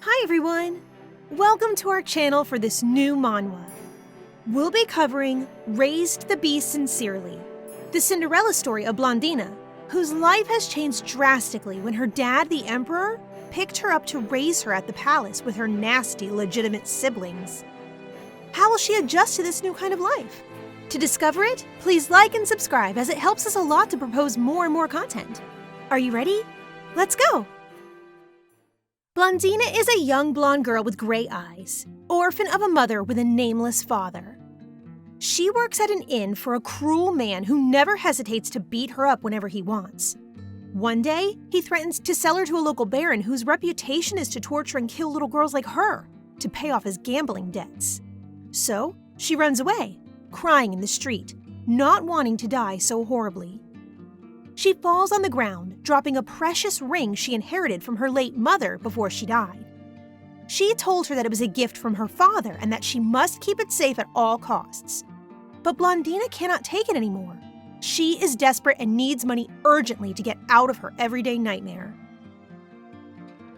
Hi everyone! Welcome to our channel for this new manhwa. We'll be covering Raised the Beast Sincerely, the Cinderella story of Blondina, whose life has changed drastically when her dad, the emperor, picked her up to raise her at the palace with her nasty, legitimate siblings. How will she adjust to this new kind of life? To discover it, please like and subscribe as it helps us a lot to propose more and more content. Are you ready? Let's go! Blondina is a young blonde girl with gray eyes, orphan of a mother with a nameless father. She works at an inn for a cruel man who never hesitates to beat her up whenever he wants. One day, he threatens to sell her to a local baron whose reputation is to torture and kill little girls like her to pay off his gambling debts. So, she runs away, crying in the street, not wanting to die so horribly. She falls on the ground, dropping a precious ring she inherited from her late mother before she died. She told her that it was a gift from her father and that she must keep it safe at all costs. But Blondina cannot take it anymore. She is desperate and needs money urgently to get out of her everyday nightmare.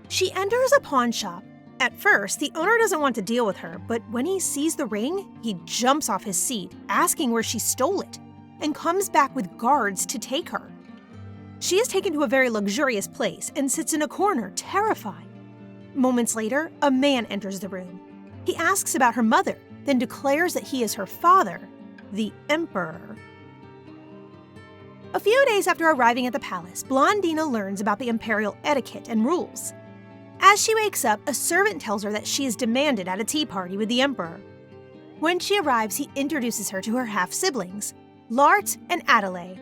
She enters a pawn shop. At first, the owner doesn't want to deal with her, but when he sees the ring, he jumps off his seat, asking where she stole it, and comes back with guards to take her. She is taken to a very luxurious place and sits in a corner, terrified. Moments later, a man enters the room. He asks about her mother, then declares that he is her father, the emperor. A few days after arriving at the palace, Blondina learns about the imperial etiquette and rules. As she wakes up, a servant tells her that she is demanded at a tea party with the emperor. When she arrives, he introduces her to her half-siblings, Lart and Adelaide.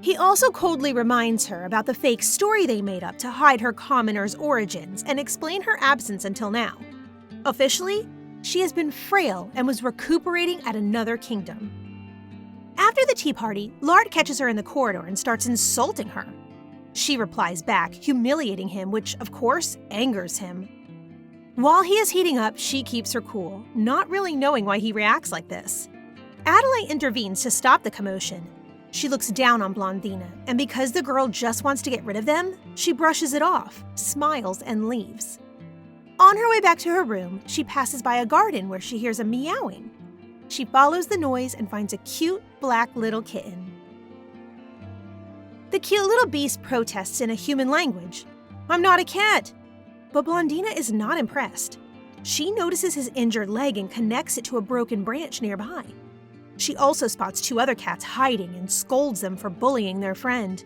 He also coldly reminds her about the fake story they made up to hide her commoner's origins and explain her absence until now. Officially, she has been frail and was recuperating at another kingdom. After the tea party, Lart catches her in the corridor and starts insulting her. She replies back, humiliating him, which, of course, angers him. While he is heating up, she keeps her cool, not really knowing why he reacts like this. Adelaide intervenes to stop the commotion. She looks down on Blondina, and because the girl just wants to get rid of them, she brushes it off, smiles, and leaves. On her way back to her room, she passes by a garden where she hears a meowing. She follows the noise and finds a cute, black little kitten. The cute little beast protests in a human language. "I'm not a cat!" But Blondina is not impressed. She notices his injured leg and connects it to a broken branch nearby. She also spots two other cats hiding and scolds them for bullying their friend.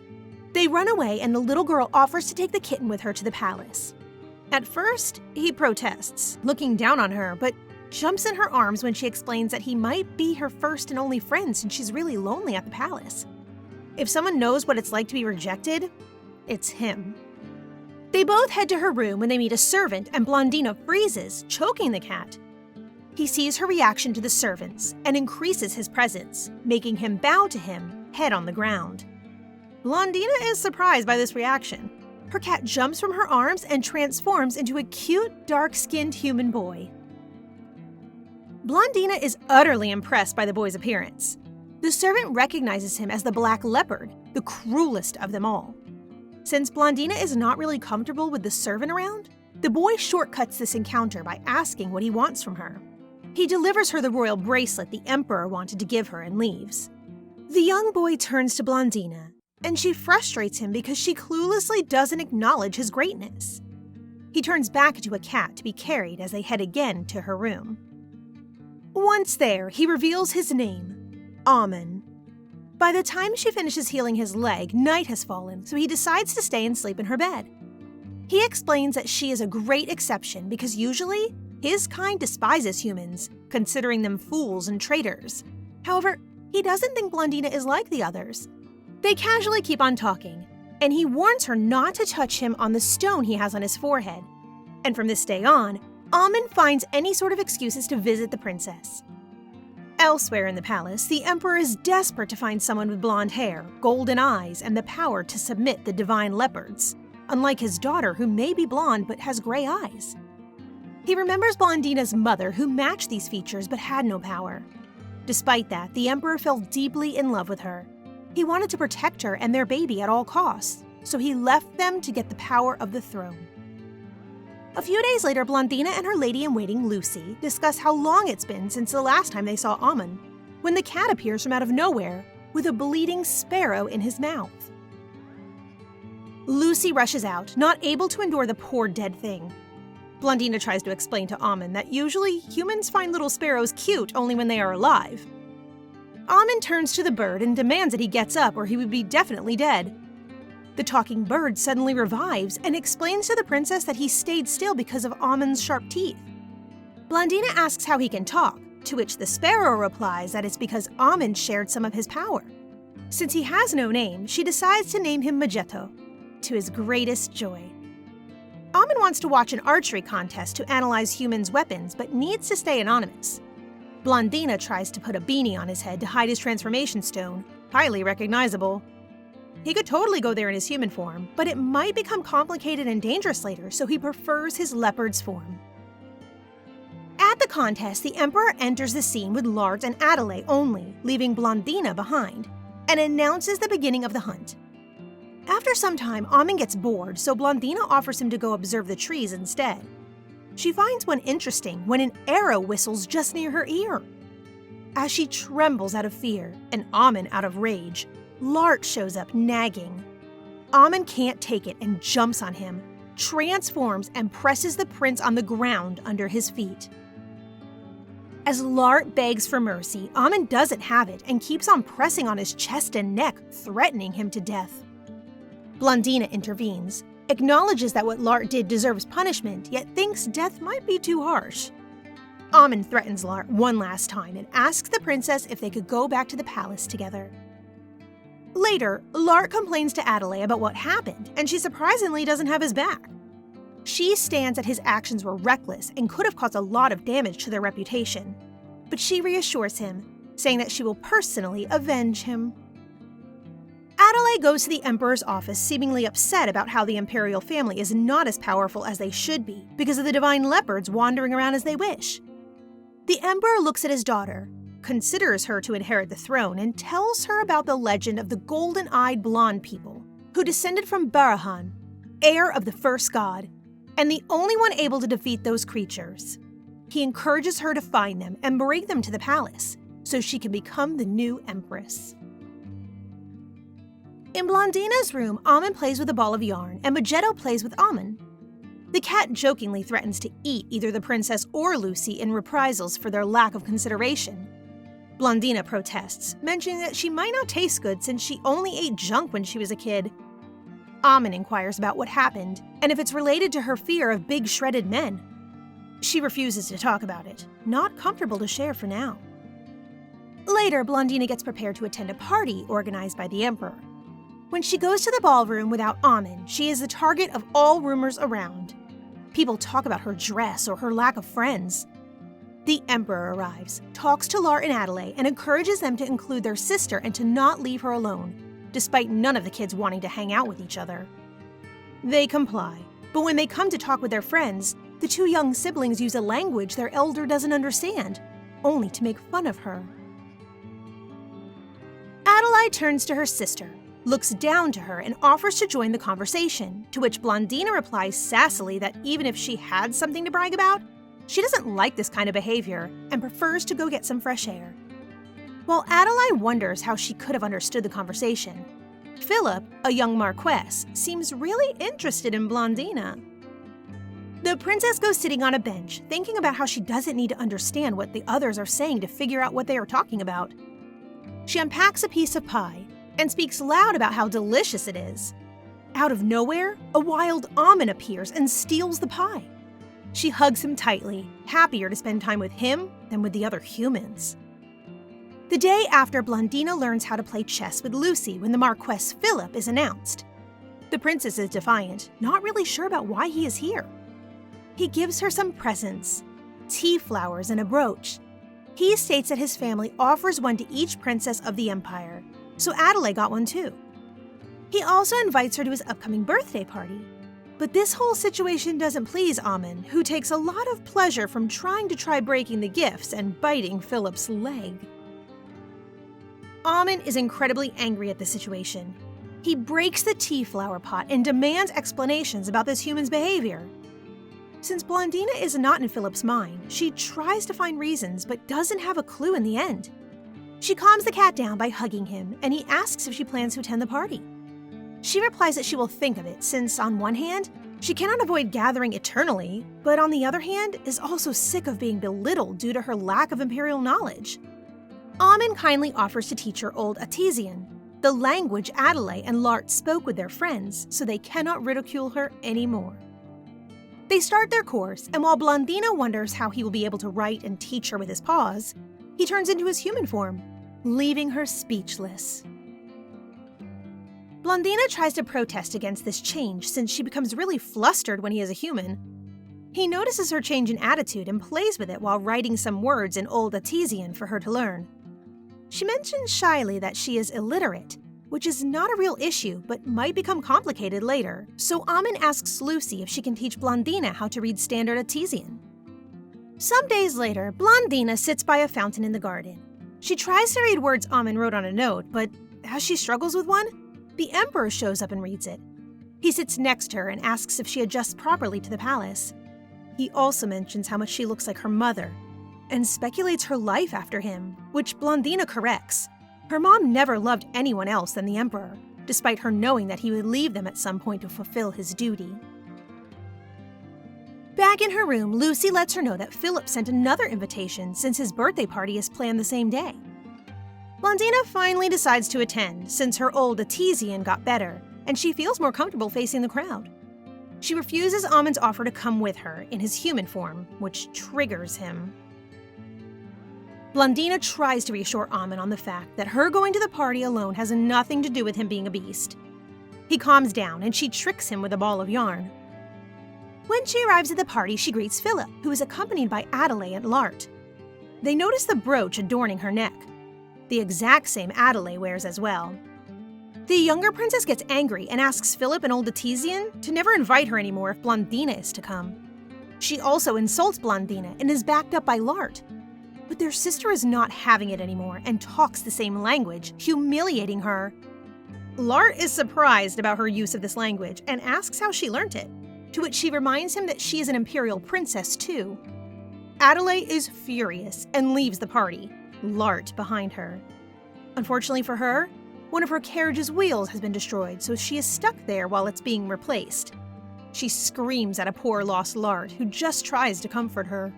They run away and the little girl offers to take the kitten with her to the palace. At first, he protests, looking down on her, but jumps in her arms when she explains that he might be her first and only friend since she's really lonely at the palace. If someone knows what it's like to be rejected, it's him. They both head to her room when they meet a servant and Blondina freezes, choking the cat. He sees her reaction to the servants and increases his presence, making him bow to him, head on the ground. Blondina is surprised by this reaction. Her cat jumps from her arms and transforms into a cute, dark-skinned human boy. Blondina is utterly impressed by the boy's appearance. The servant recognizes him as the Black Leopard, the cruelest of them all. Since Blondina is not really comfortable with the servant around, the boy shortcuts this encounter by asking what he wants from her. He delivers her the royal bracelet the emperor wanted to give her and leaves. The young boy turns to Blondina, and she frustrates him because she cluelessly doesn't acknowledge his greatness. He turns back into a cat to be carried as they head again to her room. Once there, he reveals his name, Amon. By the time she finishes healing his leg, night has fallen, so he decides to stay and sleep in her bed. He explains that she is a great exception because usually, his kind despises humans, considering them fools and traitors. However, he doesn't think Blondina is like the others. They casually keep on talking, and he warns her not to touch him on the stone he has on his forehead. And from this day on, Amon finds any sort of excuses to visit the princess. Elsewhere in the palace, the emperor is desperate to find someone with blonde hair, golden eyes, and the power to submit the divine leopards, unlike his daughter who may be blonde but has gray eyes. He remembers Blondina's mother who matched these features but had no power. Despite that, the emperor fell deeply in love with her. He wanted to protect her and their baby at all costs, so he left them to get the power of the throne. A few days later, Blondina and her lady-in-waiting, Lucy, discuss how long it's been since the last time they saw Amon, when the cat appears from out of nowhere with a bleeding sparrow in his mouth. Lucy rushes out, not able to endure the poor dead thing. Blondina tries to explain to Amon that usually humans find little sparrows cute only when they are alive. Amon turns to the bird and demands that he gets up or he would be definitely dead. The talking bird suddenly revives and explains to the princess that he stayed still because of Amon's sharp teeth. Blondina asks how he can talk, to which the sparrow replies that it's because Amon shared some of his power. Since he has no name, she decides to name him Magetto, to his greatest joy. Amon wants to watch an archery contest to analyze humans' weapons, but needs to stay anonymous. Blondina tries to put a beanie on his head to hide his transformation stone, highly recognizable. He could totally go there in his human form, but it might become complicated and dangerous later, so he prefers his leopard's form. At the contest, the Emperor enters the scene with Lart and Adelaide only, leaving Blondina behind, and announces the beginning of the hunt. After some time, Amon gets bored, so Blondina offers him to go observe the trees instead. She finds one interesting when an arrow whistles just near her ear. As she trembles out of fear, and Amon out of rage, Lart shows up nagging. Amon can't take it and jumps on him, transforms and presses the prince on the ground under his feet. As Lart begs for mercy, Amon doesn't have it and keeps on pressing on his chest and neck, threatening him to death. Blondina intervenes, acknowledges that what Lart did deserves punishment, yet thinks death might be too harsh. Amon threatens Lart one last time and asks the princess if they could go back to the palace together. Later, Lart complains to Adelaide about what happened, and she surprisingly doesn't have his back. She stands that his actions were reckless and could have caused a lot of damage to their reputation, but she reassures him, saying that she will personally avenge him. Adelaide goes to the Emperor's office seemingly upset about how the imperial family is not as powerful as they should be because of the divine leopards wandering around as they wish. The Emperor looks at his daughter, considers her to inherit the throne, and tells her about the legend of the golden-eyed blonde people who descended from Barahan, heir of the first god, and the only one able to defeat those creatures. He encourages her to find them and bring them to the palace so she can become the new empress. In Blondina's room, Amon plays with a ball of yarn and Magetto plays with Amon. The cat jokingly threatens to eat either the princess or Lucy in reprisals for their lack of consideration. Blondina protests, mentioning that she might not taste good since she only ate junk when she was a kid. Amon inquires about what happened and if it's related to her fear of big shredded men. She refuses to talk about it, not comfortable to share for now. Later, Blondina gets prepared to attend a party organized by the Emperor. When she goes to the ballroom without Amon, she is the target of all rumors around. People talk about her dress or her lack of friends. The Emperor arrives, talks to Lart and Adelaide, and encourages them to include their sister and to not leave her alone, despite none of the kids wanting to hang out with each other. They comply, but when they come to talk with their friends, the two young siblings use a language their elder doesn't understand, only to make fun of her. Adelaide turns to her sister, looks down to her, and offers to join the conversation, to which Blondina replies sassily that even if she had something to brag about, she doesn't like this kind of behavior and prefers to go get some fresh air. While Adelaide wonders how she could have understood the conversation, Philip, a young marquess, seems really interested in Blondina. The princess goes sitting on a bench, thinking about how she doesn't need to understand what the others are saying to figure out what they are talking about. She unpacks a piece of pie and speaks loud about how delicious it is. Out of nowhere, a wild Amon appears and steals the pie. She hugs him tightly, happier to spend time with him than with the other humans. The day after, Blondina learns how to play chess with Lucy when the Marquess Philip is announced. The princess is defiant, not really sure about why he is here. He gives her some presents, tea flowers and a brooch. He states that his family offers one to each princess of the empire, so Adelaide got one too. He also invites her to his upcoming birthday party. But this whole situation doesn't please Amon, who takes a lot of pleasure from trying to try breaking the gifts and biting Philip's leg. Amon is incredibly angry at the situation. He breaks the tea flower pot and demands explanations about this human's behavior. Since Blondina is not in Philip's mind, she tries to find reasons but doesn't have a clue in the end. She calms the cat down by hugging him, and he asks if she plans to attend the party. She replies that she will think of it, since on one hand, she cannot avoid gathering eternally, but on the other hand, is also sick of being belittled due to her lack of imperial knowledge. Amon kindly offers to teach her Old Atesian, the language Adelaide and Lart spoke with their friends, so they cannot ridicule her anymore. They start their course, and while Blondina wonders how he will be able to write and teach her with his paws, he turns into his human form, leaving her speechless. Blondina tries to protest against this change since she becomes really flustered when he is a human. He notices her change in attitude and plays with it while writing some words in Old Atesian for her to learn. She mentions shyly that she is illiterate, which is not a real issue but might become complicated later, so Amon asks Lucy if she can teach Blondina how to read Standard Atesian. Some days later, Blondina sits by a fountain in the garden. She tries to read words Amon wrote on a note, but as she struggles with one, the Emperor shows up and reads it. He sits next to her and asks if she adjusts properly to the palace. He also mentions how much she looks like her mother, and speculates her life after him, which Blondina corrects. Her mom never loved anyone else than the Emperor, despite her knowing that he would leave them at some point to fulfill his duty. Back in her room, Lucy lets her know that Philip sent another invitation since his birthday party is planned the same day. Blondina finally decides to attend since her Old Atesian got better, and she feels more comfortable facing the crowd. She refuses Amon's offer to come with her in his human form, which triggers him. Blondina tries to reassure Amon on the fact that her going to the party alone has nothing to do with him being a beast. He calms down and she tricks him with a ball of yarn. When she arrives at the party, she greets Philip, who is accompanied by Adelaide and Lart. They notice the brooch adorning her neck, the exact same Adelaide wears as well. The younger princess gets angry and asks Philip and Old Atesian to never invite her anymore if Blondina is to come. She also insults Blondina and is backed up by Lart. But their sister is not having it anymore and talks the same language, humiliating her. Lart is surprised about her use of this language and asks how she learnt it, to which she reminds him that she is an imperial princess too. Adelaide is furious and leaves the party, Lart behind her. Unfortunately for her, one of her carriage's wheels has been destroyed, so she is stuck there while it's being replaced. She screams at a poor lost Lart who just tries to comfort her.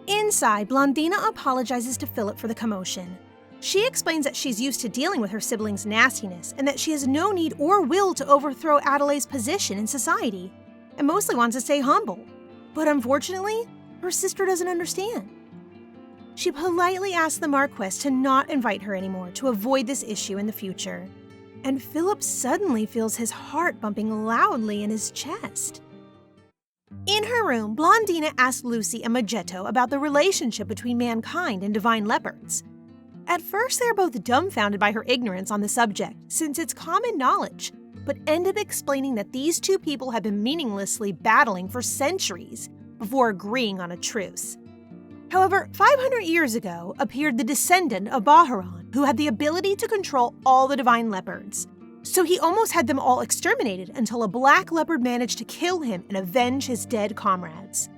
Inside, Blondina apologizes to Philip for the commotion. She explains that she's used to dealing with her siblings' nastiness and that she has no need or will to overthrow Adelaide's position in society, and mostly wants to stay humble. But unfortunately, her sister doesn't understand. She politely asks the Marquess to not invite her anymore to avoid this issue in the future. And Philip suddenly feels his heart bumping loudly in his chest. In her room, Blondina asks Lucy and Magetto about the relationship between mankind and divine leopards. At first, they are both dumbfounded by her ignorance on the subject, since it's common knowledge, but end up explaining that these two people have been meaninglessly battling for centuries before agreeing on a truce. However, 500 years ago appeared the descendant of Baharan, who had the ability to control all the divine leopards. So he almost had them all exterminated until a black leopard managed to kill him and avenge his dead comrades.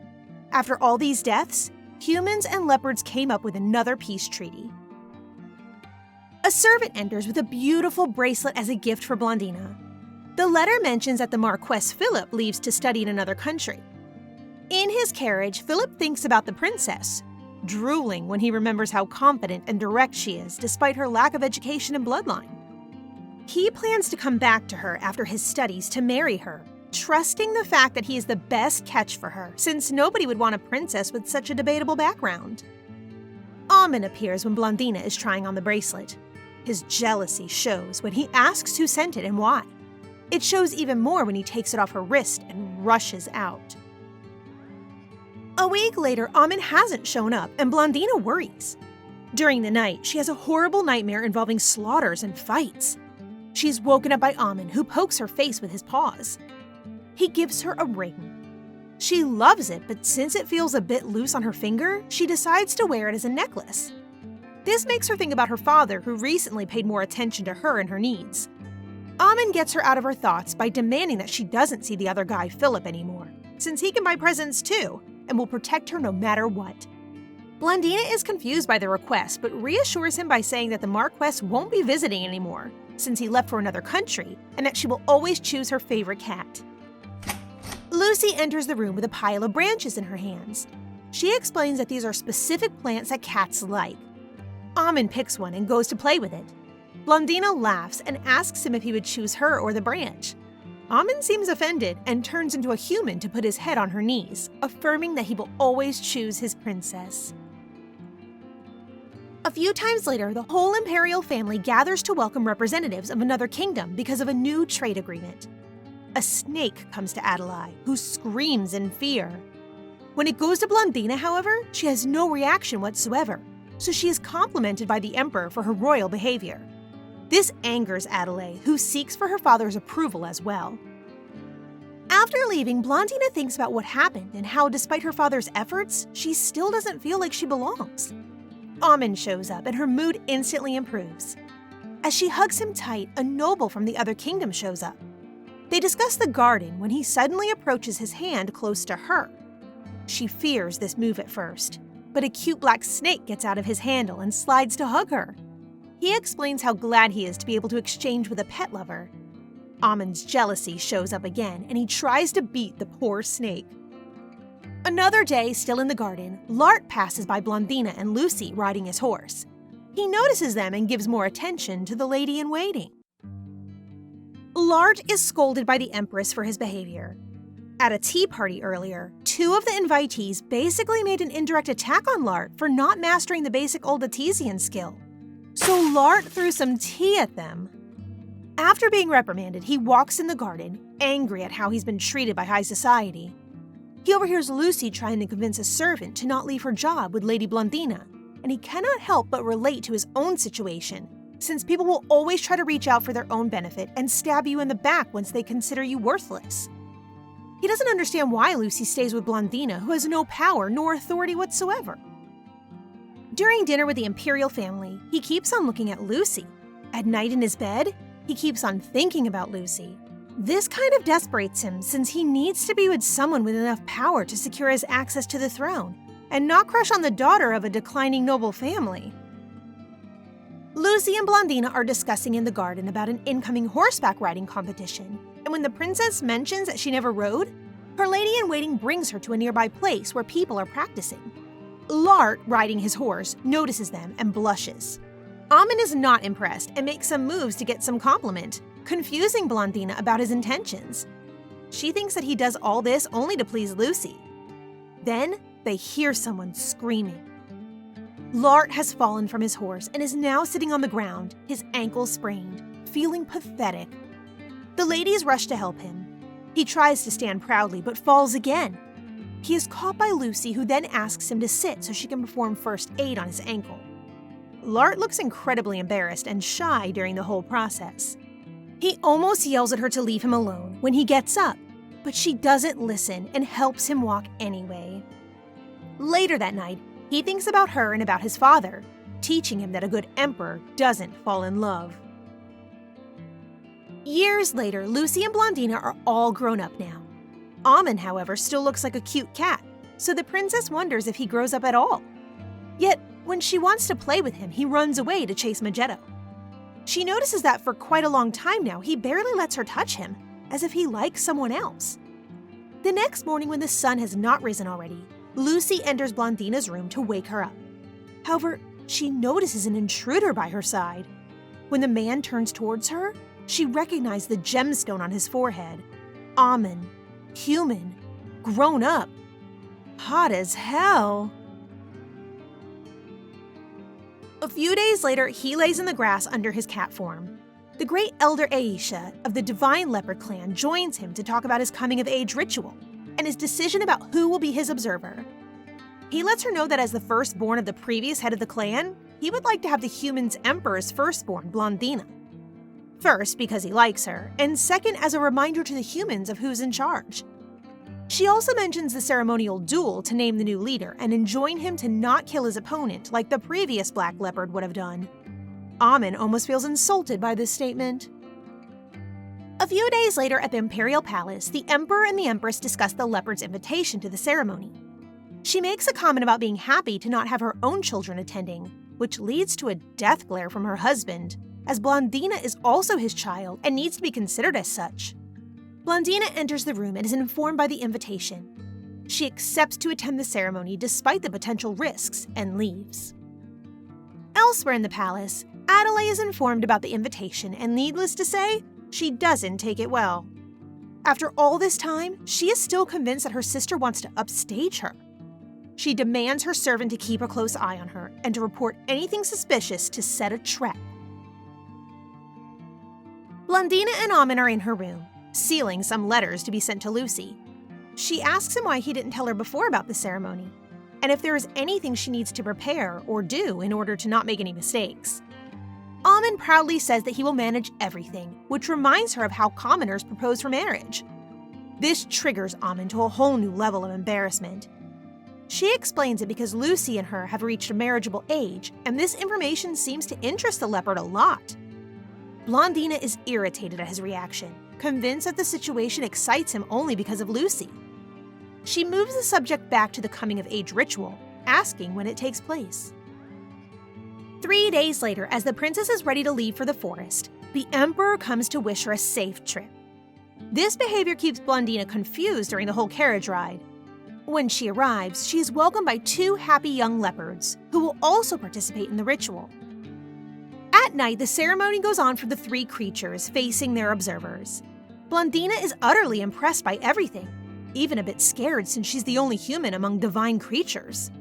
After all these deaths, humans and leopards came up with another peace treaty. A servant enters with a beautiful bracelet as a gift for Blondina. The letter mentions that the Marquess Philip leaves to study in another country. In his carriage, Philip thinks about the princess, drooling when he remembers how confident and direct she is despite her lack of education and bloodline. He plans to come back to her after his studies to marry her, trusting the fact that he is the best catch for her, since nobody would want a princess with such a debatable background. Amon appears when Blondina is trying on the bracelet. His jealousy shows when he asks who sent it and why. It shows even more when he takes it off her wrist and rushes out. A week later, Amon hasn't shown up, and Blondina worries. During the night, she has a horrible nightmare involving slaughters and fights. She's woken up by Amon, who pokes her face with his paws. He gives her a ring. She loves it, but since it feels a bit loose on her finger, she decides to wear it as a necklace. This makes her think about her father, who recently paid more attention to her and her needs. Amon gets her out of her thoughts by demanding that she doesn't see the other guy, Philip, anymore, since he can buy presents too and will protect her no matter what. Blondina is confused by the request but reassures him by saying that the Marquess won't be visiting anymore since he left for another country and that she will always choose her favorite cat. Lucy enters the room with a pile of branches in her hands. She explains that these are specific plants that cats like. Amon picks one and goes to play with it. Blondina laughs and asks him if he would choose her or the branch. Amon seems offended and turns into a human to put his head on her knees, affirming that he will always choose his princess. A few times later, the whole imperial family gathers to welcome representatives of another kingdom because of a new trade agreement. A snake comes to Adelaide, who screams in fear. When it goes to Blondina, however, she has no reaction whatsoever, so she is complimented by the emperor for her royal behavior. This angers Adelaide, who seeks for her father's approval as well. After leaving, Blondina thinks about what happened and how, despite her father's efforts, she still doesn't feel like she belongs. Amon shows up and her mood instantly improves. As she hugs him tight, a noble from the other kingdom shows up. They discuss the garden when he suddenly approaches his hand close to her. She fears this move at first, but a cute black snake gets out of his handle and slides to hug her. He explains how glad he is to be able to exchange with a pet lover. Amon's jealousy shows up again, and he tries to beat the poor snake. Another day, still in the garden, Lart passes by Blondina and Lucy riding his horse. He notices them and gives more attention to the lady-in-waiting. Lart is scolded by the Empress for his behavior. At a tea party earlier, two of the invitees basically made an indirect attack on Lart for not mastering the basic Old Artesian skill. So Lart threw some tea at them. After being reprimanded, he walks in the garden, angry at how he's been treated by high society. He overhears Lucy trying to convince a servant to not leave her job with Lady Blondina, and he cannot help but relate to his own situation, since people will always try to reach out for their own benefit and stab you in the back once they consider you worthless. He doesn't understand why Lucy stays with Blondina, who has no power nor authority whatsoever. During dinner with the imperial family, he keeps on looking at Lucy. At night in his bed, he keeps on thinking about Lucy. This kind of desperates him since he needs to be with someone with enough power to secure his access to the throne and not crush on the daughter of a declining noble family. Lucy and Blondina are discussing in the garden about an incoming horseback riding competition, and when the princess mentions that she never rode, her lady-in-waiting brings her to a nearby place where people are practicing. Lart, riding his horse, notices them and blushes. Amon is not impressed and makes some moves to get some compliment, confusing Blondina about his intentions. She thinks that he does all this only to please Lucy. Then they hear someone screaming. Lart has fallen from his horse and is now sitting on the ground, his ankle sprained, feeling pathetic. The ladies rush to help him. He tries to stand proudly but falls again. He is caught by Lucy, who then asks him to sit so she can perform first aid on his ankle. Lart looks incredibly embarrassed and shy during the whole process. He almost yells at her to leave him alone when he gets up, but she doesn't listen and helps him walk anyway. Later that night, he thinks about her and about his father, teaching him that a good emperor doesn't fall in love. Years later, Lucy and Blondina are all grown up now. Amon, however, still looks like a cute cat, so the princess wonders if he grows up at all. Yet, when she wants to play with him, he runs away to chase Magetto. She notices that for quite a long time now, he barely lets her touch him, as if he likes someone else. The next morning, when the sun has not risen already, Lucy enters Blondina's room to wake her up. However, she notices an intruder by her side. When the man turns towards her, she recognized the gemstone on his forehead. Amon, human, grown up, hot as hell. A few days later, he lays in the grass under his cat form. The great elder Aisha of the Divine Leopard clan joins him to talk about his coming-of-age ritual and his decision about who will be his observer. He lets her know that as the firstborn of the previous head of the clan, he would like to have the humans' emperor's firstborn, Blondina. First, because he likes her, and second, as a reminder to the humans of who's in charge. She also mentions the ceremonial duel to name the new leader and enjoin him to not kill his opponent like the previous Black Leopard would have done. Amon almost feels insulted by this statement. A few days later at the imperial palace, the emperor and the empress discuss the leopard's invitation to the ceremony. She makes a comment about being happy to not have her own children attending, which leads to a death glare from her husband, as Blondina is also his child and needs to be considered as such. Blondina enters the room and is informed by the invitation. She accepts to attend the ceremony despite the potential risks and leaves. Elsewhere in the palace, Adelaide is informed about the invitation and, needless to say, she doesn't take it well. After all this time, she is still convinced that her sister wants to upstage her. She demands her servant to keep a close eye on her and to report anything suspicious to set a trap. Blondina and Amon are in her room, sealing some letters to be sent to Lucy. She asks him why he didn't tell her before about the ceremony, and if there is anything she needs to prepare or do in order to not make any mistakes. Amon proudly says that he will manage everything, which reminds her of how commoners propose for marriage. This triggers Amon to a whole new level of embarrassment. She explains it because Lucy and her have reached a marriageable age, and this information seems to interest the leopard a lot. Blondina is irritated at his reaction, convinced that the situation excites him only because of Lucy. She moves the subject back to the coming-of-age ritual, asking when it takes place. 3 days later, as the princess is ready to leave for the forest, the emperor comes to wish her a safe trip. This behavior keeps Blondina confused during the whole carriage ride. When she arrives, she is welcomed by 2 happy young leopards, who will also participate in the ritual. At night, the ceremony goes on for the 3 creatures facing their observers. Blondina is utterly impressed by everything, even a bit scared since she's the only human among divine creatures.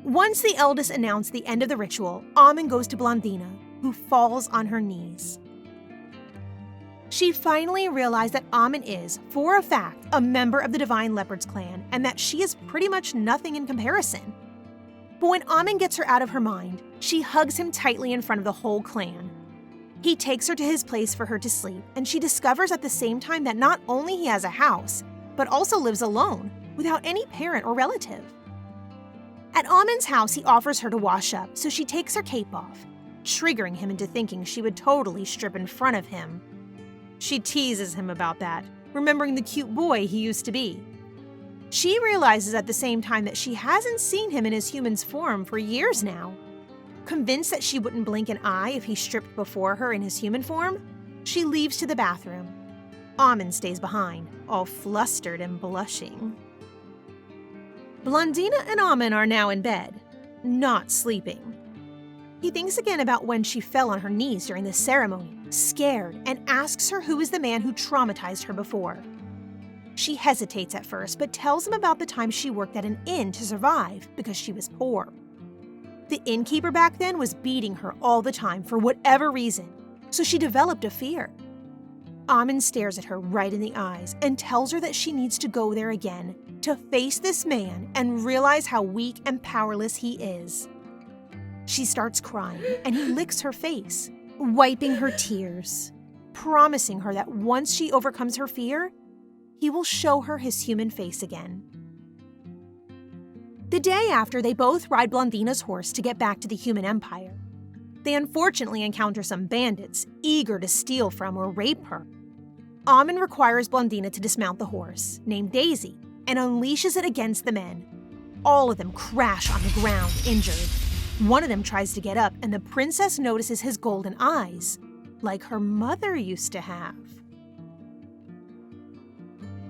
Once the eldest announce the end of the ritual, Amon goes to Blondina, who falls on her knees. She finally realized that Amon is, for a fact, a member of the Divine Leopards clan and that she is pretty much nothing in comparison. But when Amon gets her out of her mind, she hugs him tightly in front of the whole clan. He takes her to his place for her to sleep, and she discovers at the same time that not only he has a house, but also lives alone, without any parent or relative. At Amon's house, he offers her to wash up, so she takes her cape off, triggering him into thinking she would totally strip in front of him. She teases him about that, remembering the cute boy he used to be. She realizes at the same time that she hasn't seen him in his human's form for years now. Convinced that she wouldn't blink an eye if he stripped before her in his human form, she leaves to the bathroom. Amon stays behind, all flustered and blushing. Blondina and Amon are now in bed, not sleeping. He thinks again about when she fell on her knees during the ceremony, scared, and asks her who is the man who traumatized her before. She hesitates at first, but tells him about the time she worked at an inn to survive because she was poor. The innkeeper back then was beating her all the time for whatever reason, so she developed a fear. Amon stares at her right in the eyes and tells her that she needs to go there again to face this man and realize how weak and powerless he is. She starts crying, and he licks her face, wiping her tears, promising her that once she overcomes her fear, he will show her his human face again. The day after, they both ride Blondina's horse to get back to the human empire. They unfortunately encounter some bandits, eager to steal from or rape her. Amon requires Blondina to dismount the horse, named Daisy, and unleashes it against the men. All of them crash on the ground, injured. One of them tries to get up, and the princess notices his golden eyes, like her mother used to have.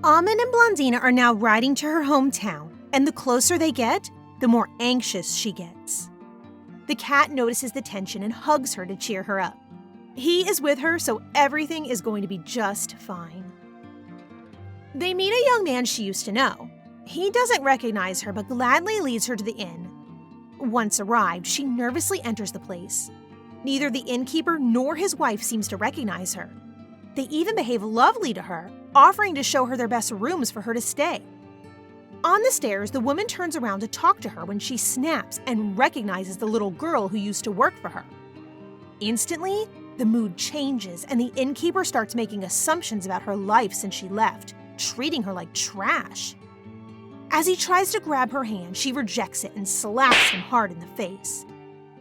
Amon and Blondina are now riding to her hometown, and the closer they get, the more anxious she gets. The cat notices the tension and hugs her to cheer her up. He is with her, so everything is going to be just fine. They meet a young man she used to know. He doesn't recognize her, but gladly leads her to the inn. Once arrived, she nervously enters the place. Neither the innkeeper nor his wife seems to recognize her. They even behave lovely to her, offering to show her their best rooms for her to stay. On the stairs, the woman turns around to talk to her when she snaps and recognizes the little girl who used to work for her. Instantly, the mood changes and the innkeeper starts making assumptions about her life since she left, treating her like trash. As he tries to grab her hand, she rejects it and slaps him hard in the face.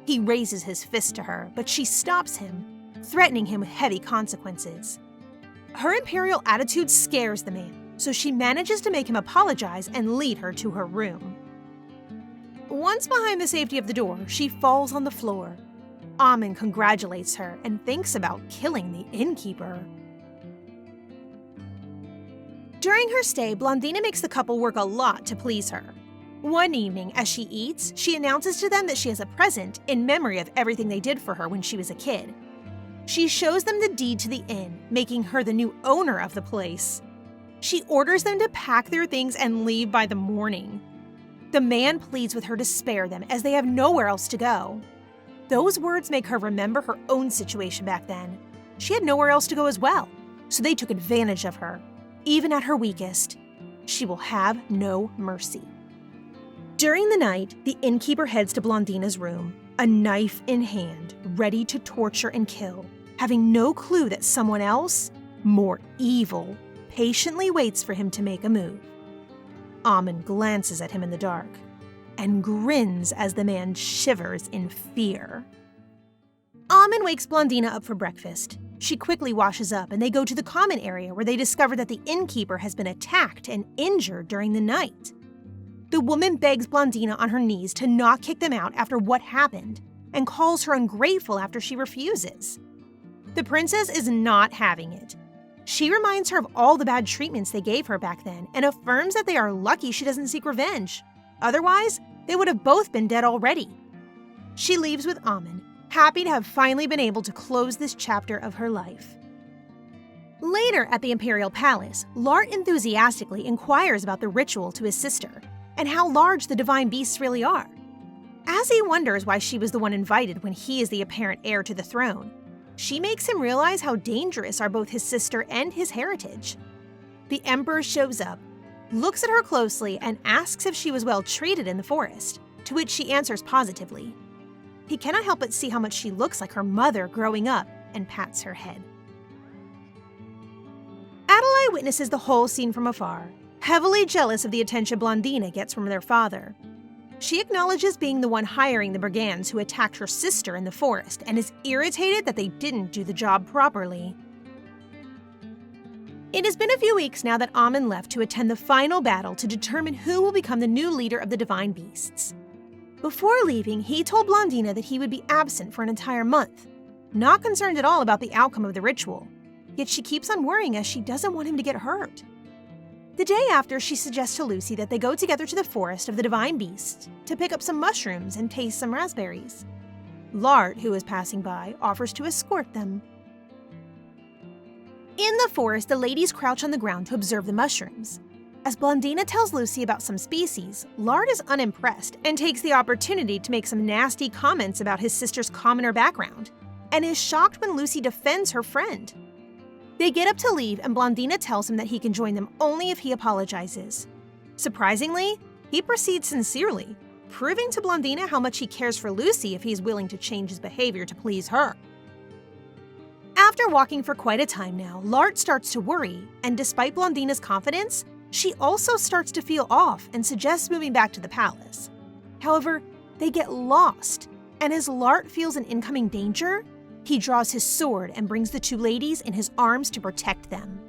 He raises his fist to her, but she stops him, threatening him with heavy consequences. Her imperial attitude scares the man, so she manages to make him apologize and lead her to her room. Once behind the safety of the door, she falls on the floor. Amon congratulates her and thinks about killing the innkeeper. During her stay, Blondina makes the couple work a lot to please her. One evening, as she eats, she announces to them that she has a present in memory of everything they did for her when she was a kid. She shows them the deed to the inn, making her the new owner of the place. She orders them to pack their things and leave by the morning. The man pleads with her to spare them as they have nowhere else to go. Those words make her remember her own situation back then. She had nowhere else to go as well, so they took advantage of her. Even at her weakest, she will have no mercy. During the night, the innkeeper heads to Blondina's room, a knife in hand, ready to torture and kill, having no clue that someone else, more evil, patiently waits for him to make a move. Amon glances at him in the dark and grins as the man shivers in fear. Amon wakes Blondina up for breakfast. She quickly washes up and they go to the common area where they discover that the innkeeper has been attacked and injured during the night. The woman begs Blondina on her knees to not kick them out after what happened and calls her ungrateful after she refuses. The princess is not having it. She reminds her of all the bad treatments they gave her back then and affirms that they are lucky she doesn't seek revenge. Otherwise, they would have both been dead already. She leaves with Amon, happy to have finally been able to close this chapter of her life. Later at the Imperial Palace, Lart enthusiastically inquires about the ritual to his sister and how large the divine beasts really are. As he wonders why she was the one invited when he is the apparent heir to the throne, she makes him realize how dangerous are both his sister and his heritage. The Emperor shows up, looks at her closely, and asks if she was well treated in the forest, to which she answers positively. He cannot help but see how much she looks like her mother growing up and pats her head. Adelaide witnesses the whole scene from afar, heavily jealous of the attention Blondina gets from their father. She acknowledges being the one hiring the brigands who attacked her sister in the forest and is irritated that they didn't do the job properly. It has been a few weeks now that Amon left to attend the final battle to determine who will become the new leader of the divine beasts. Before leaving, he told Blondina that he would be absent for an entire month, not concerned at all about the outcome of the ritual, yet she keeps on worrying as she doesn't want him to get hurt. The day after, she suggests to Lucy that they go together to the forest of the divine beasts to pick up some mushrooms and taste some raspberries. Lart, who is passing by, offers to escort them. In the forest, the ladies crouch on the ground to observe the mushrooms. As Blondina tells Lucy about some species, Lart is unimpressed and takes the opportunity to make some nasty comments about his sister's commoner background, and is shocked when Lucy defends her friend. They get up to leave, and Blondina tells him that he can join them only if he apologizes. Surprisingly, he proceeds sincerely, proving to Blondina how much he cares for Lucy if he's willing to change his behavior to please her. After walking for quite a time now, Lart starts to worry, and despite Blondina's confidence, she also starts to feel off and suggests moving back to the palace. However, they get lost, and as Lart feels an incoming danger, he draws his sword and brings the two ladies in his arms to protect them.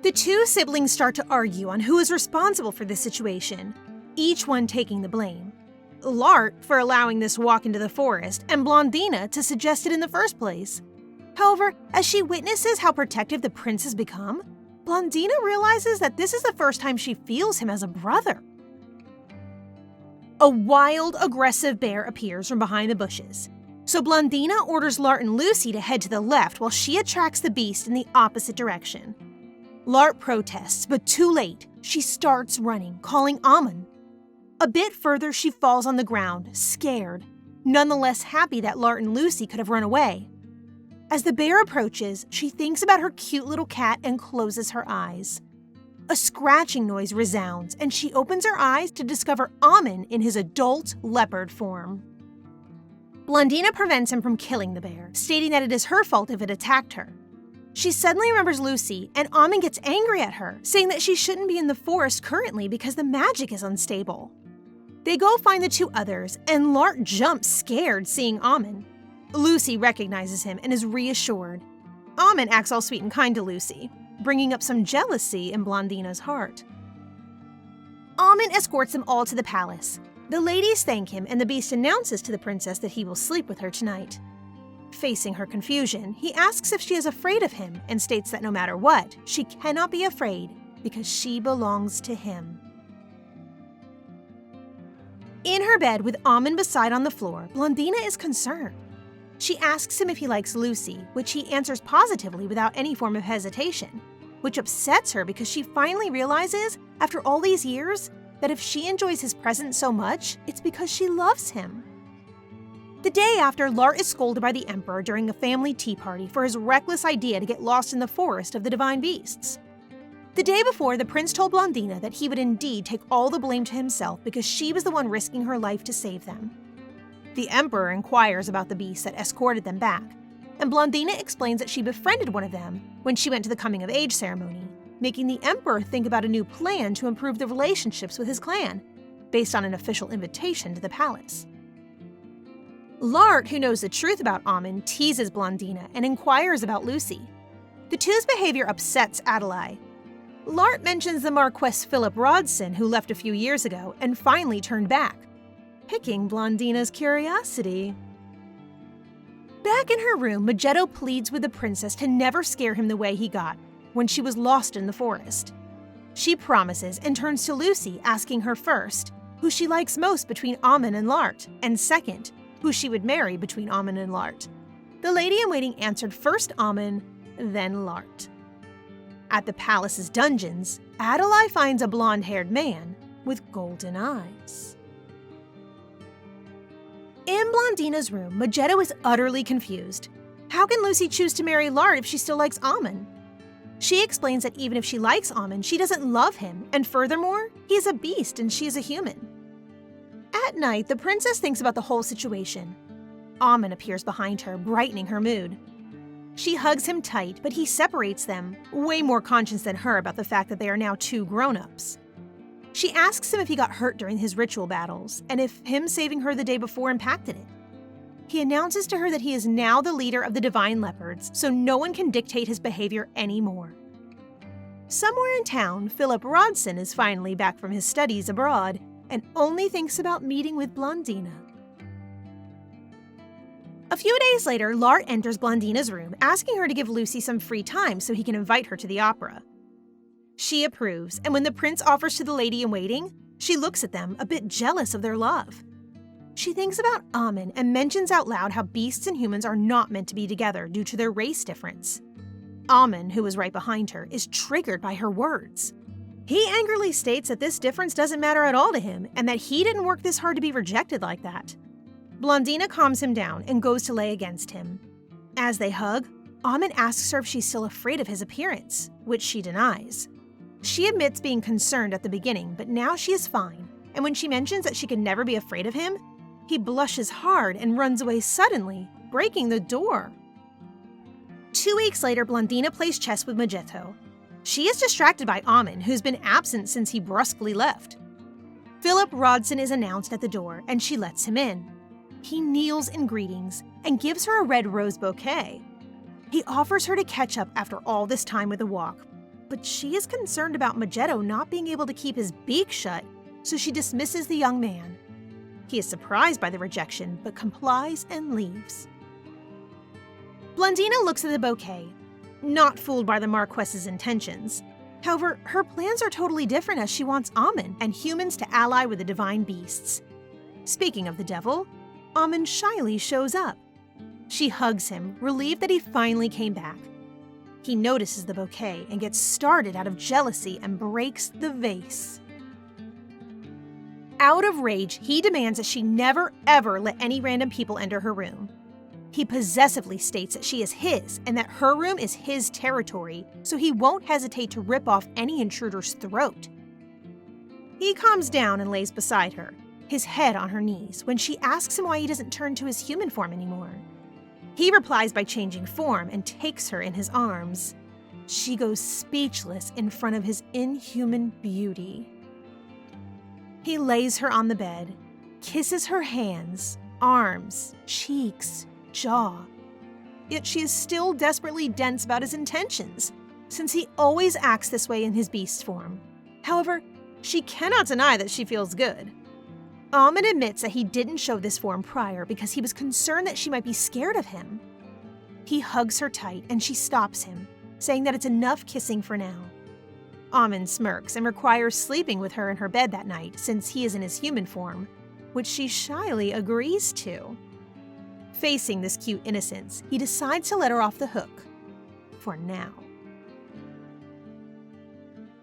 The two siblings start to argue on who is responsible for this situation, each one taking the blame. Lart for allowing this walk into the forest, and Blondina to suggest it in the first place. However, as she witnesses how protective the prince has become, Blondina realizes that this is the first time she feels him as a brother. A wild, aggressive bear appears from behind the bushes. So Blondina orders Lart and Lucy to head to the left while she attracts the beast in the opposite direction. Lart protests, but too late. She starts running, calling Amon. A bit further, she falls on the ground, scared, nonetheless happy that Lart and Lucy could have run away. As the bear approaches, she thinks about her cute little cat and closes her eyes. A scratching noise resounds, and she opens her eyes to discover Amon in his adult leopard form. Blondina prevents him from killing the bear, stating that it is her fault if it attacked her. She suddenly remembers Lucy, and Amon gets angry at her, saying that she shouldn't be in the forest currently because the magic is unstable. They go find the two others, and Lart jumps scared seeing Amon. Lucy recognizes him and is reassured. Amon acts all sweet and kind to Lucy, bringing up some jealousy in Blondina's heart. Amon escorts them all to the palace. The ladies thank him, and the beast announces to the princess that he will sleep with her tonight. Facing her confusion, he asks if she is afraid of him and states that no matter what, she cannot be afraid because she belongs to him. In her bed with Amon beside on the floor, Blondina is concerned. She asks him if he likes Lucy, which he answers positively without any form of hesitation, which upsets her because she finally realizes, after all these years, that if she enjoys his presence so much, it's because she loves him. The day after, Lart is scolded by the Emperor during a family tea party for his reckless idea to get lost in the forest of the divine beasts. The day before, the prince told Blondina that he would indeed take all the blame to himself because she was the one risking her life to save them. The Emperor inquires about the beasts that escorted them back, and Blondina explains that she befriended one of them when she went to the coming-of-age ceremony, making the Emperor think about a new plan to improve the relationships with his clan, based on an official invitation to the palace. Lart, who knows the truth about Amon, teases Blondina and inquires about Lucy. The two's behavior upsets Adelaide. Lart mentions the Marquess Philip Rodson, who left a few years ago and finally turned back, piquing Blondina's curiosity. Back in her room, Magetto pleads with the princess to never scare him the way he got when she was lost in the forest. She promises and turns to Lucy, asking her first who she likes most between Amon and Lart, and second, who she would marry between Amon and Lart. The lady-in-waiting answered first Amon, then Lart. At the palace's dungeons, Adelaide finds a blonde-haired man with golden eyes. In Blondina's room, Magetto is utterly confused. How can Lucy choose to marry Lart if she still likes Amon? She explains that even if she likes Amon, she doesn't love him, and furthermore, he is a beast and she is a human. At night, the princess thinks about the whole situation. Amon appears behind her, brightening her mood. She hugs him tight, but he separates them, way more conscious than her about the fact that they are now two grown-ups. She asks him if he got hurt during his ritual battles, and if him saving her the day before impacted it. He announces to her that he is now the leader of the Divine Leopards, so no one can dictate his behavior anymore. Somewhere in town, Philip Rodson is finally back from his studies abroad, and only thinks about meeting with Blondina. A few days later, Lart enters Blondina's room, asking her to give Lucy some free time so he can invite her to the opera. She approves, and when the prince offers to the lady-in-waiting, she looks at them, a bit jealous of their love. She thinks about Amon and mentions out loud how beasts and humans are not meant to be together due to their race difference. Amon, who is right behind her, is triggered by her words. He angrily states that this difference doesn't matter at all to him and that he didn't work this hard to be rejected like that. Blondina calms him down and goes to lay against him. As they hug, Amon asks her if she's still afraid of his appearance, which she denies. She admits being concerned at the beginning, but now she is fine, and when she mentions that she can never be afraid of him, he blushes hard and runs away suddenly, breaking the door. 2 weeks later, Blondina plays chess with Magetto. She is distracted by Amon, who's been absent since he brusquely left. Philip Rodson is announced at the door, and she lets him in. He kneels in greetings and gives her a red rose bouquet. He offers her to catch up after all this time with a walk, but she is concerned about Magetto not being able to keep his beak shut, so she dismisses the young man. He is surprised by the rejection, but complies and leaves. Blondina looks at the bouquet, not fooled by the Marquess's intentions. However, her plans are totally different as she wants Amon and humans to ally with the divine beasts. Speaking of the devil, Amon shyly shows up. She hugs him, relieved that he finally came back. He notices the bouquet and gets started out of jealousy and breaks the vase. Out of rage, he demands that she never ever let any random people enter her room. He possessively states that she is his and that her room is his territory, so he won't hesitate to rip off any intruder's throat. He calms down and lays beside her, his head on her knees, when she asks him why he doesn't turn to his human form anymore. He replies by changing form and takes her in his arms. She goes speechless in front of his inhuman beauty. He lays her on the bed, kisses her hands, arms, cheeks, jaw. yet she is still desperately dense about his intentions, since he always acts this way in his beast form. However, she cannot deny that she feels good. Amon admits that he didn't show this form prior because he was concerned that she might be scared of him. He hugs her tight and she stops him, saying that it's enough kissing for now. Amon smirks and requires sleeping with her in her bed that night since he is in his human form, which she shyly agrees to. Facing this cute innocence, he decides to let her off the hook. For now.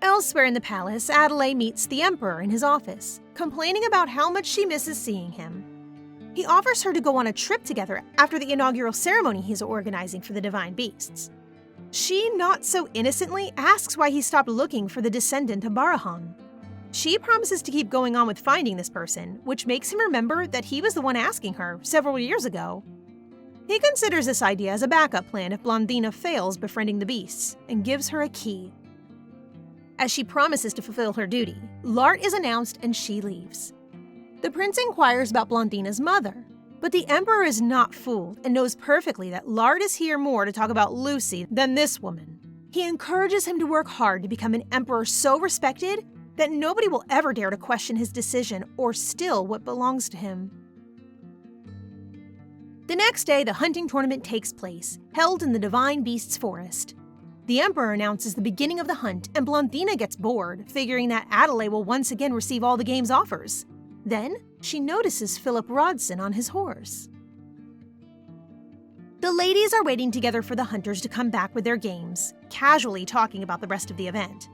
Elsewhere in the palace, Adelaide meets the Emperor in his office, complaining about how much she misses seeing him. He offers her to go on a trip together after the inaugural ceremony he's organizing for the divine beasts. She, not so innocently, asks why he stopped looking for the descendant of Barahan. She promises to keep going on with finding this person, which makes him remember that he was the one asking her several years ago. He considers this idea as a backup plan if Blondina fails befriending the beasts, and gives her a key. As she promises to fulfill her duty, Lart is announced and she leaves. The prince inquires about Blondina's mother, but the Emperor is not fooled and knows perfectly that Lart is here more to talk about Lucy than this woman. He encourages him to work hard to become an emperor so respected that nobody will ever dare to question his decision or steal what belongs to him. The next day, the hunting tournament takes place, held in the Divine Beasts Forest. The Emperor announces the beginning of the hunt, and Blondina gets bored, figuring that Adelaide will once again receive all the game's offers. Then, she notices Philip Rodson on his horse. The ladies are waiting together for the hunters to come back with their games, casually talking about the rest of the event.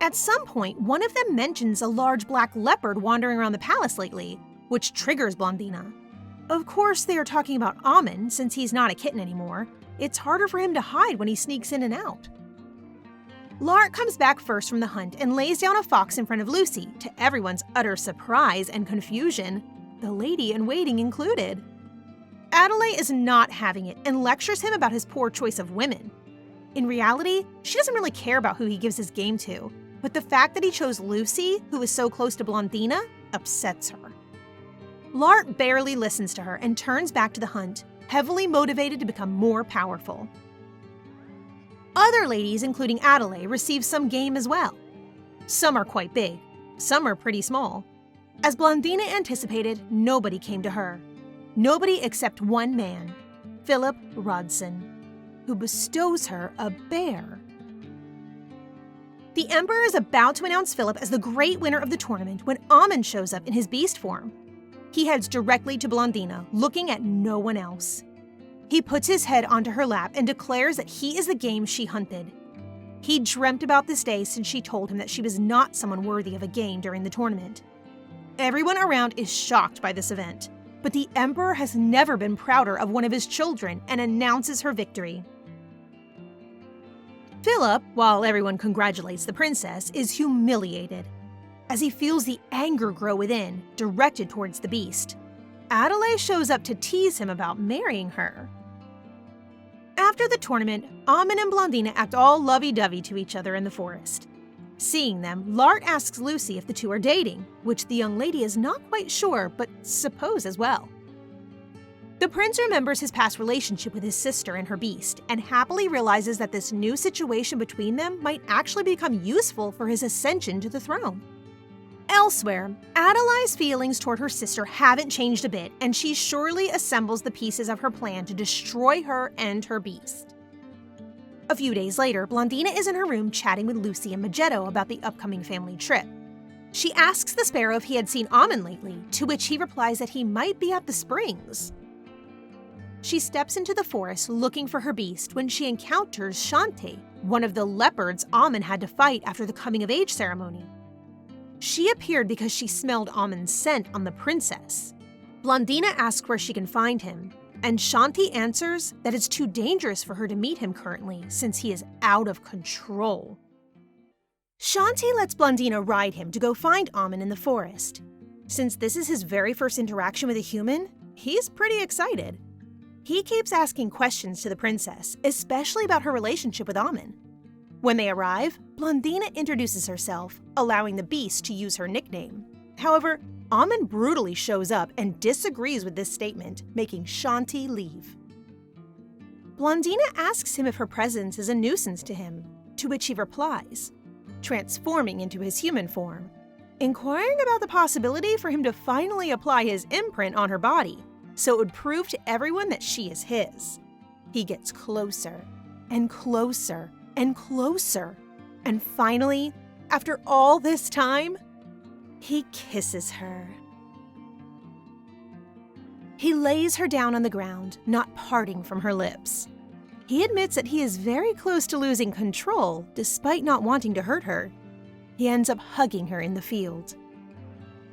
At some point, one of them mentions a large black leopard wandering around the palace lately, which triggers Blondina. Of course, they are talking about Amon, since he's not a kitten anymore. It's harder for him to hide when he sneaks in and out. Lart comes back first from the hunt and lays down a fox in front of Lucy, to everyone's utter surprise and confusion, the lady-in-waiting included. Adelaide is not having it and lectures him about his poor choice of women. In reality, she doesn't really care about who he gives his game to, but the fact that he chose Lucy, who is so close to Blondina, upsets her. Lart barely listens to her and turns back to the hunt, heavily motivated to become more powerful. Other ladies, including Adelaide, receive some game as well. Some are quite big, some are pretty small. As Blondina anticipated, nobody came to her. Nobody except one man, Philip Rodson, who bestows her a bear. The Emperor is about to announce Philip as the great winner of the tournament when Amon shows up in his beast form. He heads directly to Blondina, looking at no one else. He puts his head onto her lap and declares that he is the game she hunted. He dreamt about this day since she told him that she was not someone worthy of a game during the tournament. Everyone around is shocked by this event, but the Emperor has never been prouder of one of his children and announces her victory. Philip, while everyone congratulates the princess, is humiliated as he feels the anger grow within, directed towards the beast. Adelaide shows up to tease him about marrying her. After the tournament, Amon and Blondina act all lovey-dovey to each other in the forest. Seeing them, Lart asks Lucy if the two are dating, which the young lady is not quite sure, but supposes well. The prince remembers his past relationship with his sister and her beast, and happily realizes that this new situation between them might actually become useful for his ascension to the throne. Elsewhere, Adelaide's feelings toward her sister haven't changed a bit, and she surely assembles the pieces of her plan to destroy her and her beast. A few days later, Blondina is in her room chatting with Lucy and Magetto about the upcoming family trip. She asks the sparrow if he had seen Amon lately, to which he replies that he might be at the springs. She steps into the forest looking for her beast when she encounters Shanti, one of the leopards Amon had to fight after the coming-of-age ceremony. She appeared because she smelled Amon's scent on the princess. Blondina asks where she can find him, and Shanti answers that it's too dangerous for her to meet him currently since he is out of control. Shanti lets Blondina ride him to go find Amon in the forest. Since this is his very first interaction with a human, he's pretty excited. He keeps asking questions to the princess, especially about her relationship with Amon. When they arrive, Blondina introduces herself, allowing the beast to use her nickname. However, Amon brutally shows up and disagrees with this statement, making Shanti leave. Blondina asks him if her presence is a nuisance to him, to which he replies, transforming into his human form, inquiring about the possibility for him to finally apply his imprint on her body so it would prove to everyone that she is his. He gets closer and closer and closer, and finally, after all this time, he kisses her. He lays her down on the ground, not parting from her lips. He admits that he is very close to losing control, despite not wanting to hurt her. He ends up hugging her in the field.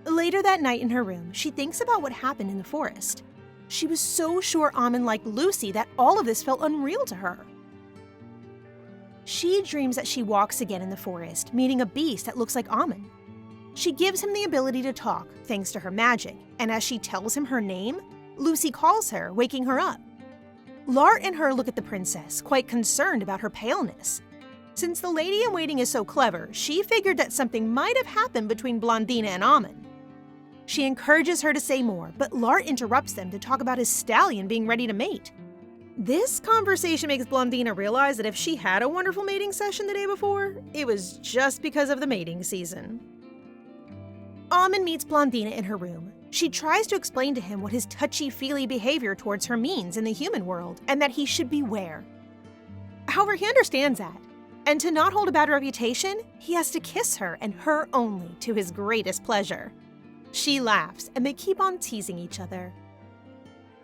Later that night in her room, she thinks about what happened in the forest. She was so sure Amon liked Lucy that all of this felt unreal to her. She dreams that she walks again in the forest, meeting a beast that looks like Amon. She gives him the ability to talk, thanks to her magic, and as she tells him her name, Lucy calls her, waking her up. Lart and her look at the princess, quite concerned about her paleness. Since the lady-in-waiting is so clever, she figured that something might have happened between Blondina and Amon. She encourages her to say more, but Lart interrupts them to talk about his stallion being ready to mate. This conversation makes Blondina realize that if she had a wonderful mating session the day before, it was just because of the mating season. Amon meets Blondina in her room. She tries to explain to him what his touchy-feely behavior towards her means in the human world, and that he should beware. However, he understands that, and to not hold a bad reputation, he has to kiss her and her only to his greatest pleasure. She laughs, and they keep on teasing each other.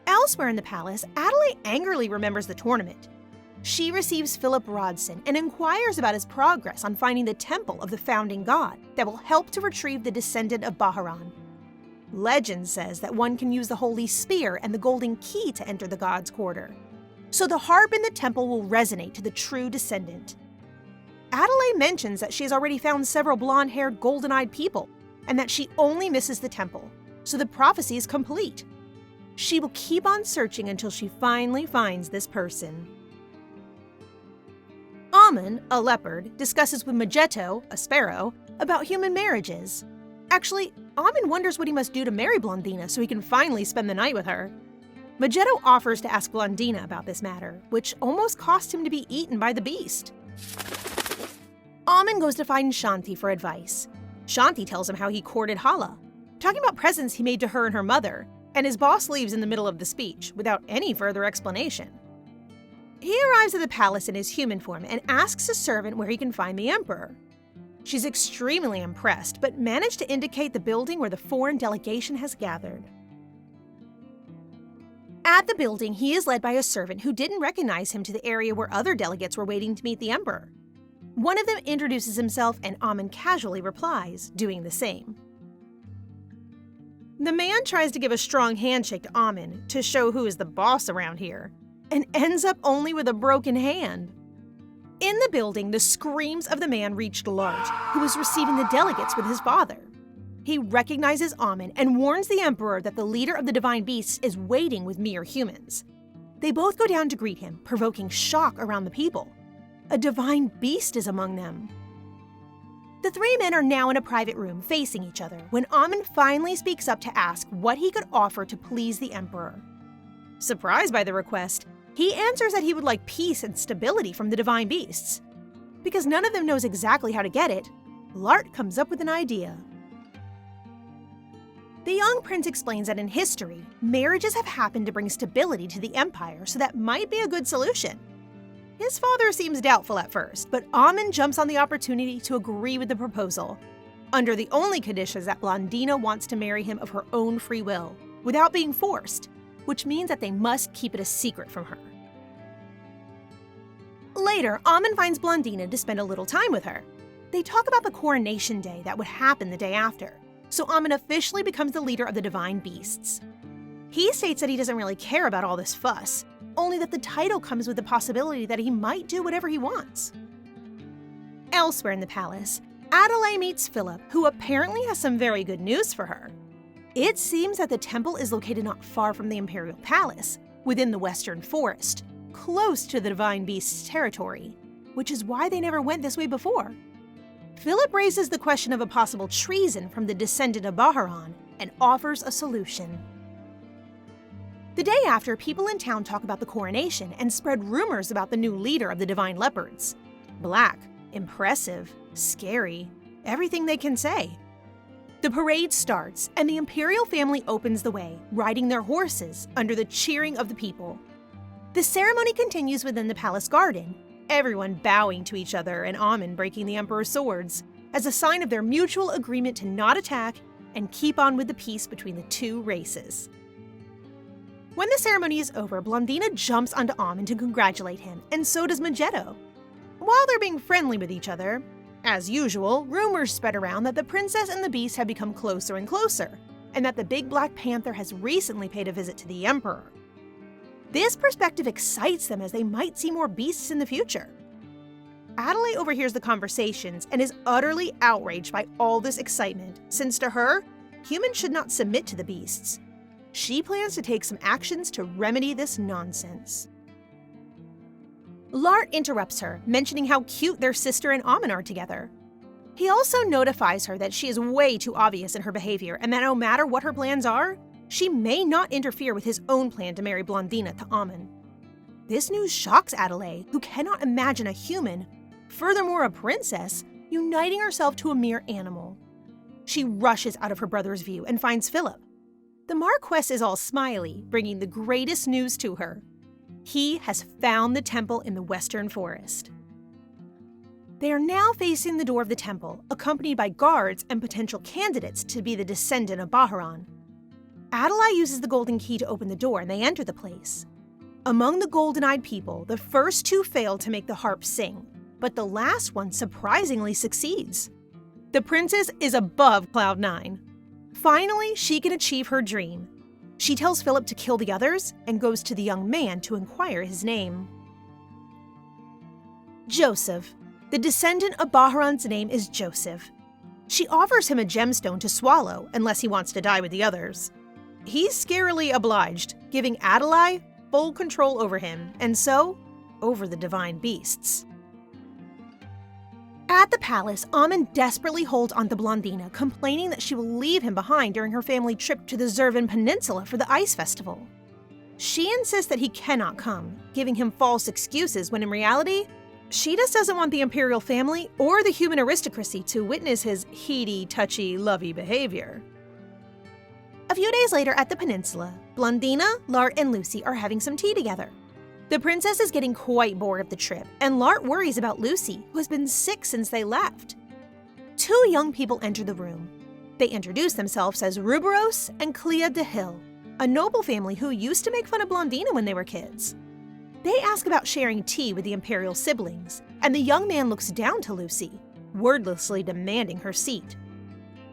Elsewhere in the palace, Adelaide angrily remembers the tournament. She receives Philip Rodson and inquires about his progress on finding the temple of the founding god that will help to retrieve the descendant of Baharan. Legend says that one can use the holy spear and the golden key to enter the god's quarter, so the harp in the temple will resonate to the true descendant. Adelaide mentions that she has already found several blonde-haired, golden-eyed people, and that she only misses the temple, so the prophecy is complete. She will keep on searching until she finally finds this person. Amon, a leopard, discusses with Magetto, a sparrow, about human marriages. Actually, Amon wonders what he must do to marry Blondina so he can finally spend the night with her. Magetto offers to ask Blondina about this matter, which almost cost him to be eaten by the beast. Amon goes to find Shanti for advice. Shanti tells him how he courted Hala, talking about presents he made to her and her mother, and his boss leaves in the middle of the speech without any further explanation. He arrives at the palace in his human form and asks a servant where he can find the emperor. She's extremely impressed, but managed to indicate the building where the foreign delegation has gathered. At the building, he is led by a servant who didn't recognize him to the area where other delegates were waiting to meet the emperor. One of them introduces himself and Amon casually replies, doing the same. The man tries to give a strong handshake to Amon to show who is the boss around here, and ends up only with a broken hand. In the building, the screams of the man reached Lart, who was receiving the delegates with his father. He recognizes Amon and warns the emperor that the leader of the divine beasts is waiting with mere humans. They both go down to greet him, provoking shock around the people. A divine beast is among them. The three men are now in a private room facing each other when Amon finally speaks up to ask what he could offer to please the emperor. Surprised by the request, he answers that he would like peace and stability from the divine beasts. Because none of them knows exactly how to get it, Lart comes up with an idea. The young prince explains that in history, marriages have happened to bring stability to the empire, so that might be a good solution. His father seems doubtful at first, but Amon jumps on the opportunity to agree with the proposal, under the only conditions that Blondina wants to marry him of her own free will, without being forced, which means that they must keep it a secret from her. Later, Amon finds Blondina to spend a little time with her. They talk about the coronation day that would happen the day after, so Amon officially becomes the leader of the divine beasts. He states that he doesn't really care about all this fuss, only that the title comes with the possibility that he might do whatever he wants. Elsewhere in the palace, Adelaide meets Philip, who apparently has some very good news for her. It seems that the temple is located not far from the imperial palace, within the western forest, close to the divine beast's territory, which is why they never went this way before. Philip raises the question of a possible treason from the descendant of Baharan and offers a solution. The day after, people in town talk about the coronation and spread rumors about the new leader of the divine leopards. Black, impressive, scary, everything they can say. The parade starts, and the imperial family opens the way, riding their horses under the cheering of the people. The ceremony continues within the palace garden, everyone bowing to each other and Amon breaking the emperor's swords as a sign of their mutual agreement to not attack and keep on with the peace between the two races. When the ceremony is over, Blondina jumps onto Amon to congratulate him, and so does Magetto. While they're being friendly with each other, as usual, rumors spread around that the princess and the beast have become closer and closer, and that the big black panther has recently paid a visit to the emperor. This perspective excites them as they might see more beasts in the future. Adelaide overhears the conversations and is utterly outraged by all this excitement, since to her, humans should not submit to the beasts. She plans to take some actions to remedy this nonsense. Lart interrupts her, mentioning how cute their sister and Amon are together. He also notifies her that she is way too obvious in her behavior and that no matter what her plans are, she may not interfere with his own plan to marry Blondina to Amon. This news shocks Adelaide, who cannot imagine a human, furthermore a princess, uniting herself to a mere animal. She rushes out of her brother's view and finds Philip. The Marquess is all smiley, bringing the greatest news to her. He has found the temple in the Western Forest. They are now facing the door of the temple, accompanied by guards and potential candidates to be the descendant of Baharan. Adelaide uses the golden key to open the door and they enter the place. Among the golden-eyed people, the first two fail to make the harp sing, but the last one surprisingly succeeds. The princess is above Cloud 9. Finally, she can achieve her dream. She tells Philip to kill the others and goes to the young man to inquire his name. Joseph. The descendant of Baharan's name is Joseph. She offers him a gemstone to swallow unless he wants to die with the others. He's scarily obliged, giving Adelaide full control over him, and so, over the divine beasts. At the palace, Amon desperately holds onto Blondina, complaining that she will leave him behind during her family trip to the Zervan Peninsula for the Ice Festival. She insists that he cannot come, giving him false excuses when in reality, she just doesn't want the imperial family or the human aristocracy to witness his heady, touchy, lovey behavior. A few days later at the peninsula, Blondina, Lart, and Lucy are having some tea together. The princess is getting quite bored of the trip, and Lart worries about Lucy, who has been sick since they left. Two young people enter the room. They introduce themselves as Ruberos and Clea de Hill, a noble family who used to make fun of Blondina when they were kids. They ask about sharing tea with the imperial siblings, and the young man looks down to Lucy, wordlessly demanding her seat.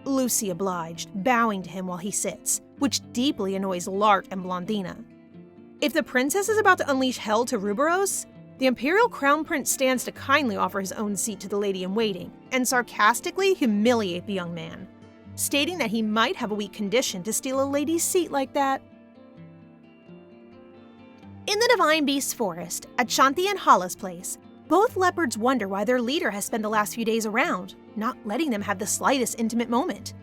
Lucy obliged, bowing to him while he sits, which deeply annoys Lart and Blondina. If the princess is about to unleash hell to Ruberos, the imperial crown prince stands to kindly offer his own seat to the lady-in-waiting and sarcastically humiliate the young man, stating that he might have a weak condition to steal a lady's seat like that. In the Divine Beast's forest, at Shanti and Hala's place, both leopards wonder why their leader has spent the last few days around, not letting them have the slightest intimate moment.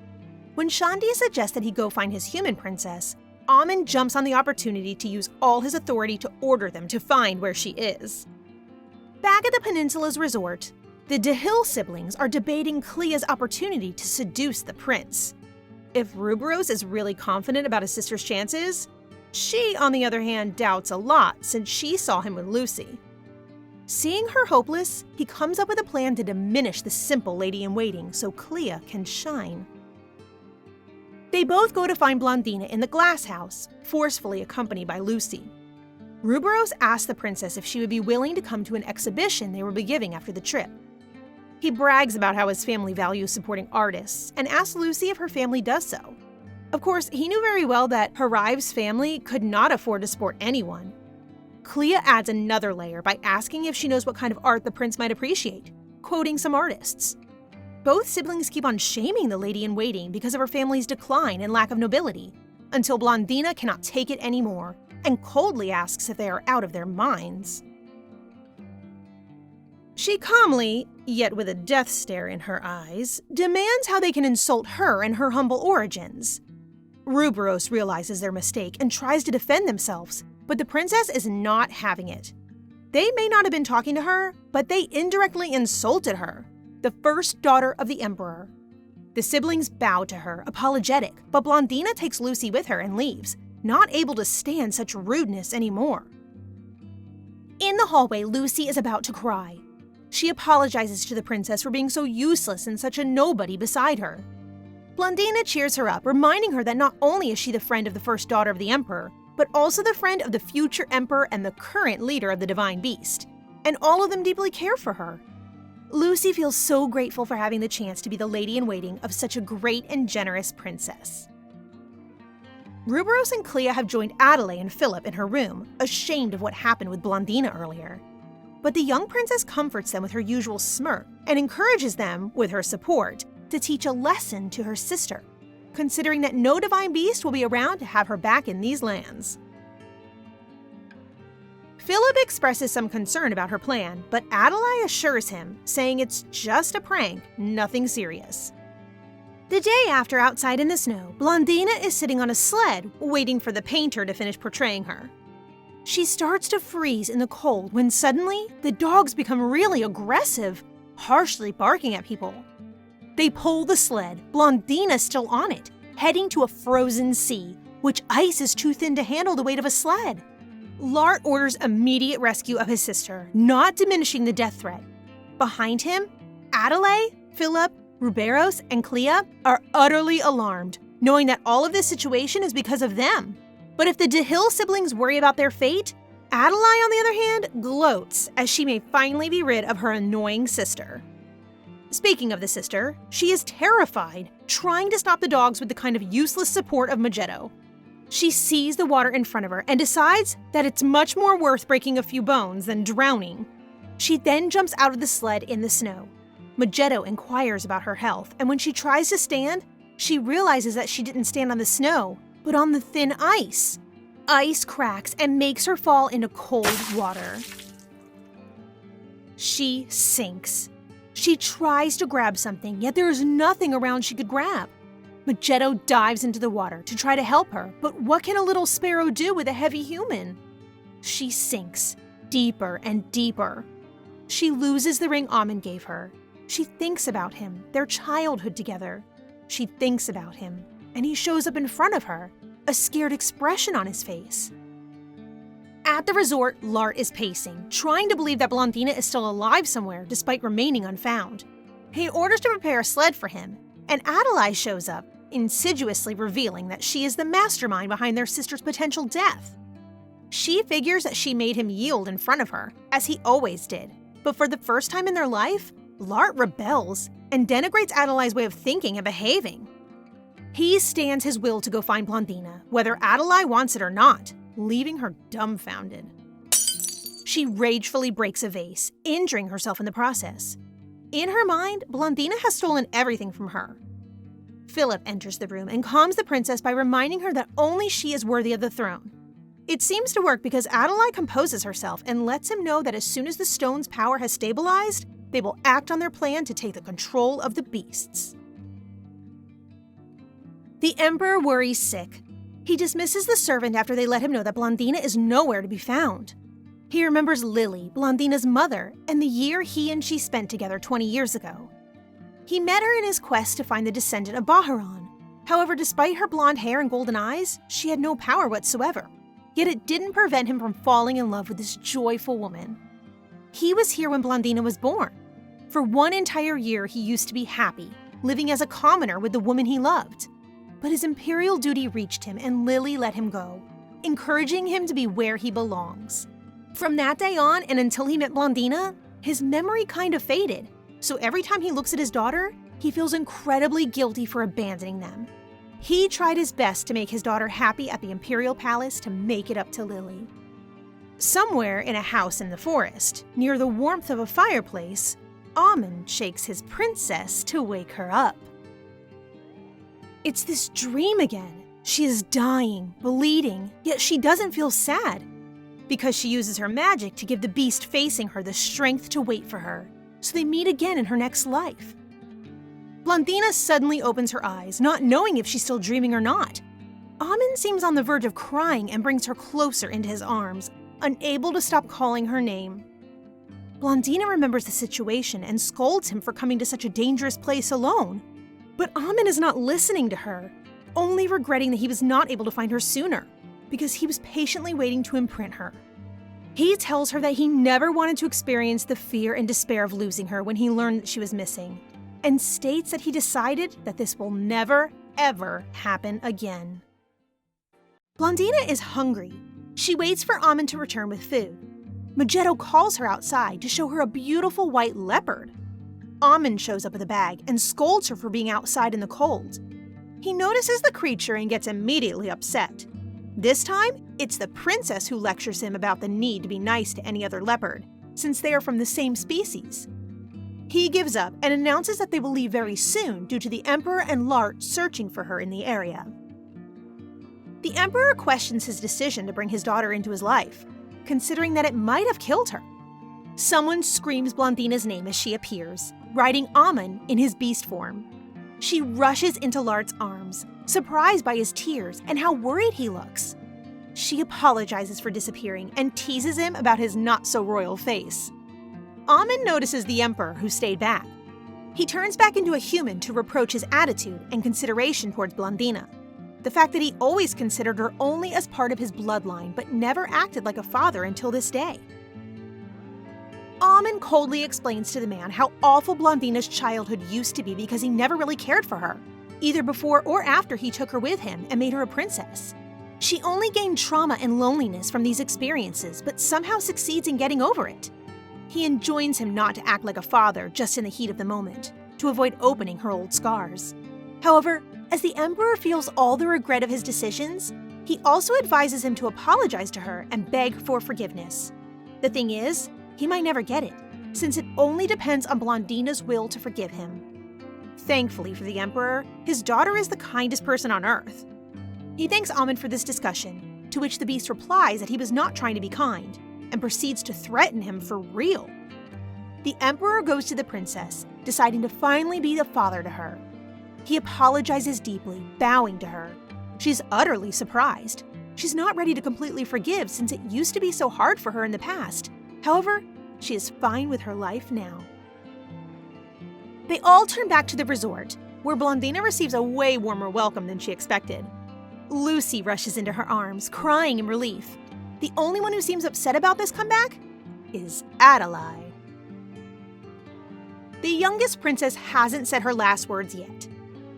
When Shanti suggests that he go find his human princess, Amon jumps on the opportunity to use all his authority to order them to find where she is. Back at the peninsula's resort, the de Hill siblings are debating Clea's opportunity to seduce the prince. If Ruberos is really confident about his sister's chances, she, on the other hand, doubts a lot since she saw him with Lucy. Seeing her hopeless, he comes up with a plan to diminish the simple lady-in-waiting so Clea can shine. They both go to find Blondina in the glass house, forcefully accompanied by Lucy. Ruberos asks the princess if she would be willing to come to an exhibition they will be giving after the trip. He brags about how his family values supporting artists and asks Lucy if her family does so. Of course, he knew very well that Harive's family could not afford to support anyone. Clea adds another layer by asking if she knows what kind of art the prince might appreciate, quoting some artists. Both siblings keep on shaming the lady-in-waiting because of her family's decline and lack of nobility, until Blondina cannot take it anymore and coldly asks if they are out of their minds. She calmly, yet with a death stare in her eyes, demands how they can insult her and her humble origins. Ruberos realizes their mistake and tries to defend themselves, but the princess is not having it. They may not have been talking to her, but they indirectly insulted her, the first daughter of the emperor. The siblings bow to her, apologetic, but Blondina takes Lucy with her and leaves, not able to stand such rudeness anymore. In the hallway, Lucy is about to cry. She apologizes to the princess for being so useless and such a nobody beside her. Blondina cheers her up, reminding her that not only is she the friend of the first daughter of the emperor, but also the friend of the future emperor and the current leader of the divine beast, and all of them deeply care for her. Lucy feels so grateful for having the chance to be the lady-in-waiting of such a great and generous princess. Ruberos and Clea have joined Adelaide and Philip in her room, ashamed of what happened with Blondina earlier. But the young princess comforts them with her usual smirk and encourages them, with her support, to teach a lesson to her sister, considering that no divine beast will be around to have her back in these lands. Philip expresses some concern about her plan, but Adelaide assures him, saying it's just a prank, nothing serious. The day after, outside in the snow, Blondina is sitting on a sled, waiting for the painter to finish portraying her. She starts to freeze in the cold when suddenly the dogs become really aggressive, harshly barking at people. They pull the sled, Blondina still on it, heading to a frozen sea, which ice is too thin to handle the weight of a sled. Lart orders immediate rescue of his sister, not diminishing the death threat. Behind him, Adelaide, Philip, Ruberos, and Clea are utterly alarmed, knowing that all of this situation is because of them. But if the DeHill siblings worry about their fate, Adelaide, on the other hand, gloats as she may finally be rid of her annoying sister. Speaking of the sister, she is terrified, trying to stop the dogs with the kind of useless support of Magetto. She sees the water in front of her and decides that it's much more worth breaking a few bones than drowning. She then jumps out of the sled in the snow. Magetto inquires about her health, and when she tries to stand, she realizes that she didn't stand on the snow, but on the thin ice. Ice cracks and makes her fall into cold water. She sinks. She tries to grab something, yet there is nothing around she could grab. Magetto dives into the water to try to help her, but what can a little sparrow do with a heavy human? She sinks, deeper and deeper. She loses the ring Amon gave her. She thinks about him, their childhood together. She thinks about him, and he shows up in front of her, a scared expression on his face. At the resort, Lart is pacing, trying to believe that Blondina is still alive somewhere despite remaining unfound. He orders to prepare a sled for him, and Adelaide shows up, insidiously revealing that she is the mastermind behind their sister's potential death. She figures that she made him yield in front of her, as he always did, but for the first time in their life, Lart rebels and denigrates Adelaide's way of thinking and behaving. He stands his will to go find Blondina, whether Adelaide wants it or not, leaving her dumbfounded. She ragefully breaks a vase, injuring herself in the process. In her mind, Blondina has stolen everything from her. Philip enters the room and calms the princess by reminding her that only she is worthy of the throne. It seems to work because Adelaide composes herself and lets him know that as soon as the stone's power has stabilized, they will act on their plan to take the control of the beasts. The Emperor worries sick. He dismisses the servant after they let him know that Blondina is nowhere to be found. He remembers Lily, Blondina's mother, and the year he and she spent together 20 years ago. He met her in his quest to find the descendant of Baharan. However, despite her blonde hair and golden eyes, she had no power whatsoever. Yet it didn't prevent him from falling in love with this joyful woman. He was here when Blondina was born. For one entire year, he used to be happy, living as a commoner with the woman he loved. But his imperial duty reached him and Lily let him go, encouraging him to be where he belongs. From that day on and until he met Blondina, his memory kind of faded, so every time he looks at his daughter, he feels incredibly guilty for abandoning them. He tried his best to make his daughter happy at the imperial palace to make it up to Lily. Somewhere in a house in the forest, near the warmth of a fireplace, Amon shakes his princess to wake her up. It's this dream again. She is dying, bleeding, yet she doesn't feel sad, because she uses her magic to give the beast facing her the strength to wait for her, so they meet again in her next life. Blondina suddenly opens her eyes, not knowing if she's still dreaming or not. Amon seems on the verge of crying and brings her closer into his arms, unable to stop calling her name. Blondina remembers the situation and scolds him for coming to such a dangerous place alone. But Amon is not listening to her, only regretting that he was not able to find her sooner, because he was patiently waiting to imprint her. He tells her that he never wanted to experience the fear and despair of losing her when he learned that she was missing, and states that he decided that this will never, ever happen again. Blondina is hungry. She waits for Amon to return with food. Magetto calls her outside to show her a beautiful white leopard. Amon shows up with a bag and scolds her for being outside in the cold. He notices the creature and gets immediately upset. This time, it's the princess who lectures him about the need to be nice to any other leopard, since they are from the same species. He gives up and announces that they will leave very soon due to the Emperor and Lart searching for her in the area. The Emperor questions his decision to bring his daughter into his life, considering that it might have killed her. Someone screams Blondina's name as she appears, riding Amon in his beast form. She rushes into Lart's arms, surprised by his tears and how worried he looks. She apologizes for disappearing and teases him about his not-so-royal face. Amon notices the Emperor, who stayed back. He turns back into a human to reproach his attitude and consideration towards Blondina. The fact that he always considered her only as part of his bloodline but never acted like a father until this day. Amon coldly explains to the man how awful Blondina's childhood used to be because he never really cared for her, either before or after he took her with him and made her a princess. She only gained trauma and loneliness from these experiences, but somehow succeeds in getting over it. He enjoins him not to act like a father just in the heat of the moment, to avoid opening her old scars. However, as the Emperor feels all the regret of his decisions, he also advises him to apologize to her and beg for forgiveness. The thing is, he might never get it, since it only depends on Blondina's will to forgive him. Thankfully for the Emperor, his daughter is the kindest person on Earth. He thanks Amon for this discussion, to which the beast replies that he was not trying to be kind, and proceeds to threaten him for real. The Emperor goes to the princess, deciding to finally be the father to her. He apologizes deeply, bowing to her. She's utterly surprised. She's not ready to completely forgive since it used to be so hard for her in the past. However, she is fine with her life now. They all turn back to the resort, where Blondina receives a way warmer welcome than she expected. Lucy rushes into her arms, crying in relief. The only one who seems upset about this comeback is Adelaide. The youngest princess hasn't said her last words yet.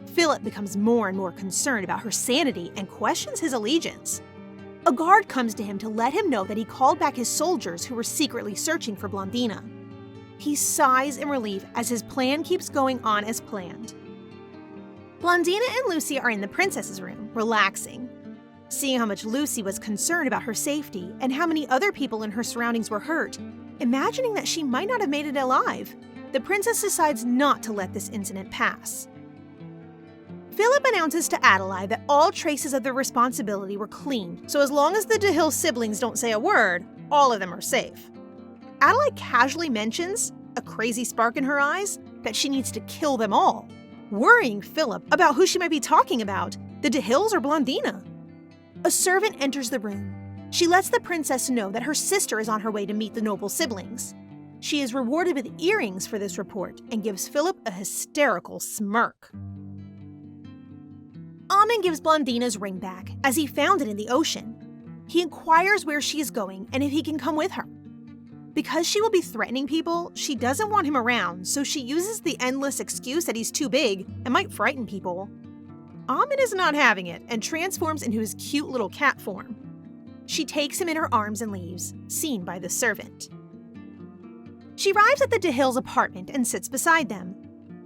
Philip becomes more and more concerned about her sanity and questions his allegiance. A guard comes to him to let him know that he called back his soldiers who were secretly searching for Blondina. He sighs in relief as his plan keeps going on as planned. Blondina and Lucy are in the princess's room, relaxing. Seeing how much Lucy was concerned about her safety and how many other people in her surroundings were hurt, imagining that she might not have made it alive, the princess decides not to let this incident pass. Philip announces to Adelaide that all traces of their responsibility were cleaned, so as long as the DeHill siblings don't say a word, all of them are safe. Adelaide casually mentions, a crazy spark in her eyes, that she needs to kill them all, worrying Philip about who she might be talking about, the DeHills or Blondina. A servant enters the room. She lets the princess know that her sister is on her way to meet the noble siblings. She is rewarded with earrings for this report and gives Philip a hysterical smirk. Amon gives Blondina's ring back, as he found it in the ocean. He inquires where she is going and if he can come with her. Because she will be threatening people, she doesn't want him around, so she uses the endless excuse that he's too big and might frighten people. Amon is not having it and transforms into his cute little cat form. She takes him in her arms and leaves, seen by the servant. She arrives at the DeHills' apartment and sits beside them.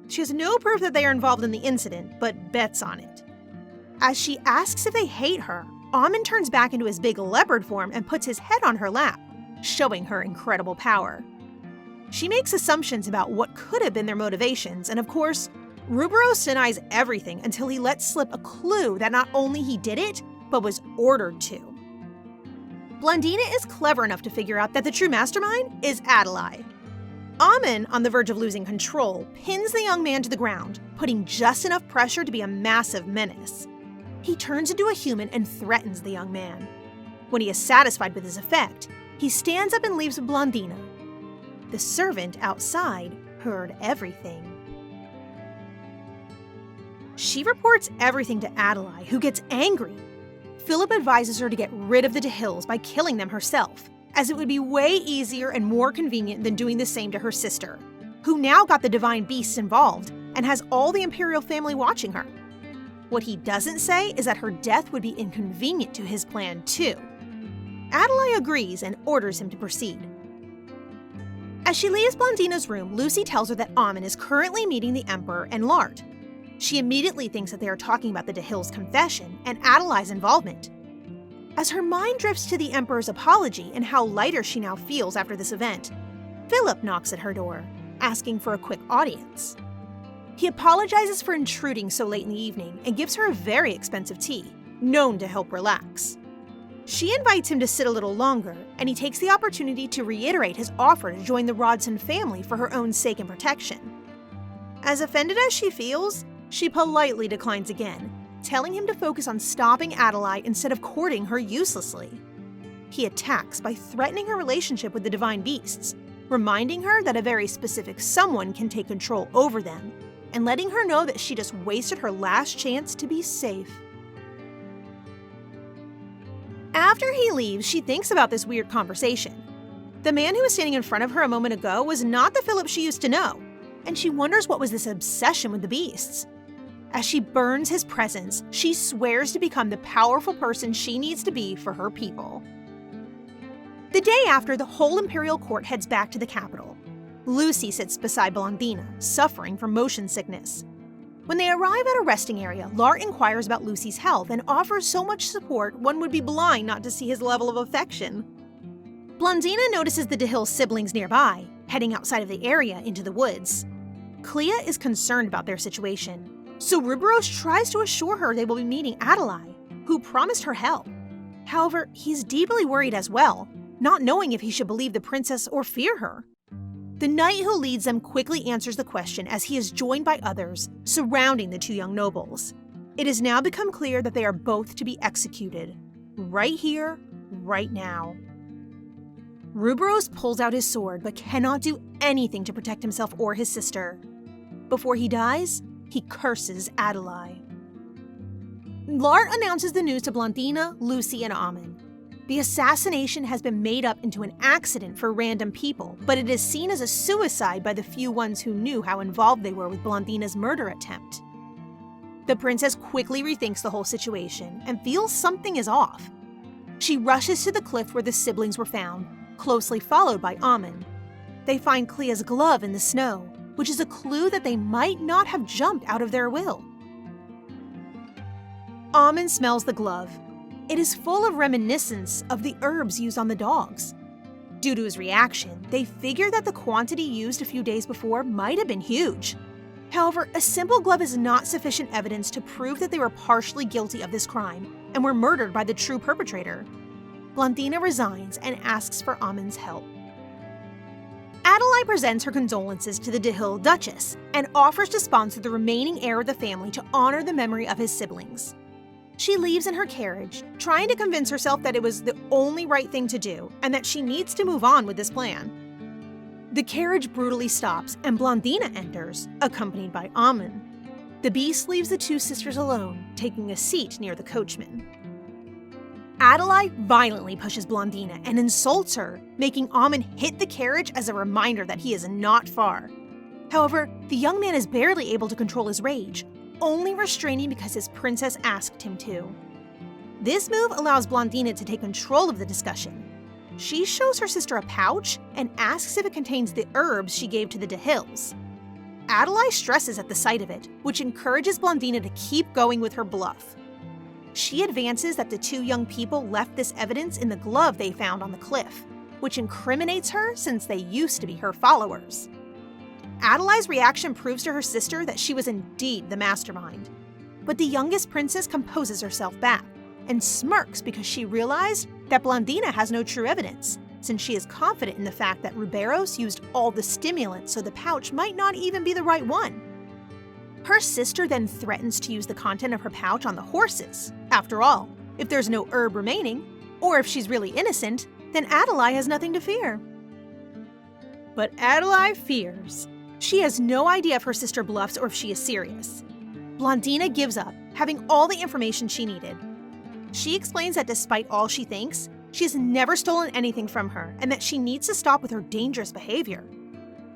She has no proof that they are involved in the incident, but bets on it. As she asks if they hate her, Amon turns back into his big leopard form and puts his head on her lap, showing her incredible power. She makes assumptions about what could have been their motivations, and of course, Ruberos denies everything until he lets slip a clue that not only he did it, but was ordered to. Blondina is clever enough to figure out that the true mastermind is Adelaide. Amon, on the verge of losing control, pins the young man to the ground, putting just enough pressure to be a massive menace. he turns into a human and threatens the young man. When he is satisfied with his effect, he stands up and leaves with Blondina. The servant outside heard everything. She reports everything to Adelaide, who gets angry. Philip advises her to get rid of the DeHills by killing them herself, as it would be way easier and more convenient than doing the same to her sister, who now got the divine beasts involved and has all the Imperial family watching her. What he doesn't say is that her death would be inconvenient to his plan too. Adelaide agrees and orders him to proceed. As she leaves Blondina's room, Lucy tells her that Amon is currently meeting the Emperor and Lart. She immediately thinks that they are talking about the DeHills' confession and Adelaide's involvement. As her mind drifts to the Emperor's apology and how lighter she now feels after this event, Philip knocks at her door, asking for a quick audience. He apologizes for intruding so late in the evening and gives her a very expensive tea, known to help relax. She invites him to sit a little longer, and he takes the opportunity to reiterate his offer to join the Rodson family for her own sake and protection. As offended as she feels, she politely declines again, telling him to focus on stopping Adelaide instead of courting her uselessly. He attacks by threatening her relationship with the divine beasts, reminding her that a very specific someone can take control over them, and letting her know that she just wasted her last chance to be safe. After he leaves, she thinks about this weird conversation. The man who was standing in front of her a moment ago was not the Philip she used to know, and she wonders what was this obsession with the beasts. As she burns his presence, she swears to become the powerful person she needs to be for her people. The day after, the whole Imperial court heads back to the capital. Lucy sits beside Blondina, suffering from motion sickness. When they arrive at a resting area, Lart inquires about Lucy's health and offers so much support one would be blind not to see his level of affection. Blondina notices the DeHill siblings nearby, heading outside of the area into the woods. Clea is concerned about their situation, so Ruberos tries to assure her they will be meeting Adelaide, who promised her help. However, he's deeply worried as well, not knowing if he should believe the princess or fear her. The knight who leads them quickly answers the question as he is joined by others, surrounding the two young nobles. It has now become clear that they are both to be executed. Right here, right now. Ruberos pulls out his sword but cannot do anything to protect himself or his sister. Before he dies, he curses Adelaide. Lart announces the news to Blondina, Lucy, and Amon. The assassination has been made up into an accident for random people, but it is seen as a suicide by the few ones who knew how involved they were with Blondina's murder attempt. The princess quickly rethinks the whole situation and feels something is off. She rushes to the cliff where the siblings were found, closely followed by Amon. They find Clea's glove in the snow, which is a clue that they might not have jumped out of their will. Amon smells the glove. It is full of reminiscence of the herbs used on the dogs. Due to his reaction, they figure that the quantity used a few days before might have been huge. However, a simple glove is not sufficient evidence to prove that they were partially guilty of this crime and were murdered by the true perpetrator. Blondina resigns and asks for Amon's help. Adelaide presents her condolences to the DeHill Duchess and offers to sponsor the remaining heir of the family to honor the memory of his siblings. She leaves in her carriage, trying to convince herself that it was the only right thing to do and that she needs to move on with this plan. The carriage brutally stops and Blondina enters, accompanied by Amon. The beast leaves the two sisters alone, taking a seat near the coachman. Adelaide violently pushes Blondina and insults her, making Amon hit the carriage as a reminder that he is not far. However, the young man is barely able to control his rage, only restraining because his princess asked him to. This move allows Blondina to take control of the discussion. She shows her sister a pouch and asks if it contains the herbs she gave to the DeHills. Adelaide stresses at the sight of it, which encourages Blondina to keep going with her bluff. She advances that the two young people left this evidence in the glove they found on the cliff, which incriminates her since they used to be her followers. Adelaide's reaction proves to her sister that she was indeed the mastermind. But the youngest princess composes herself back and smirks because she realized that Blondina has no true evidence, since she is confident in the fact that Ruberos used all the stimulants so the pouch might not even be the right one. Her sister then threatens to use the content of her pouch on the horses. After all, if there's no herb remaining, or if she's really innocent, then Adelaide has nothing to fear. But Adelaide fears. She has no idea if her sister bluffs or if she is serious. Blondina gives up, having all the information she needed. She explains that despite all she thinks, she has never stolen anything from her and that she needs to stop with her dangerous behavior.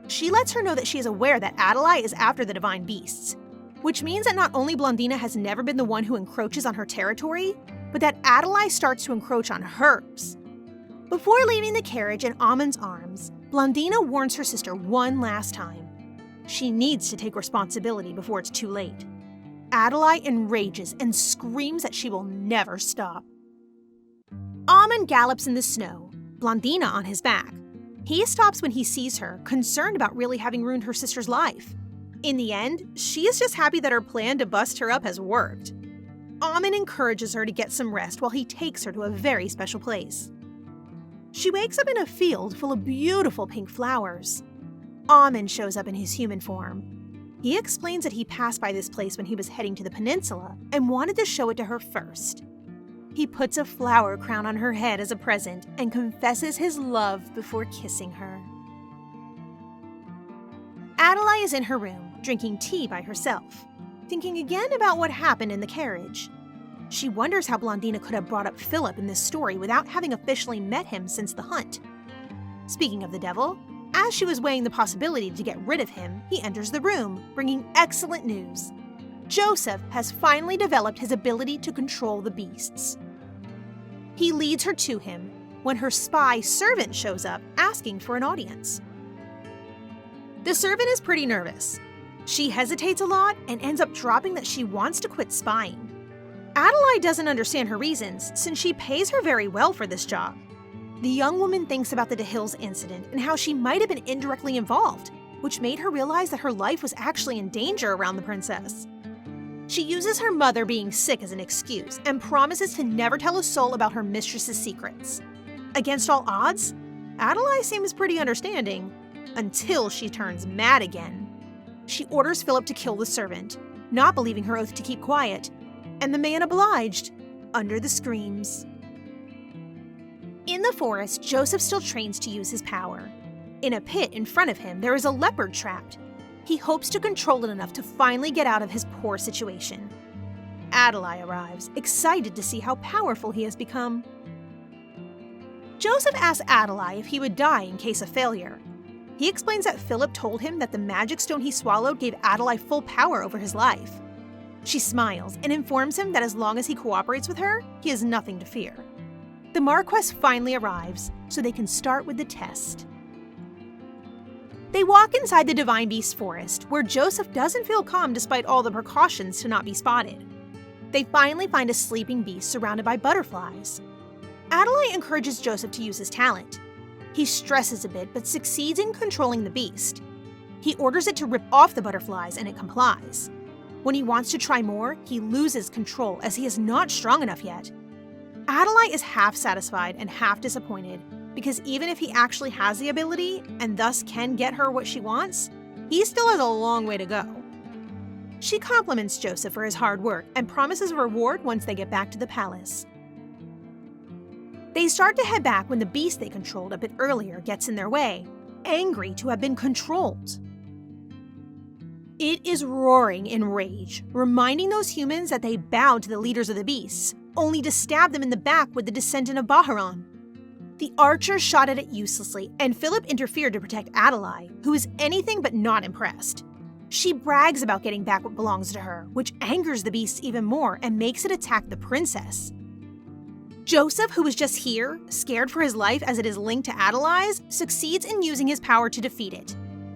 She lets her know that she is aware that Adelaide is after the divine beasts, which means that not only Blondina has never been the one who encroaches on her territory, but that Adelaide starts to encroach on hers. Before leaving the carriage in Amon's arms, Blondina warns her sister one last time. She needs to take responsibility before it's too late. Adelaide enrages and screams that she will never stop. Amon gallops in the snow, Blondina on his back. He stops when he sees her, concerned about really having ruined her sister's life. In the end, she is just happy that her plan to bust her up has worked. Amon encourages her to get some rest while he takes her to a very special place. She wakes up in a field full of beautiful pink flowers. Amon shows up in his human form. He explains that he passed by this place when he was heading to the peninsula and wanted to show it to her first. He puts a flower crown on her head as a present and confesses his love before kissing her. Adelaide is in her room, drinking tea by herself, thinking again about what happened in the carriage. She wonders how Blondina could have brought up Philip in this story without having officially met him since the hunt. Speaking of the devil, as she was weighing the possibility to get rid of him, he enters the room, bringing excellent news. Joseph has finally developed his ability to control the beasts. He leads her to him when her spy servant shows up asking for an audience. The servant is pretty nervous. She hesitates a lot and ends up dropping that she wants to quit spying. Adelaide doesn't understand her reasons since she pays her very well for this job. The young woman thinks about the DeHills incident and how she might have been indirectly involved, which made her realize that her life was actually in danger around the princess. She uses her mother being sick as an excuse and promises to never tell a soul about her mistress's secrets. Against all odds, Adelaide seems pretty understanding, until she turns mad again. She orders Philip to kill the servant, not believing her oath to keep quiet, and the man obliged, under the screams. In the forest, Joseph still trains to use his power. In a pit in front of him, there is a leopard trapped. He hopes to control it enough to finally get out of his poor situation. Adelaide arrives, excited to see how powerful he has become. Joseph asks Adelaide if he would die in case of failure. He explains that Philip told him that the magic stone he swallowed gave Adelaide full power over his life. She smiles and informs him that as long as he cooperates with her, he has nothing to fear. The Marquess finally arrives, so they can start with the test. They walk inside the Divine Beast forest, where Joseph doesn't feel calm despite all the precautions to not be spotted. They finally find a sleeping beast surrounded by butterflies. Adelaide encourages Joseph to use his talent. He stresses a bit but succeeds in controlling the beast. He orders it to rip off the butterflies and it complies. When he wants to try more, he loses control as he is not strong enough yet. Adelaide is half satisfied and half disappointed because even if he actually has the ability and thus can get her what she wants, he still has a long way to go. She compliments Joseph for his hard work and promises a reward once they get back to the palace. They start to head back when the beast they controlled a bit earlier gets in their way, angry to have been controlled. It is roaring in rage, reminding those humans that they bowed to the leaders of the beasts, only to stab them in the back with the descendant of Baharan. The archer shot at it uselessly, and Philip interfered to protect Adelaide, who is anything but not impressed. She brags about getting back what belongs to her, which angers the beast even more and makes it attack the princess. Joseph, who was just here, scared for his life as it is linked to Adelaide's, succeeds in using his power to defeat it.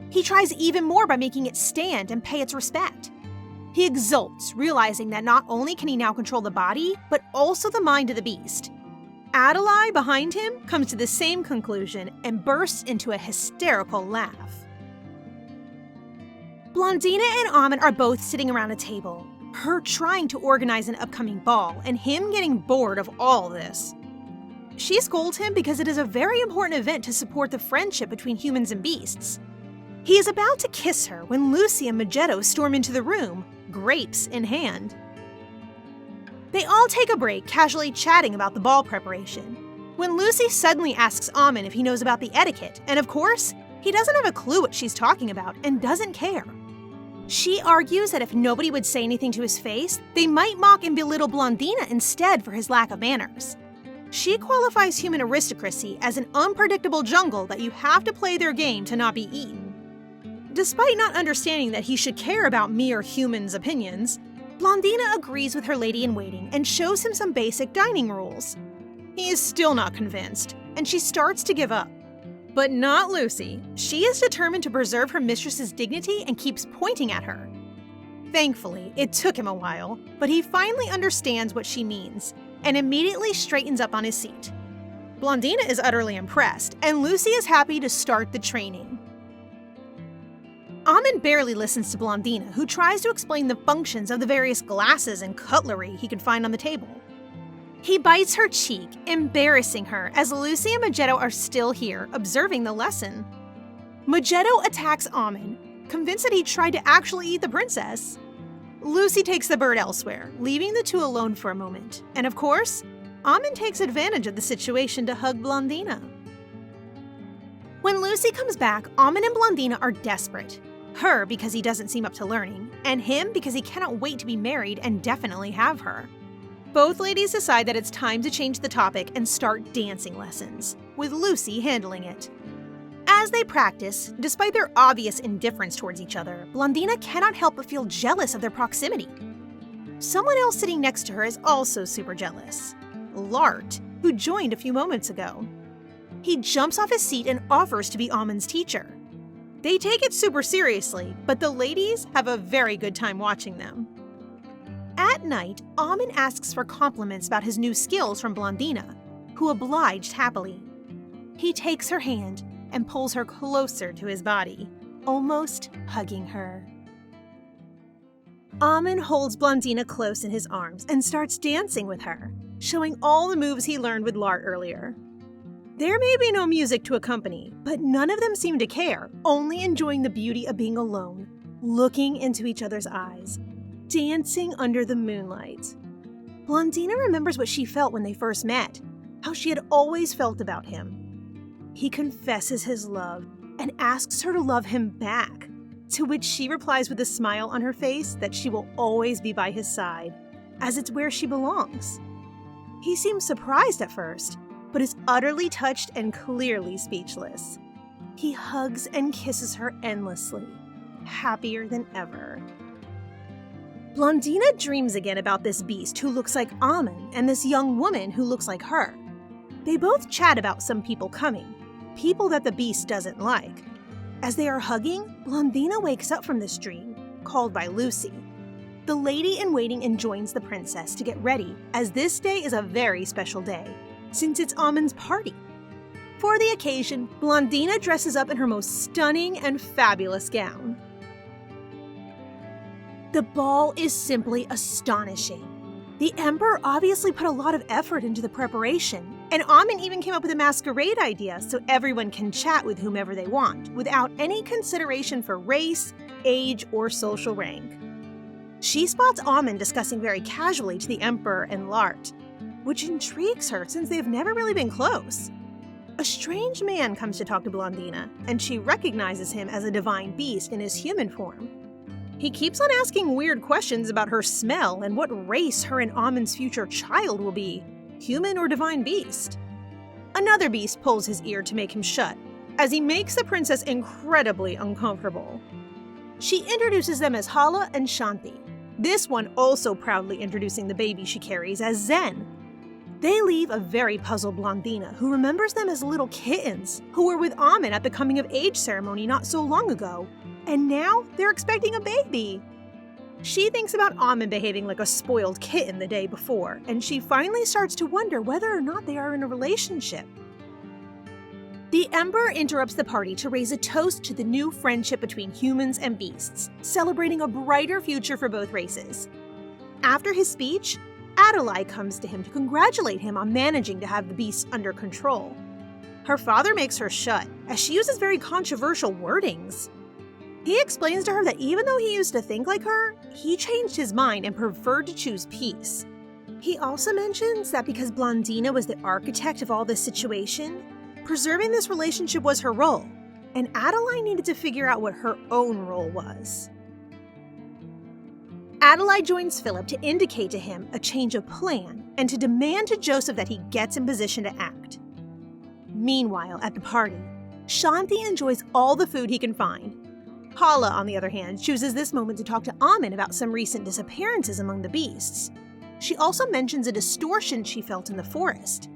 He tries even more by making it stand and pay its respect. He exults, realizing that not only can he now control the body, but also the mind of the beast. Adelaide, behind him, comes to the same conclusion and bursts into a hysterical laugh. Blondina and Amon are both sitting around a table, her trying to organize an upcoming ball and him getting bored of all this. She scolds him because it is a very important event to support the friendship between humans and beasts. He is about to kiss her when Lucy and Magetto storm into the room, grapes in hand. They all take a break, casually chatting about the ball preparation, when Lucy suddenly asks Amon if he knows about the etiquette, and of course, he doesn't have a clue what she's talking about and doesn't care. She argues that if nobody would say anything to his face, they might mock and belittle Blondina instead for his lack of manners. She qualifies human aristocracy as an unpredictable jungle that you have to play their game to not be eaten. Despite not understanding that he should care about mere humans' opinions, Blondina agrees with her lady-in-waiting and shows him some basic dining rules. He is still not convinced, and she starts to give up. But not Lucy. She is determined to preserve her mistress's dignity and keeps pointing at her. Thankfully, it took him a while, but he finally understands what she means and immediately straightens up on his seat. Blondina is utterly impressed, and Lucy is happy to start the training. Amon barely listens to Blondina, who tries to explain the functions of the various glasses and cutlery he can find on the table. He bites her cheek, embarrassing her as Lucy and Magetto are still here, observing the lesson. Magetto attacks Amon, convinced that he tried to actually eat the princess. Lucy takes the bird elsewhere, leaving the two alone for a moment. And of course, Amon takes advantage of the situation to hug Blondina. When Lucy comes back, Amon and Blondina are desperate. Her because he doesn't seem up to learning, and him because he cannot wait to be married and definitely have her. Both ladies decide that it's time to change the topic and start dancing lessons, with Lucy handling it. As they practice, despite their obvious indifference towards each other, Blondina cannot help but feel jealous of their proximity. Someone else sitting next to her is also super jealous. Lart, who joined a few moments ago. He jumps off his seat and offers to be Amon's teacher. They take it super seriously, but the ladies have a very good time watching them. At night, Amon asks for compliments about his new skills from Blondina, who obliged happily. He takes her hand and pulls her closer to his body, almost hugging her. Amon holds Blondina close in his arms and starts dancing with her, showing all the moves he learned with Lart earlier. There may be no music to accompany, but none of them seem to care, only enjoying the beauty of being alone, looking into each other's eyes, dancing under the moonlight. Blondina remembers what she felt when they first met, how she had always felt about him. He confesses his love and asks her to love him back, to which she replies with a smile on her face that she will always be by his side, as it's where she belongs. He seems surprised at first, but is utterly touched and clearly speechless. He hugs and kisses her endlessly, happier than ever. Blondina dreams again about this beast who looks like Amon and this young woman who looks like her. They both chat about some people coming, people that the beast doesn't like. As they are hugging, Blondina wakes up from this dream, called by Lucy. The lady-in-waiting enjoins the princess to get ready, as this day is a very special day, since it's Amon's party. For the occasion, Blondina dresses up in her most stunning and fabulous gown. The ball is simply astonishing. The emperor obviously put a lot of effort into the preparation, and Amon even came up with a masquerade idea so everyone can chat with whomever they want, without any consideration for race, age, or social rank. She spots Amon discussing very casually to the emperor and Lart, which intrigues her since they've never really been close. A strange man comes to talk to Blondina, and she recognizes him as a divine beast in his human form. He keeps on asking weird questions about her smell and what race her and Amon's future child will be, human or divine beast. Another beast pulls his ear to make him shut, as he makes the princess incredibly uncomfortable. She introduces them as Hala and Shanti, this one also proudly introducing the baby she carries as Zen. They leave a very puzzled Blondina, who remembers them as little kittens who were with Amon at the coming-of-age ceremony not so long ago, and now they're expecting a baby. She thinks about Amon behaving like a spoiled kitten the day before, and she finally starts to wonder whether or not they are in a relationship. The emperor interrupts the party to raise a toast to the new friendship between humans and beasts, celebrating a brighter future for both races. After his speech, Adelaide comes to him to congratulate him on managing to have the beasts under control. Her father makes her shut, as she uses very controversial wordings. He explains to her that even though he used to think like her, he changed his mind and preferred to choose peace. He also mentions that because Blondina was the architect of all this situation, preserving this relationship was her role, and Adelaide needed to figure out what her own role was. Adelaide joins Philip to indicate to him a change of plan and to demand to Joseph that he gets in position to act. Meanwhile, at the party, Shanti enjoys all the food he can find. Hala, on the other hand, chooses this moment to talk to Amon about some recent disappearances among the beasts. She also mentions a distortion she felt in the forest.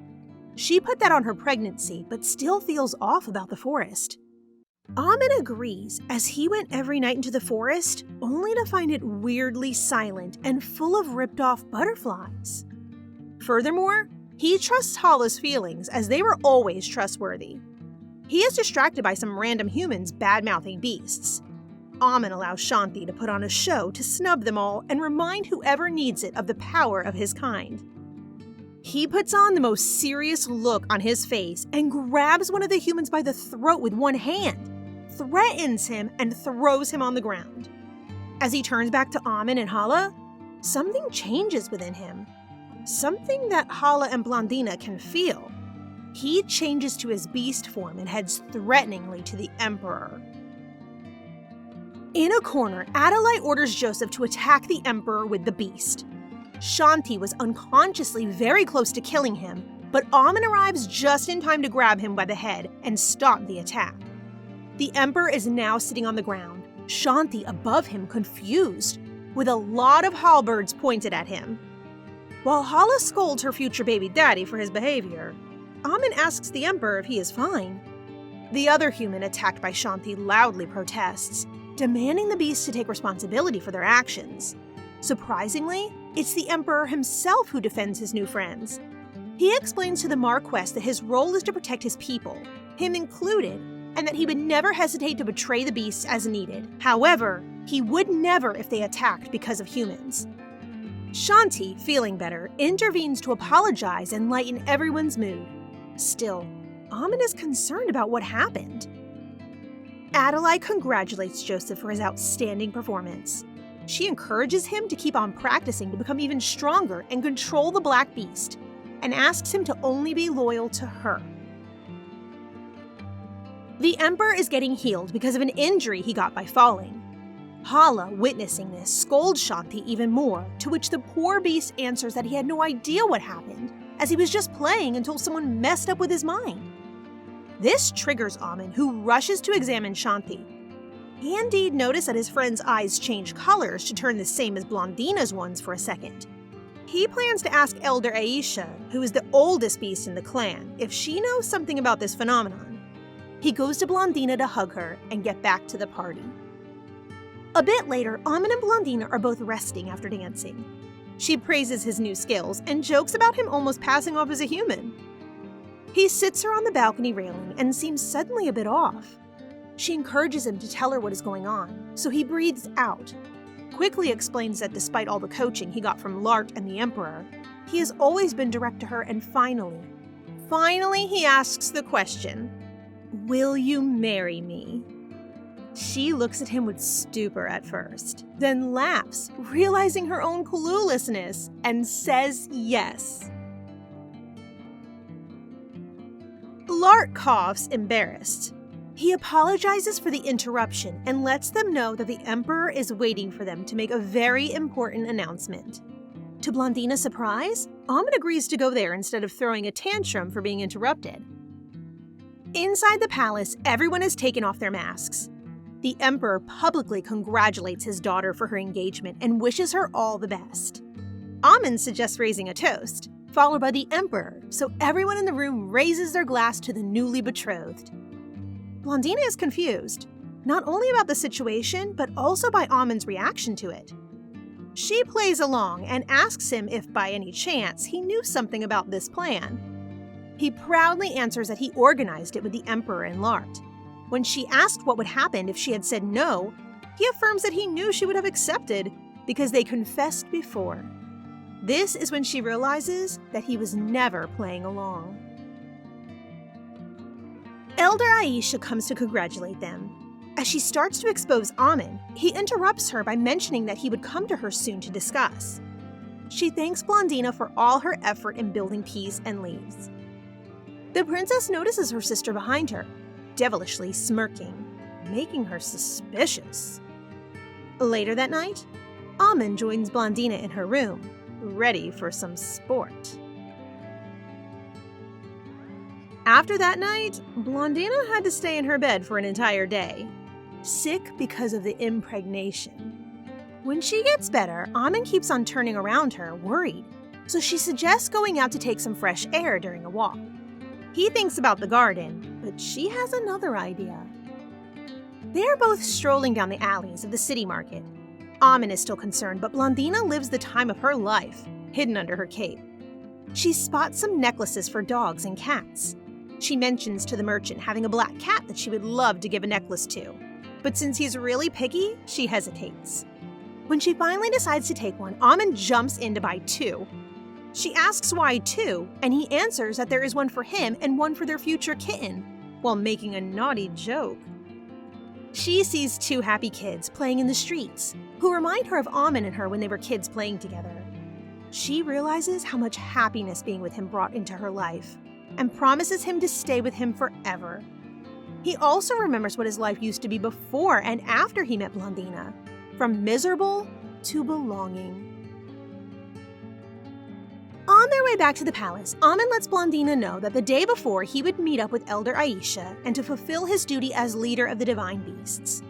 She put that on her pregnancy, but still feels off about the forest. Amon agrees, as he went every night into the forest, only to find it weirdly silent and full of ripped-off butterflies. Furthermore, he trusts Hala's feelings, as they were always trustworthy. He is distracted by some random humans bad-mouthing beasts. Amon allows Shanti to put on a show to snub them all and remind whoever needs it of the power of his kind. He puts on the most serious look on his face and grabs one of the humans by the throat with one hand, threatens him, and throws him on the ground. As he turns back to Amon and Hala, something changes within him. Something that Hala and Blondina can feel. He changes to his beast form and heads threateningly to the Emperor. In a corner, Adelaide orders Joseph to attack the Emperor with the beast. Shanti was unconsciously very close to killing him, but Amon arrives just in time to grab him by the head and stop the attack. The Emperor is now sitting on the ground, Shanti above him confused, with a lot of halberds pointed at him. While Hala scolds her future baby daddy for his behavior, Amon asks the Emperor if he is fine. The other human attacked by Shanti loudly protests, demanding the beast to take responsibility for their actions. Surprisingly, it's the Emperor himself who defends his new friends. He explains to the Marquess that his role is to protect his people, him included, and that he would never hesitate to betray the beasts as needed. However, he would never if they attacked because of humans. Shanti, feeling better, intervenes to apologize and lighten everyone's mood. Still, Amon is concerned about what happened. Adelaide congratulates Joseph for his outstanding performance. She encourages him to keep on practicing to become even stronger and control the Black Beast, and asks him to only be loyal to her. The Emperor is getting healed because of an injury he got by falling. Hala, witnessing this, scolds Shanti even more, to which the poor beast answers that he had no idea what happened, as he was just playing until someone messed up with his mind. This triggers Amon, who rushes to examine Shanti. He indeed noticed that his friend's eyes change colors to turn the same as Blondina's ones for a second. He plans to ask Elder Aisha, who is the oldest beast in the clan, if she knows something about this phenomenon. He goes to Blondina to hug her and get back to the party. A bit later, Amon and Blondina are both resting after dancing. She praises his new skills and jokes about him almost passing off as a human. He sits her on the balcony railing and seems suddenly a bit off. She encourages him to tell her what is going on, so he breathes out, quickly explains that despite all the coaching he got from Lart and the Emperor, he has always been direct to her, and finally he asks the question, "Will you marry me?" She looks at him with stupor at first, then laughs, realizing her own cluelessness, and says yes. Lart coughs, embarrassed. He apologizes for the interruption and lets them know that the Emperor is waiting for them to make a very important announcement. To Blondina's surprise, Amon agrees to go there instead of throwing a tantrum for being interrupted. Inside the palace, everyone has taken off their masks. The Emperor publicly congratulates his daughter for her engagement and wishes her all the best. Amon suggests raising a toast, followed by the Emperor, so everyone in the room raises their glass to the newly betrothed. Blondina is confused, not only about the situation, but also by Amon's reaction to it. She plays along and asks him if by any chance he knew something about this plan. He proudly answers that he organized it with the Emperor and Lart. When she asked what would happen if she had said no, he affirms that he knew she would have accepted because they confessed before. This is when she realizes that he was never playing along. Elder Aisha comes to congratulate them. As she starts to expose Amon, he interrupts her by mentioning that he would come to her soon to discuss. She thanks Blondina for all her effort in building peace and leaves. The princess notices her sister behind her, devilishly smirking, making her suspicious. Later that night, Amon joins Blondina in her room, ready for some sport. After that night, Blondina had to stay in her bed for an entire day, sick because of the impregnation. When she gets better, Amon keeps on turning around her, worried, so she suggests going out to take some fresh air during a walk. He thinks about the garden, but she has another idea. They are both strolling down the alleys of the city market. Amon is still concerned, but Blondina lives the time of her life, hidden under her cape. She spots some necklaces for dogs and cats. She mentions to the merchant having a black cat that she would love to give a necklace to, but since he's really picky, she hesitates. When she finally decides to take one, Amon jumps in to buy two. She asks why two, and he answers that there is one for him and one for their future kitten, while making a naughty joke. She sees two happy kids playing in the streets, who remind her of Amon and her when they were kids playing together. She realizes how much happiness being with him brought into her life, and promises him to stay with him forever. He also remembers what his life used to be before and after he met Blondina, from miserable to belonging. On their way back to the palace, Amon lets Blondina know that the day before he would meet up with Elder Aisha and to fulfill his duty as leader of the divine beasts.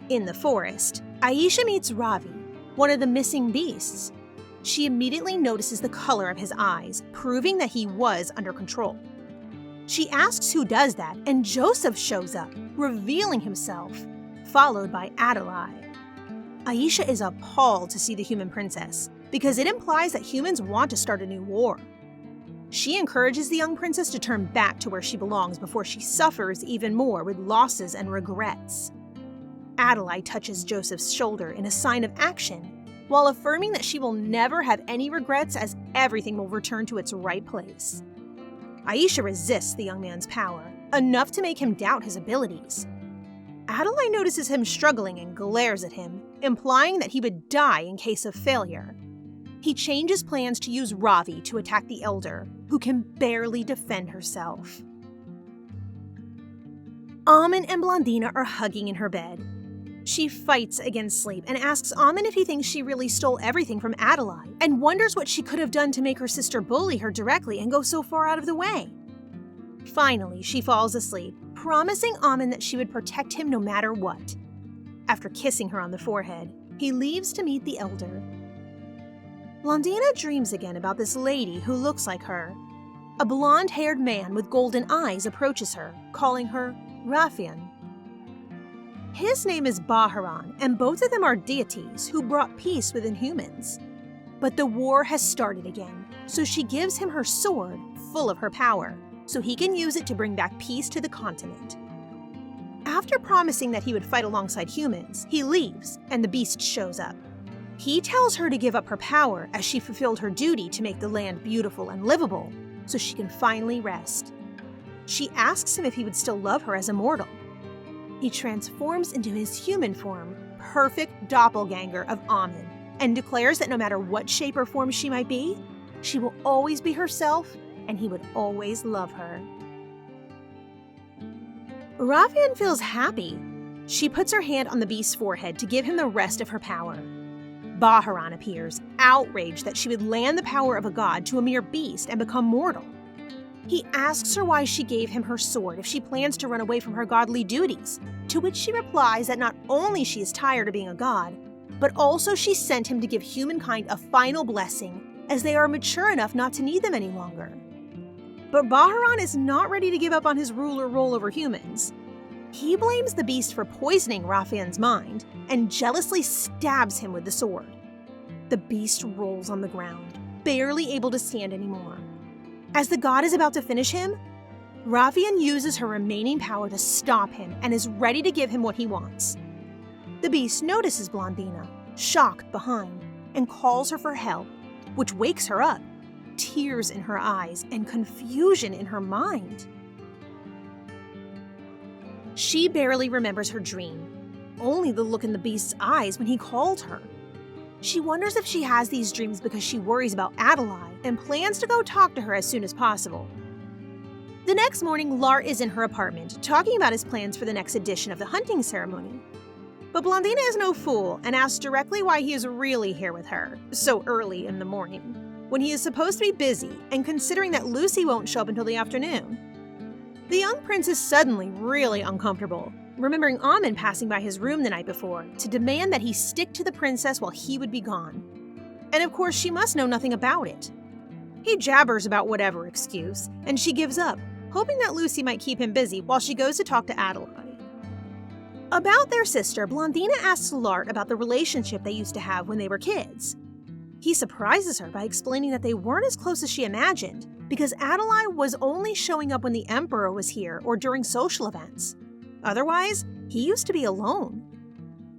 In the forest, Aisha meets Ravi, one of the missing beasts. She immediately notices the color of his eyes, proving that he was under control. She asks who does that, and Joseph shows up, revealing himself, followed by Adelaide. Aisha is appalled to see the human princess, because it implies that humans want to start a new war. She encourages the young princess to turn back to where she belongs before she suffers even more with losses and regrets. Adelaide touches Joseph's shoulder in a sign of action, while affirming that she will never have any regrets as everything will return to its right place. Aisha resists the young man's power, enough to make him doubt his abilities. Adelaide notices him struggling and glares at him, implying that he would die in case of failure. He changes plans to use Ravi to attack the elder, who can barely defend herself. Amon and Blondina are hugging in her bed. She fights against sleep and asks Amon if he thinks she really stole everything from Adelaide, and wonders what she could have done to make her sister bully her directly and go so far out of the way. Finally, she falls asleep, promising Amon that she would protect him no matter what. After kissing her on the forehead, he leaves to meet the elder. Blondina dreams again about this lady who looks like her. A blonde-haired man with golden eyes approaches her, calling her Raphael. His name is Baharan, and both of them are deities who brought peace within humans. But the war has started again, so she gives him her sword, full of her power, so he can use it to bring back peace to the continent. After promising that he would fight alongside humans, he leaves, and the beast shows up. He tells her to give up her power as she fulfilled her duty to make the land beautiful and livable, so she can finally rest. She asks him if he would still love her as a mortal. He transforms into his human form, perfect doppelganger of Amon, and declares that no matter what shape or form she might be, she will always be herself and he would always love her. Raphael feels happy. She puts her hand on the beast's forehead to give him the rest of her power. Baharan appears, outraged that she would land the power of a god to a mere beast and become mortal. He asks her why she gave him her sword if she plans to run away from her godly duties, to which she replies that not only she is tired of being a god, but also she sent him to give humankind a final blessing, as they are mature enough not to need them any longer. But Baharan is not ready to give up on his ruler role over humans. He blames the beast for poisoning Raphael's mind and jealously stabs him with the sword. The beast rolls on the ground, barely able to stand anymore. As the god is about to finish him, Raphael uses her remaining power to stop him and is ready to give him what he wants. The beast notices Blondina, shocked behind, and calls her for help, which wakes her up, tears in her eyes and confusion in her mind. She barely remembers her dream, only the look in the beast's eyes when he called her. She wonders if she has these dreams because she worries about Adelaide and plans to go talk to her as soon as possible. The next morning, Lart is in her apartment, talking about his plans for the next edition of the hunting ceremony. But Blondina is no fool and asks directly why he is really here with her, so early in the morning, when he is supposed to be busy and considering that Lucy won't show up until the afternoon. The young prince is suddenly really uncomfortable, remembering Amon passing by his room the night before to demand that he stick to the princess while he would be gone. And of course, she must know nothing about it. He jabbers about whatever excuse, and she gives up, hoping that Lucy might keep him busy while she goes to talk to Adelaide. About their sister, Blondina asks Lart about the relationship they used to have when they were kids. He surprises her by explaining that they weren't as close as she imagined, because Adelaide was only showing up when the Emperor was here or during social events. Otherwise, he used to be alone.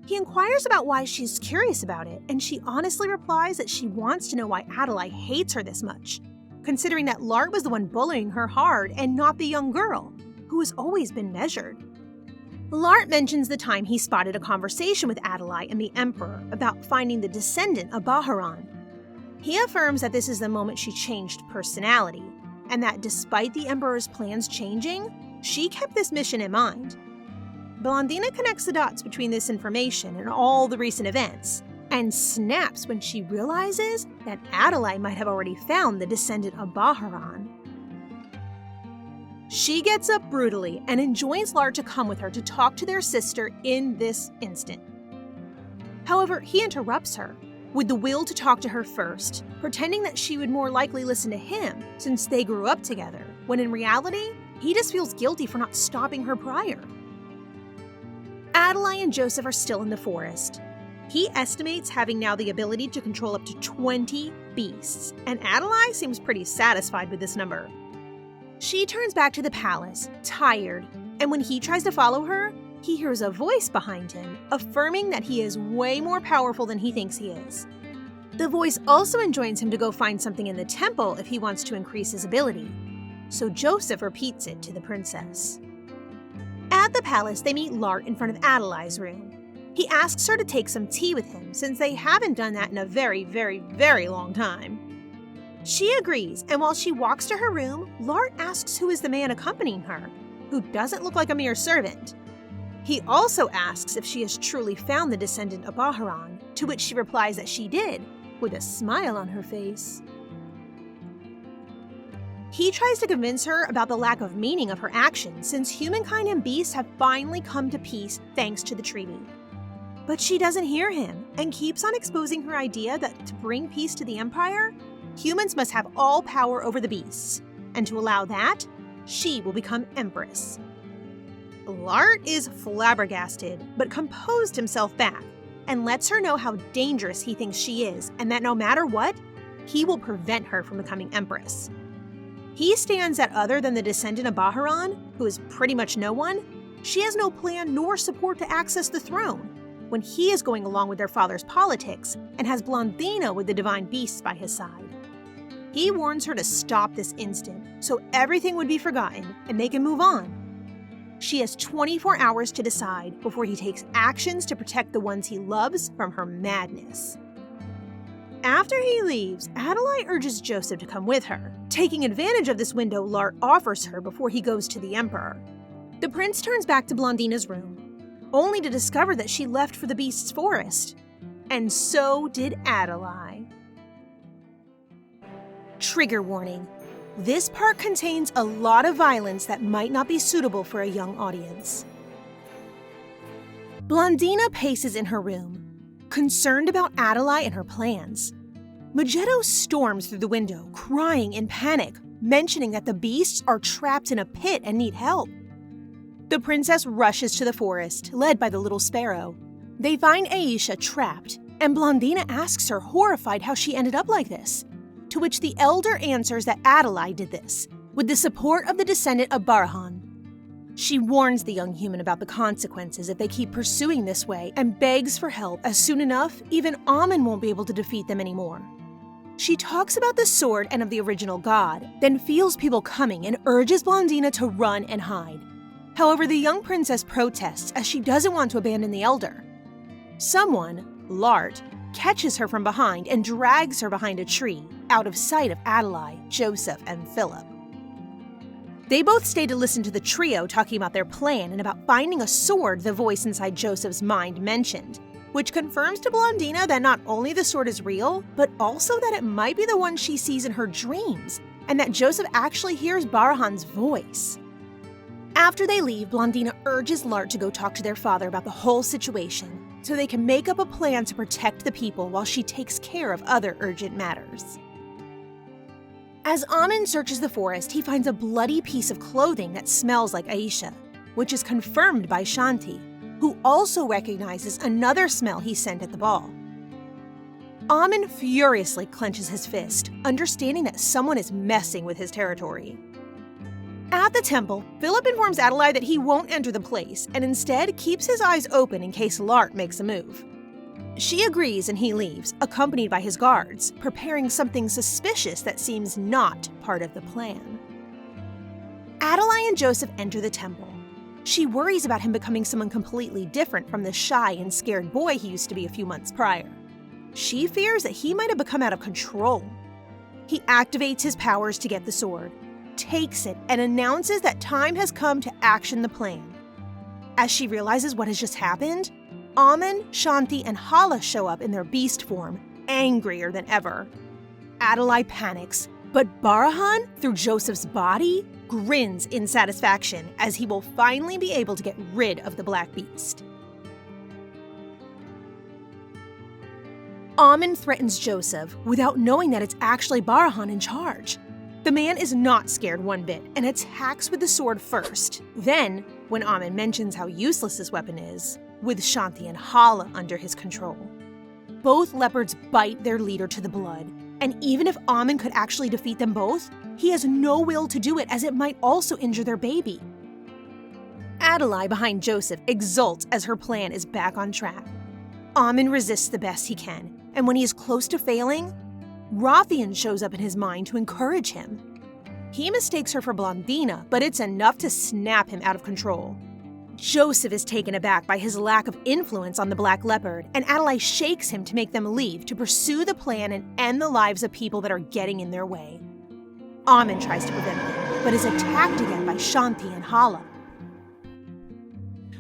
He inquires about why she's curious about it, and she honestly replies that she wants to know why Adelaide hates her this much, considering that Lart was the one bullying her hard and not the young girl, who has always been measured. Lart mentions the time he spotted a conversation with Adelaide and the Emperor about finding the descendant of Baharan. He affirms that this is the moment she changed personality, and that despite the Emperor's plans changing, she kept this mission in mind. Blondina connects the dots between this information and all the recent events, and snaps when she realizes that Adelaide might have already found the descendant of Baharan. She gets up brutally and enjoins Lart to come with her to talk to their sister in this instant. However, he interrupts her, with the will to talk to her first, pretending that she would more likely listen to him since they grew up together, when in reality, he just feels guilty for not stopping her prior. Adelaide and Joseph are still in the forest. He estimates having now the ability to control up to 20 beasts, and Adelaide seems pretty satisfied with this number. She turns back to the palace, tired, and when he tries to follow her, he hears a voice behind him, affirming that he is way more powerful than he thinks he is. The voice also enjoins him to go find something in the temple if he wants to increase his ability, so Joseph repeats it to the princess. At the palace, they meet Lart in front of Adelaide's room. He asks her to take some tea with him, since they haven't done that in a very, very, very long time. She agrees, and while she walks to her room, Lart asks who is the man accompanying her, who doesn't look like a mere servant. He also asks if she has truly found the descendant of Baharan, to which she replies that she did, with a smile on her face. He tries to convince her about the lack of meaning of her actions since humankind and beasts have finally come to peace thanks to the treaty. But she doesn't hear him and keeps on exposing her idea that to bring peace to the Empire, humans must have all power over the beasts, and to allow that, she will become Empress. Lart is flabbergasted, but composed himself back and lets her know how dangerous he thinks she is and that no matter what, he will prevent her from becoming Empress. He stands that other than the descendant of Baharan, who is pretty much no one, she has no plan nor support to access the throne, when he is going along with their father's politics and has Blondina with the divine beasts by his side. He warns her to stop this instant, so everything would be forgotten and they can move on. She has 24 hours to decide before he takes actions to protect the ones he loves from her madness. After he leaves, Adelaide urges Joseph to come with her, taking advantage of this window Lart offers her before he goes to the Emperor. The prince turns back to Blondina's room, only to discover that she left for the beast's forest. And so did Adelaide. Trigger warning. This part contains a lot of violence that might not be suitable for a young audience. Blondina paces in her room, concerned about Adelaide and her plans. Magetto storms through the window, crying in panic, mentioning that the beasts are trapped in a pit and need help. The princess rushes to the forest, led by the little sparrow. They find Aisha trapped, and Blondina asks her, horrified, how she ended up like this. To which the elder answers that Adelaide did this, with the support of the descendant of Barahan. She warns the young human about the consequences if they keep pursuing this way and begs for help, as soon enough, even Amon won't be able to defeat them anymore. She talks about the sword and of the original god, then feels people coming and urges Blondina to run and hide. However, the young princess protests as she doesn't want to abandon the elder. Someone, Lart, catches her from behind and drags her behind a tree, out of sight of Adelaide, Joseph, and Philip. They both stay to listen to the trio talking about their plan and about finding a sword the voice inside Joseph's mind mentioned, which confirms to Blondina that not only the sword is real, but also that it might be the one she sees in her dreams, and that Joseph actually hears Barahan's voice. After they leave, Blondina urges Lart to go talk to their father about the whole situation, so they can make up a plan to protect the people while she takes care of other urgent matters. As Amon searches the forest, he finds a bloody piece of clothing that smells like Aisha, which is confirmed by Shanti, who also recognizes another smell he sent at the ball. Amon furiously clenches his fist, understanding that someone is messing with his territory. At the temple, Philip informs Adelaide that he won't enter the place and instead keeps his eyes open in case Lart makes a move. She agrees and he leaves, accompanied by his guards, preparing something suspicious that seems not part of the plan. Adelaide and Joseph enter the temple. She worries about him becoming someone completely different from the shy and scared boy he used to be a few months prior. She fears that he might have become out of control. He activates his powers to get the sword, takes it, and announces that time has come to action the plan. As she realizes what has just happened, Amon, Shanti, and Hala show up in their beast form, angrier than ever. Adelaide panics, but Barahan, through Joseph's body, grins in satisfaction as he will finally be able to get rid of the Black Beast. Amon threatens Joseph without knowing that it's actually Barahan in charge. The man is not scared one bit and attacks with the sword first. Then, when Amon mentions how useless this weapon is, with Shanti and Hala under his control. Both leopards bite their leader to the blood, and even if Amon could actually defeat them both, he has no will to do it as it might also injure their baby. Adelaide, behind Joseph, exults as her plan is back on track. Amon resists the best he can, and when he is close to failing, Rothian shows up in his mind to encourage him. He mistakes her for Blondina, but it's enough to snap him out of control. Joseph is taken aback by his lack of influence on the Black Leopard, and Adelaide shakes him to make them leave to pursue the plan and end the lives of people that are getting in their way. Amon tries to prevent them, but is attacked again by Shanti and Hala.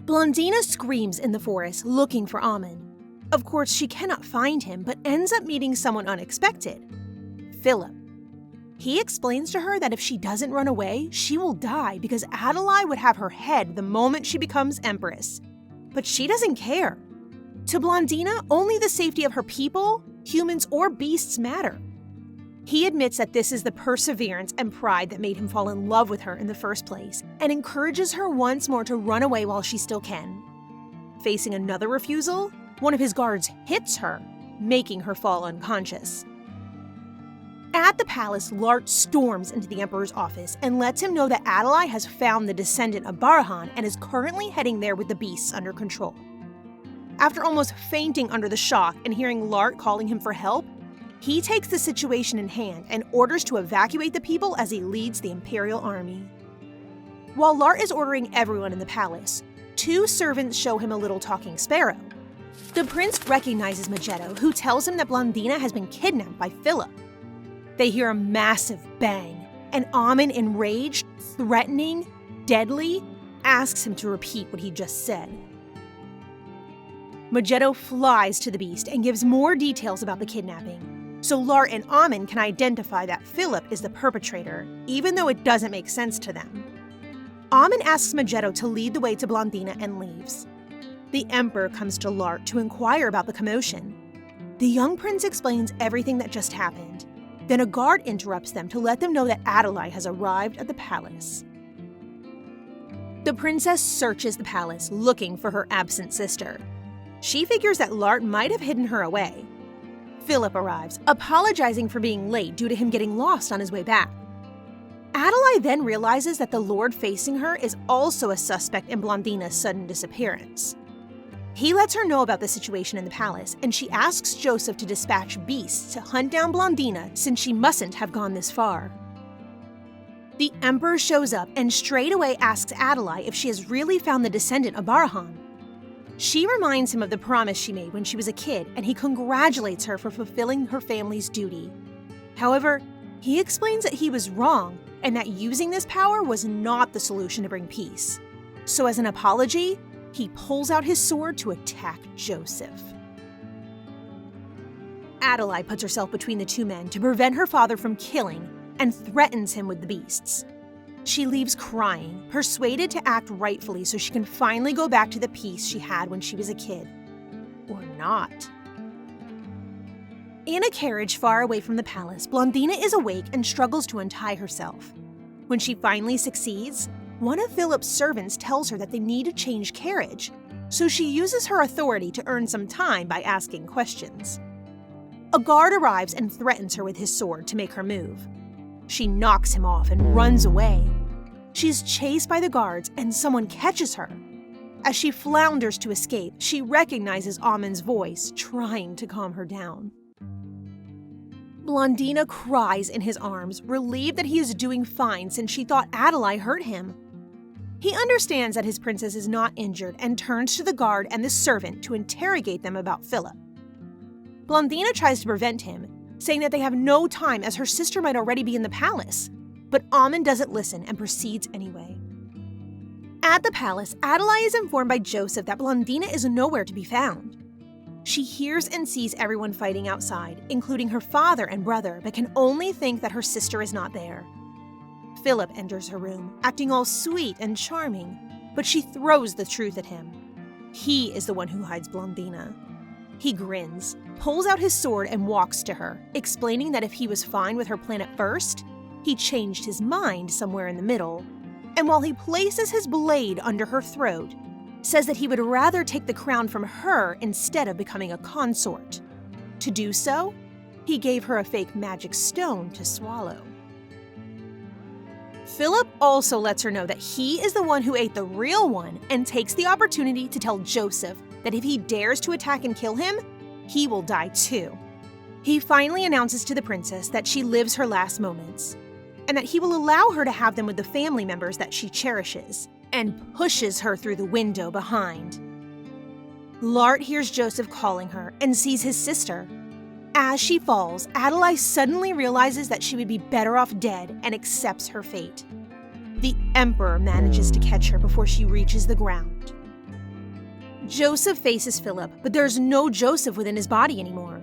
Blondina screams in the forest looking for Amon. Of course, she cannot find him, but ends up meeting someone unexpected, Philip. He explains to her that if she doesn't run away, she will die because Adelaide would have her head the moment she becomes empress. But she doesn't care. To Blondina, only the safety of her people, humans or beasts, matter. He admits that this is the perseverance and pride that made him fall in love with her in the first place, and encourages her once more to run away while she still can. Facing another refusal, one of his guards hits her, making her fall unconscious. At the palace, Lart storms into the Emperor's office and lets him know that Adelaide has found the descendant of Barahan and is currently heading there with the beasts under control. After almost fainting under the shock and hearing Lart calling him for help, he takes the situation in hand and orders to evacuate the people as he leads the Imperial army. While Lart is ordering everyone in the palace, two servants show him a little talking sparrow. The prince recognizes Magetto, who tells him that Blondina has been kidnapped by Philip. They hear a massive bang, and Amon, enraged, threatening, deadly, asks him to repeat what he just said. Magetto flies to the beast and gives more details about the kidnapping, so Lart and Amon can identify that Philip is the perpetrator, even though it doesn't make sense to them. Amon asks Magetto to lead the way to Blondina and leaves. The Emperor comes to Lart to inquire about the commotion. The young prince explains everything that just happened. Then a guard interrupts them to let them know that Adelaide has arrived at the palace. The princess searches the palace, looking for her absent sister. She figures that Lart might have hidden her away. Philip arrives, apologizing for being late due to him getting lost on his way back. Adelaide then realizes that the lord facing her is also a suspect in Blondina's sudden disappearance. He lets her know about the situation in the palace, and she asks Joseph to dispatch beasts to hunt down Blondina since she mustn't have gone this far. The Emperor shows up and straight away asks Adlai if she has really found the descendant of Barahan. She reminds him of the promise she made when she was a kid, and he congratulates her for fulfilling her family's duty. However, he explains that he was wrong and that using this power was not the solution to bring peace. So as an apology, he pulls out his sword to attack Joseph. Adlai puts herself between the two men to prevent her father from killing and threatens him with the beasts. She leaves crying, persuaded to act rightfully so she can finally go back to the peace she had when she was a kid. Or not. In a carriage far away from the palace, Blondina is awake and struggles to untie herself. When she finally succeeds, one of Philip's servants tells her that they need to change carriage, so she uses her authority to earn some time by asking questions. A guard arrives and threatens her with his sword to make her move. She knocks him off and runs away. She is chased by the guards and someone catches her. As she flounders to escape, she recognizes Amon's voice trying to calm her down. Blondina cries in his arms, relieved that he is doing fine since she thought Adlai hurt him. He understands that his princess is not injured and turns to the guard and the servant to interrogate them about Philip. Blondina tries to prevent him, saying that they have no time as her sister might already be in the palace, but Amon doesn't listen and proceeds anyway. At the palace, Adlai is informed by Joseph that Blondina is nowhere to be found. She hears and sees everyone fighting outside, including her father and brother, but can only think that her sister is not there. Philip enters her room, acting all sweet and charming, but she throws the truth at him. He is the one who hides Blondina. He grins, pulls out his sword and walks to her, explaining that if he was fine with her plan at first, he changed his mind somewhere in the middle, and while he places his blade under her throat, says that he would rather take the crown from her instead of becoming a consort. To do so, he gave her a fake magic stone to swallow. Philip also lets her know that he is the one who ate the real one and takes the opportunity to tell Joseph that if he dares to attack and kill him, he will die too. He finally announces to the princess that she lives her last moments, and that he will allow her to have them with the family members that she cherishes, and pushes her through the window behind. Lart hears Joseph calling her and sees his sister. As she falls, Adlai suddenly realizes that she would be better off dead and accepts her fate. The Emperor manages to catch her before she reaches the ground. Joseph faces Philip, but there's no Joseph within his body anymore.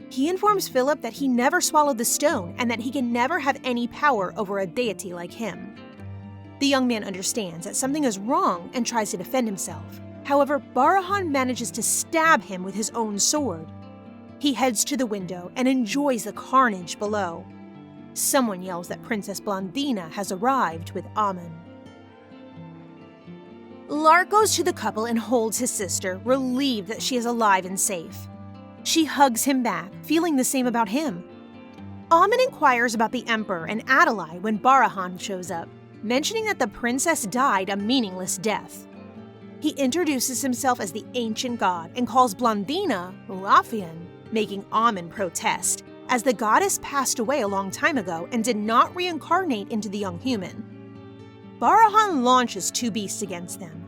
He informs Philip that he never swallowed the stone and that he can never have any power over a deity like him. The young man understands that something is wrong and tries to defend himself. However, Barahan manages to stab him with his own sword. He heads to the window and enjoys the carnage below. Someone yells that Princess Blondina has arrived with Amon. Lart goes to the couple and holds his sister, relieved that she is alive and safe. She hugs him back, feeling the same about him. Amon inquires about the Emperor and Adlai when Barahan shows up, mentioning that the princess died a meaningless death. He introduces himself as the ancient god and calls Blondina Raphian, making Amon protest, as the goddess passed away a long time ago and did not reincarnate into the young human. Barahan launches two beasts against them.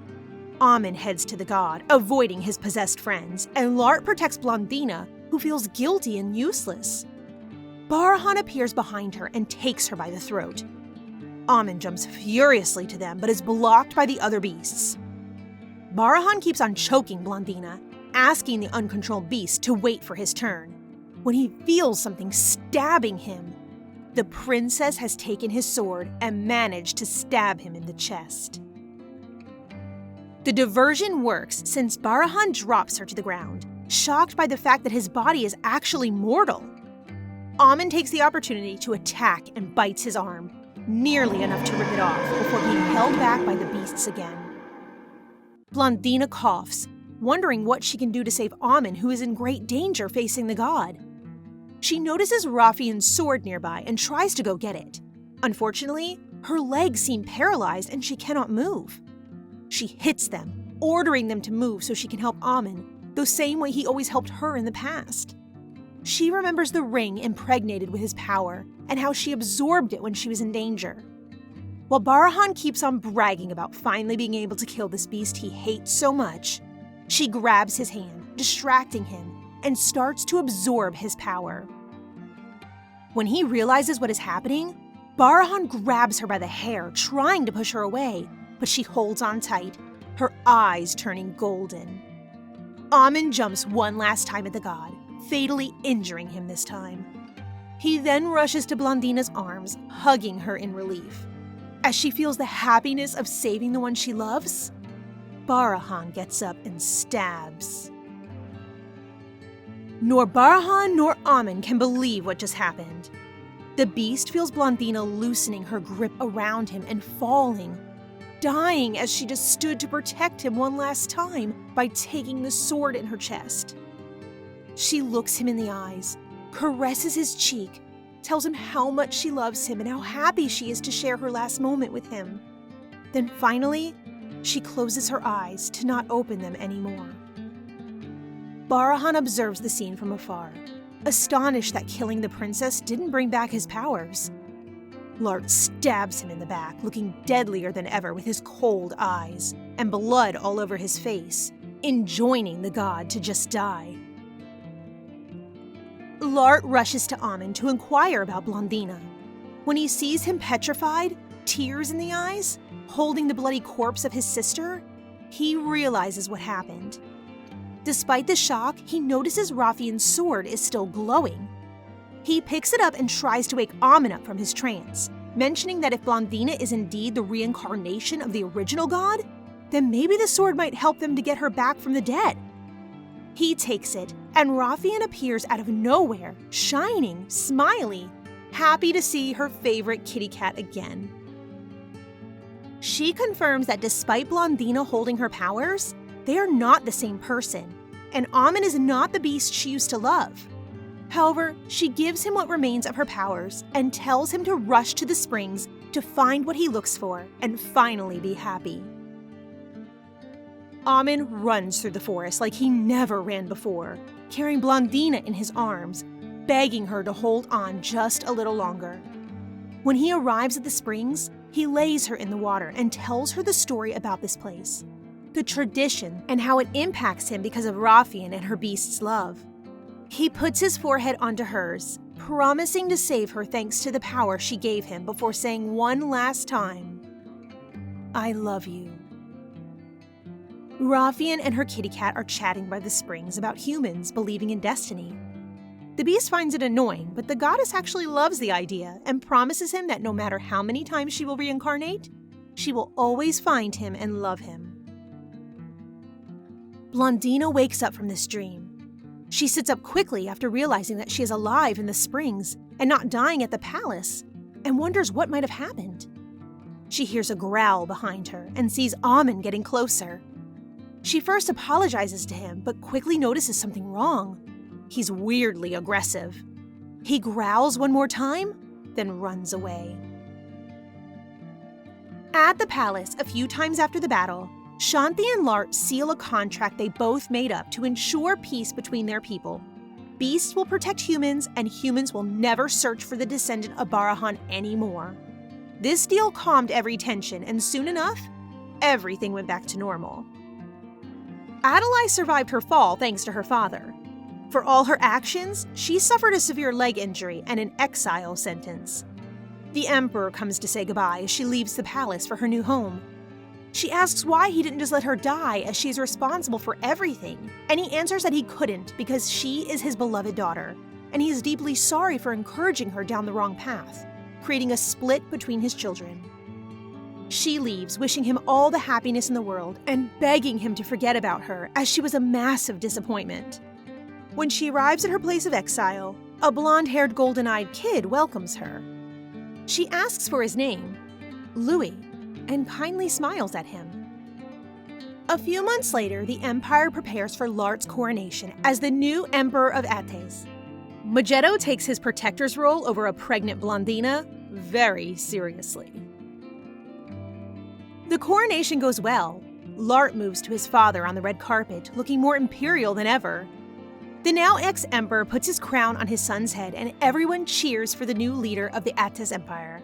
Amon heads to the god, avoiding his possessed friends, and Lart protects Blondina, who feels guilty and useless. Barahan appears behind her and takes her by the throat. Amon jumps furiously to them, but is blocked by the other beasts. Barahan keeps on choking Blondina, asking the uncontrolled beast to wait for his turn. When he feels something stabbing him, the princess has taken his sword and managed to stab him in the chest. The diversion works since Barahan drops her to the ground, shocked by the fact that his body is actually mortal. Amon takes the opportunity to attack and bites his arm, nearly enough to rip it off before being held back by the beasts again. Blondina coughs, wondering what she can do to save Amon, who is in great danger facing the god. She notices Raphian's sword nearby and tries to go get it. Unfortunately, her legs seem paralyzed and she cannot move. She hits them, ordering them to move so she can help Amon, the same way he always helped her in the past. She remembers the ring impregnated with his power and how she absorbed it when she was in danger. While Barahan keeps on bragging about finally being able to kill this beast he hates so much, she grabs his hand, distracting him, and starts to absorb his power. When he realizes what is happening, Barahan grabs her by the hair, trying to push her away, but she holds on tight, her eyes turning golden. Amon jumps one last time at the god, fatally injuring him this time. He then rushes to Blondina's arms, hugging her in relief. As she feels the happiness of saving the one she loves, Barahan gets up and stabs. Nor Barahan nor Amon can believe what just happened. The beast feels Blondina loosening her grip around him and falling, dying as she just stood to protect him one last time by taking the sword in her chest. She looks him in the eyes, caresses his cheek, tells him how much she loves him and how happy she is to share her last moment with him. Then finally, she closes her eyes to not open them anymore. Barahan observes the scene from afar, astonished that killing the princess didn't bring back his powers. Lart stabs him in the back, looking deadlier than ever with his cold eyes and blood all over his face, enjoining the god to just die. Lart rushes to Amon to inquire about Blondina. When he sees him petrified, tears in the eyes, holding the bloody corpse of his sister, he realizes what happened. Despite the shock, he notices Rafian's sword is still glowing. He picks it up and tries to wake Amon up from his trance, mentioning that if Blondina is indeed the reincarnation of the original god, then maybe the sword might help them to get her back from the dead. He takes it, and Rafian appears out of nowhere, shining, smiley, happy to see her favorite kitty cat again. She confirms that despite Blondina holding her powers, they are not the same person, and Amon is not the beast she used to love. However, she gives him what remains of her powers and tells him to rush to the springs to find what he looks for and finally be happy. Amon runs through the forest like he never ran before, carrying Blondina in his arms, begging her to hold on just a little longer. When he arrives at the springs, he lays her in the water and tells her the story about this place, the tradition, and how it impacts him because of Rafian and her beast's love. He puts his forehead onto hers, promising to save her thanks to the power she gave him before saying one last time, "I love you." Rafian and her kitty cat are chatting by the springs about humans believing in destiny. The beast finds it annoying, but the goddess actually loves the idea and promises him that no matter how many times she will reincarnate, she will always find him and love him. Blondina wakes up from this dream. She sits up quickly after realizing that she is alive in the springs and not dying at the palace, and wonders what might have happened. She hears a growl behind her and sees Amon getting closer. She first apologizes to him, but quickly notices something wrong. He's weirdly aggressive. He growls one more time, then runs away. At the palace, a few times after the battle, Shanti and Lart seal a contract they both made up to ensure peace between their people. Beasts will protect humans, and humans will never search for the descendant of Barahan anymore. This deal calmed every tension, and soon enough, everything went back to normal. Adalai survived her fall thanks to her father. For all her actions, she suffered a severe leg injury and an exile sentence. The emperor comes to say goodbye as she leaves the palace for her new home. She asks why he didn't just let her die as she is responsible for everything, and he answers that he couldn't because she is his beloved daughter, and he is deeply sorry for encouraging her down the wrong path, creating a split between his children. She leaves, wishing him all the happiness in the world and begging him to forget about her as she was a massive disappointment. When she arrives at her place of exile, a blonde-haired, golden-eyed kid welcomes her. She asks for his name, Louis, and kindly smiles at him. A few months later, the empire prepares for Lart's coronation as the new emperor of Ates. Magetto takes his protector's role over a pregnant Blondina very seriously. The coronation goes well. Lart moves to his father on the red carpet, looking more imperial than ever. The now ex-emperor puts his crown on his son's head, and everyone cheers for the new leader of the Ates Empire.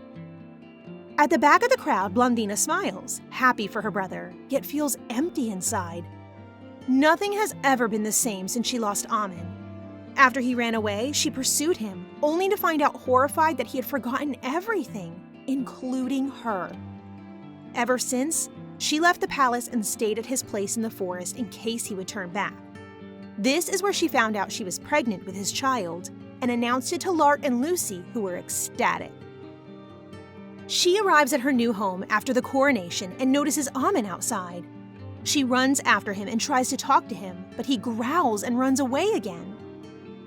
At the back of the crowd, Blondina smiles, happy for her brother, yet feels empty inside. Nothing has ever been the same since she lost Amon. After he ran away, she pursued him, only to find out horrified that he had forgotten everything, including her. Ever since, she left the palace and stayed at his place in the forest in case he would turn back. This is where she found out she was pregnant with his child and announced it to Lart and Lucy, who were ecstatic. She arrives at her new home after the coronation and notices Amon outside. She runs after him and tries to talk to him, but he growls and runs away again.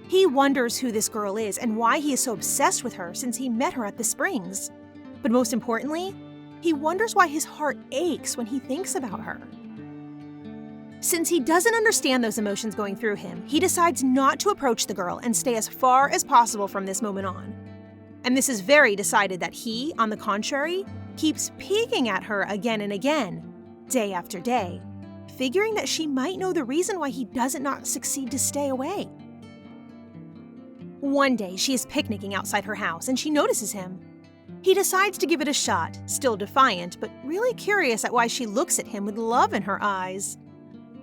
He wonders who this girl is and why he is so obsessed with her since he met her at the springs. But most importantly, he wonders why his heart aches when he thinks about her. Since he doesn't understand those emotions going through him, he decides not to approach the girl and stay as far as possible from this moment on. And this is very decided that he, on the contrary, keeps peeking at her again and again, day after day, figuring that she might know the reason why he doesn't not succeed to stay away. One day, she is picnicking outside her house and she notices him. He decides to give it a shot, still defiant, but really curious at why she looks at him with love in her eyes.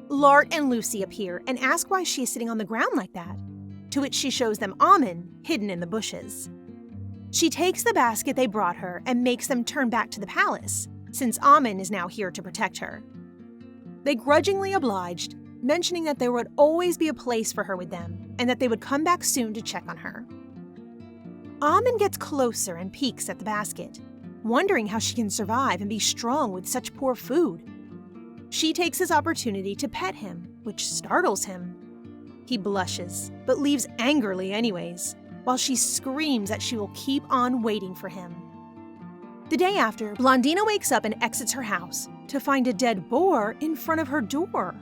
Lart and Lucy appear and ask why she is sitting on the ground like that, to which she shows them Amon hidden in the bushes. She takes the basket they brought her and makes them turn back to the palace, since Amon is now here to protect her. They grudgingly obliged, mentioning that there would always be a place for her with them and that they would come back soon to check on her. Amon gets closer and peeks at the basket, wondering how she can survive and be strong with such poor food. She takes this opportunity to pet him, which startles him. He blushes, but leaves angrily anyways, while she screams that she will keep on waiting for him. The day after, Blondina wakes up and exits her house to find a dead boar in front of her door.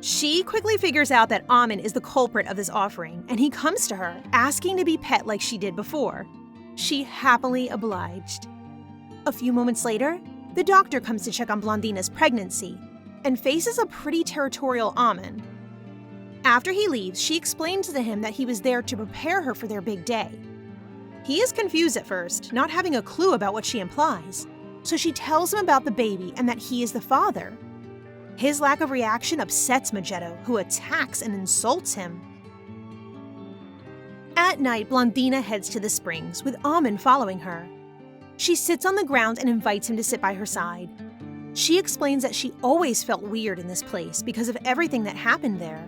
She quickly figures out that Amon is the culprit of this offering, and he comes to her, asking to be pet like she did before. She happily obliged. A few moments later, the doctor comes to check on Blondina's pregnancy and faces a pretty territorial Amon. After he leaves, she explains to him that he was there to prepare her for their big day. He is confused at first, not having a clue about what she implies, so she tells him about the baby and that he is the father. His lack of reaction upsets Magetto, who attacks and insults him. At night, Blondina heads to the springs, with Amon following her. She sits on the ground and invites him to sit by her side. She explains that she always felt weird in this place because of everything that happened there.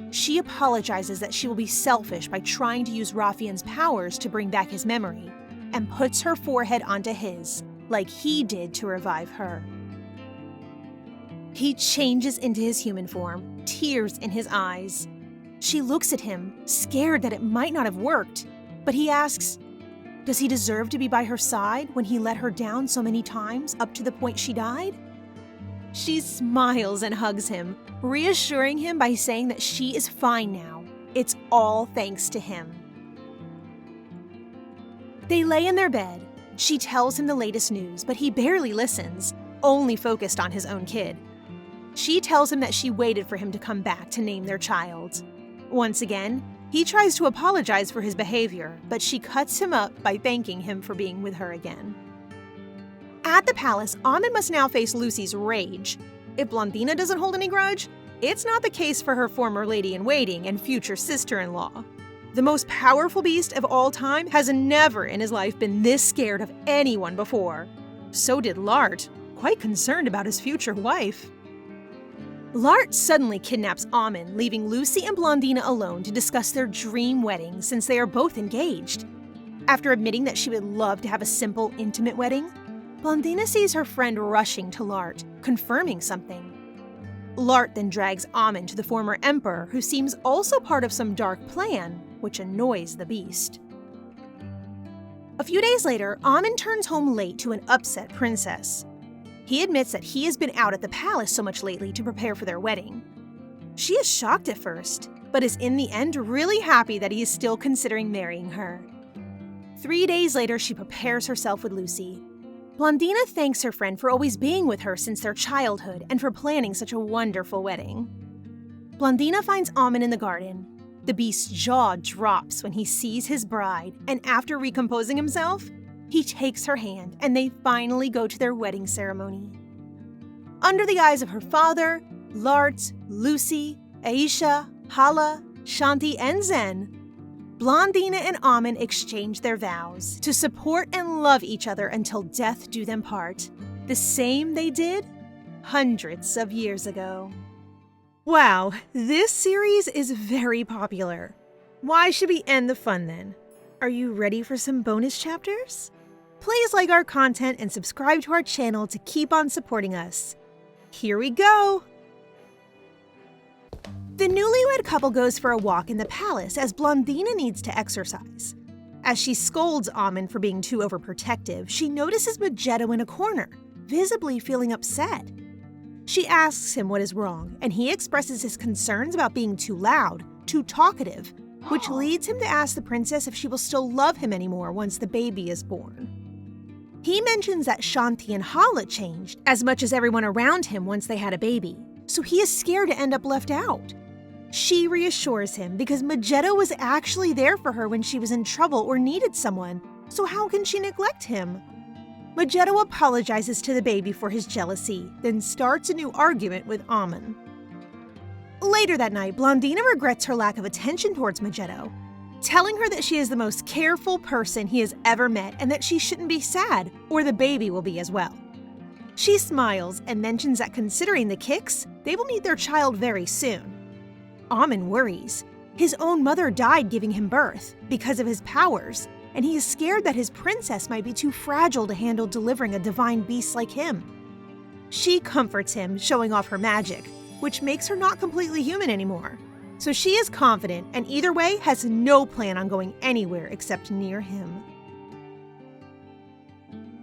She apologizes that she will be selfish by trying to use Raphian's powers to bring back his memory, and puts her forehead onto his, like he did to revive her. He changes into his human form, tears in his eyes. She looks at him, scared that it might not have worked, but he asks, does he deserve to be by her side when he let her down so many times up to the point she died? She smiles and hugs him, reassuring him by saying that she is fine now. It's all thanks to him. They lay in their bed. She tells him the latest news, but he barely listens, only focused on his own kid. She tells him that she waited for him to come back to name their child. Once again, he tries to apologize for his behavior, but she cuts him up by thanking him for being with her again. At the palace, Amon must now face Lucy's rage. If Blondina doesn't hold any grudge, it's not the case for her former lady-in-waiting and future sister-in-law. The most powerful beast of all time has never in his life been this scared of anyone before. So did Lart, quite concerned about his future wife. Lart suddenly kidnaps Amon, leaving Lucy and Blondina alone to discuss their dream wedding since they are both engaged. After admitting that she would love to have a simple, intimate wedding, Blondina sees her friend rushing to Lart, confirming something. Lart then drags Amon to the former emperor, who seems also part of some dark plan, which annoys the beast. A few days later, Amon turns home late to an upset princess. He admits that he has been out at the palace so much lately to prepare for their wedding. She is shocked at first, but is in the end really happy that he is still considering marrying her. 3 days later, she prepares herself with Lucy. Blondina thanks her friend for always being with her since their childhood and for planning such a wonderful wedding. Blondina finds Amon in the garden. The beast's jaw drops when he sees his bride, and after recomposing himself, He takes her hand, and they finally go to their wedding ceremony. Under the eyes of her father, Lart, Lucy, Aisha, Hala, Shanti, and Zen, Blondina and Amon exchange their vows to support and love each other until death do them part, the same they did hundreds of years ago. Wow, this series is very popular. Why should we end the fun then? Are you ready for some bonus chapters? Please like our content and subscribe to our channel to keep on supporting us. Here we go! The newlywed couple goes for a walk in the palace as Blondina needs to exercise. As she scolds Amon for being too overprotective, she notices Magetto in a corner, visibly feeling upset. She asks him what is wrong, and he expresses his concerns about being too loud, too talkative, which leads him to ask the princess if she will still love him anymore once the baby is born. He mentions that Shanti and Hala changed as much as everyone around him once they had a baby, so he is scared to end up left out. She reassures him because Magetto was actually there for her when she was in trouble or needed someone, so how can she neglect him? Magetto apologizes to the baby for his jealousy, then starts a new argument with Amon. Later that night, Blondina regrets her lack of attention towards Magetto, telling her that she is the most careful person he has ever met and that she shouldn't be sad, or the baby will be as well. She smiles and mentions that considering the kicks, they will meet their child very soon. Amon worries. His own mother died giving him birth because of his powers, and he is scared that his princess might be too fragile to handle delivering a divine beast like him. She comforts him, showing off her magic, which makes her not completely human anymore. So she is confident and either way has no plan on going anywhere except near him.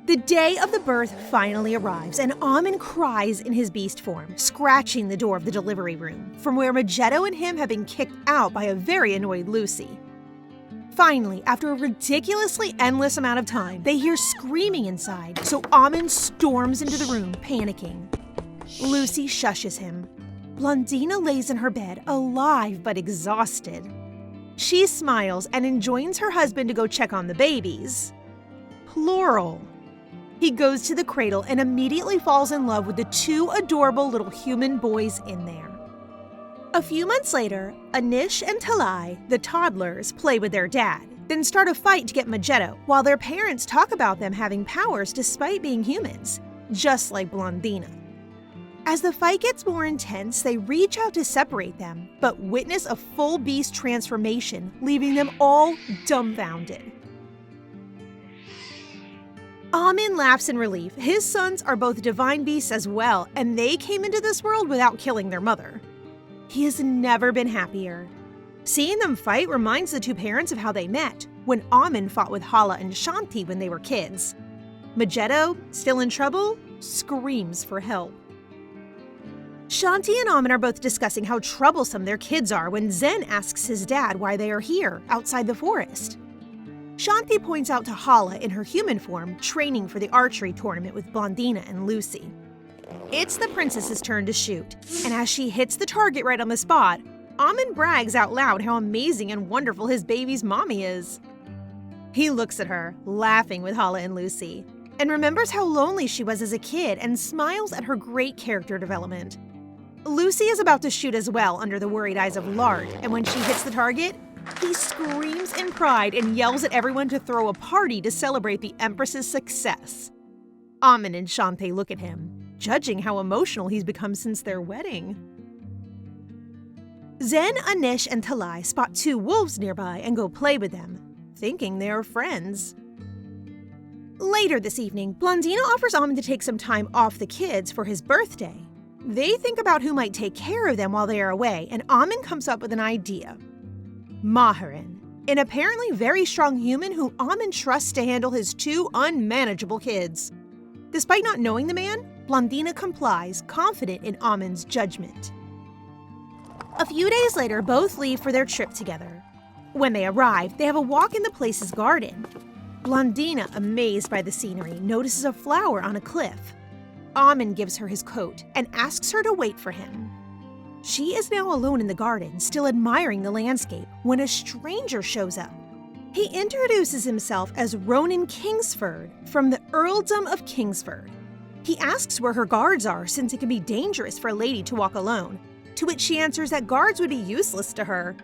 The day of the birth finally arrives, and Amon cries in his beast form, scratching the door of the delivery room, from where Magetto and him have been kicked out by a very annoyed Lucy. Finally, after a ridiculously endless amount of time, they hear screaming inside, so Amon storms into the room, panicking. Lucy shushes him. Blondina lays in her bed, alive but exhausted. She smiles and enjoins her husband to go check on the babies. Plural. He goes to the cradle and immediately falls in love with the two adorable little human boys in there. A few months later, Anish and Talai, the toddlers, play with their dad, then start a fight to get Magetto, while their parents talk about them having powers despite being humans, just like Blondina. As the fight gets more intense, they reach out to separate them, but witness a full beast transformation, leaving them all dumbfounded. Amon laughs in relief. His sons are both divine beasts as well, and they came into this world without killing their mother. He has never been happier. Seeing them fight reminds the two parents of how they met, when Amon fought with Hala and Shanti when they were kids. Magetto, still in trouble, screams for help. Shanti and Amon are both discussing how troublesome their kids are when Zen asks his dad why they are here, outside the forest. Shanti points out to Hala in her human form, training for the archery tournament with Blondina and Lucy. It's the princess's turn to shoot, and as she hits the target right on the spot, Amon brags out loud how amazing and wonderful his baby's mommy is. He looks at her, laughing with Hala and Lucy, and remembers how lonely she was as a kid and smiles at her great character development. Lucy is about to shoot as well under the worried eyes of Lard, and when she hits the target, he screams in pride and yells at everyone to throw a party to celebrate the Empress's success. Amon and Shanti look at him, judging how emotional he's become since their wedding. Zen, Anish, and Talai spot two wolves nearby and go play with them, thinking they are friends. Later this evening, Blondina offers Amon to take some time off the kids for his birthday. They think about who might take care of them while they are away, and Amon comes up with an idea. Maharan, an apparently very strong human who Amon trusts to handle his two unmanageable kids. Despite not knowing the man, Blondina complies, confident in Amon's judgment. A few days later, both leave for their trip together. When they arrive, they have a walk in the place's garden. Blondina, amazed by the scenery, notices a flower on a cliff. Amon gives her his coat and asks her to wait for him. She is now alone in the garden, still admiring the landscape, when a stranger shows up. He introduces himself as Ronan Kingsford from the Earldom of Kingsford. He asks where her guards are since it can be dangerous for a lady to walk alone, to which she answers that guards would be useless to her.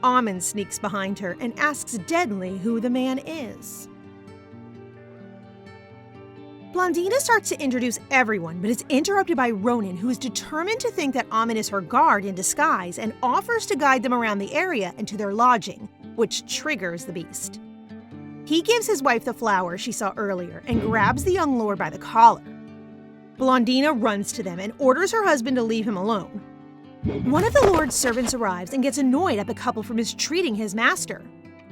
Amon sneaks behind her and asks deadly who the man is. Blondina starts to introduce everyone, but is interrupted by Ronan, who is determined to think that Amon is her guard in disguise and offers to guide them around the area and to their lodging, which triggers the beast. He gives his wife the flower she saw earlier and grabs the young lord by the collar. Blondina runs to them and orders her husband to leave him alone. One of the lord's servants arrives and gets annoyed at the couple for mistreating his master,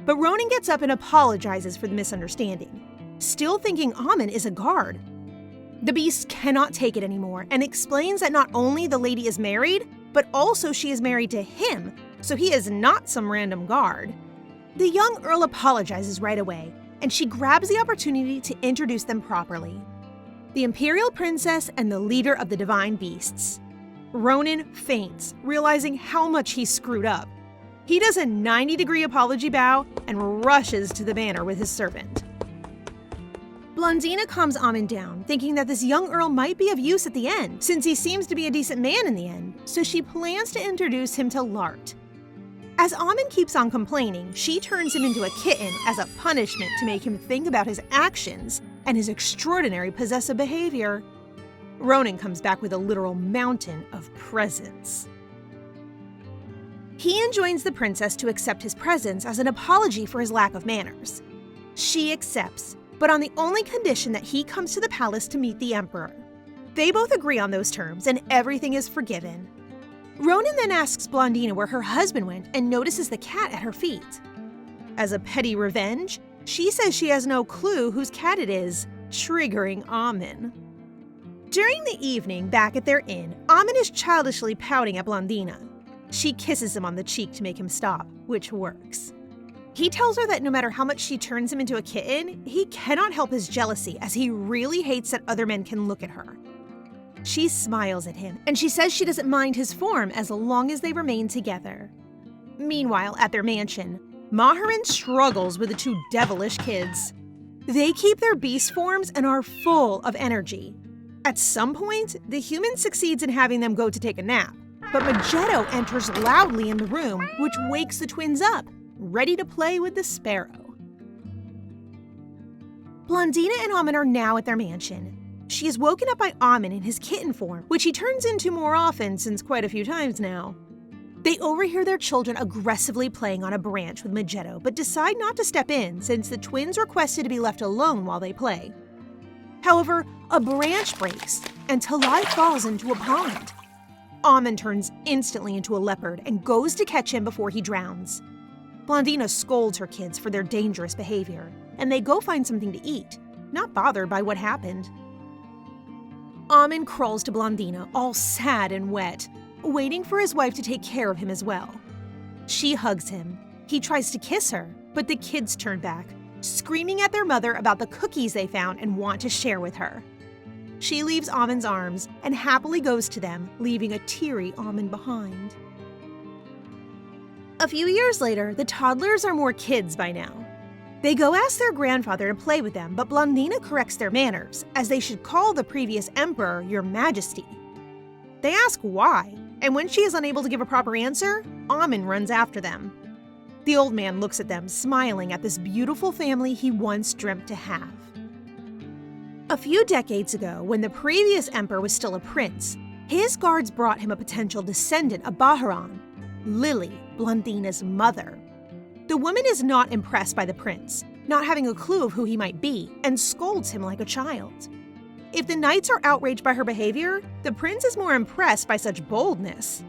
but Ronan gets up and apologizes for the misunderstanding, still thinking Amon is a guard. The beast cannot take it anymore and explains that not only the lady is married, but also she is married to him, so he is not some random guard. The young earl apologizes right away, and she grabs the opportunity to introduce them properly. The imperial princess and the leader of the divine beasts. Ronan faints, realizing how much he screwed up. He does a 90-degree apology bow and rushes to the banner with his servant. Blondina calms Amon down, thinking that this young earl might be of use at the end, since he seems to be a decent man in the end, so she plans to introduce him to Lart. As Amon keeps on complaining, she turns him into a kitten as a punishment to make him think about his actions and his extraordinary possessive behavior. Ronan comes back with a literal mountain of presents. He enjoins the princess to accept his presents as an apology for his lack of manners. She accepts, but on the only condition that he comes to the palace to meet the emperor. They both agree on those terms, and everything is forgiven. Ronan then asks Blondina where her husband went and notices the cat at her feet. As a petty revenge, she says she has no clue whose cat it is, triggering Amon. During the evening, back at their inn, Amon is childishly pouting at Blondina. She kisses him on the cheek to make him stop, which works. He tells her that no matter how much she turns him into a kitten, he cannot help his jealousy as he really hates that other men can look at her. She smiles at him, and she says she doesn't mind his form as long as they remain together. Meanwhile, at their mansion, Maharan struggles with the two devilish kids. They keep their beast forms and are full of energy. At some point, the human succeeds in having them go to take a nap, but Magetto enters loudly in the room, which wakes the twins up, ready to play with the sparrow. Blondina and Amon are now at their mansion. She is woken up by Amon in his kitten form, which he turns into more often since quite a few times now. They overhear their children aggressively playing on a branch with Magetto, but decide not to step in since the twins requested to be left alone while they play. However, a branch breaks, and Talai falls into a pond. Amon turns instantly into a leopard and goes to catch him before he drowns. Blondina scolds her kids for their dangerous behavior, and they go find something to eat, not bothered by what happened. Amon crawls to Blondina, all sad and wet, waiting for his wife to take care of him as well. She hugs him. He tries to kiss her, but the kids turn back, screaming at their mother about the cookies they found and want to share with her. She leaves Amon's arms and happily goes to them, leaving a teary Amon behind. A few years later, the toddlers are more kids by now. They go ask their grandfather to play with them, but Blondina corrects their manners, as they should call the previous emperor Your Majesty. They ask why, and when she is unable to give a proper answer, Amon runs after them. The old man looks at them, smiling at this beautiful family he once dreamt to have. A few decades ago, when the previous emperor was still a prince, his guards brought him a potential descendant of Baharan, Lily, Blondina's mother. The woman is not impressed by the prince, not having a clue of who he might be, and scolds him like a child. If the knights are outraged by her behavior, the prince is more impressed by such boldness.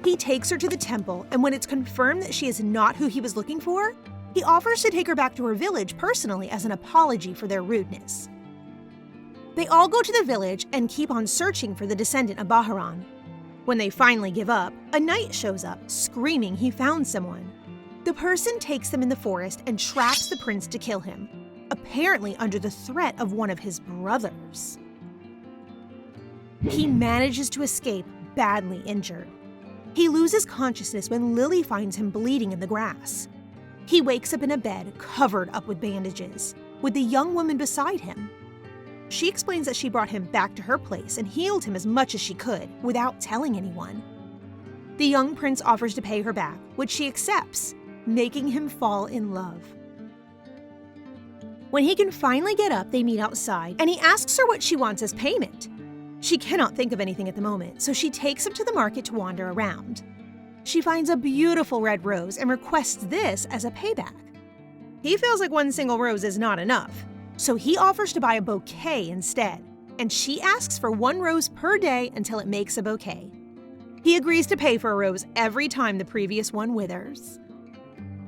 He takes her to the temple, and when it's confirmed that she is not who he was looking for, he offers to take her back to her village personally as an apology for their rudeness. They all go to the village and keep on searching for the descendant of Baharan. When they finally give up, a knight shows up, screaming he found someone. The person takes them in the forest and traps the prince to kill him, apparently under the threat of one of his brothers. He manages to escape, badly injured. He loses consciousness when Lily finds him bleeding in the grass. He wakes up in a bed covered up with bandages, with the young woman beside him. She explains that she brought him back to her place and healed him as much as she could without telling anyone. The young prince offers to pay her back, which she accepts, making him fall in love. When he can finally get up, they meet outside, and he asks her what she wants as payment. She cannot think of anything at the moment, so she takes him to the market to wander around. She finds a beautiful red rose and requests this as a payback. He feels like one single rose is not enough, so he offers to buy a bouquet instead, and she asks for 1 rose per day until it makes a bouquet. He agrees to pay for a rose every time the previous one withers.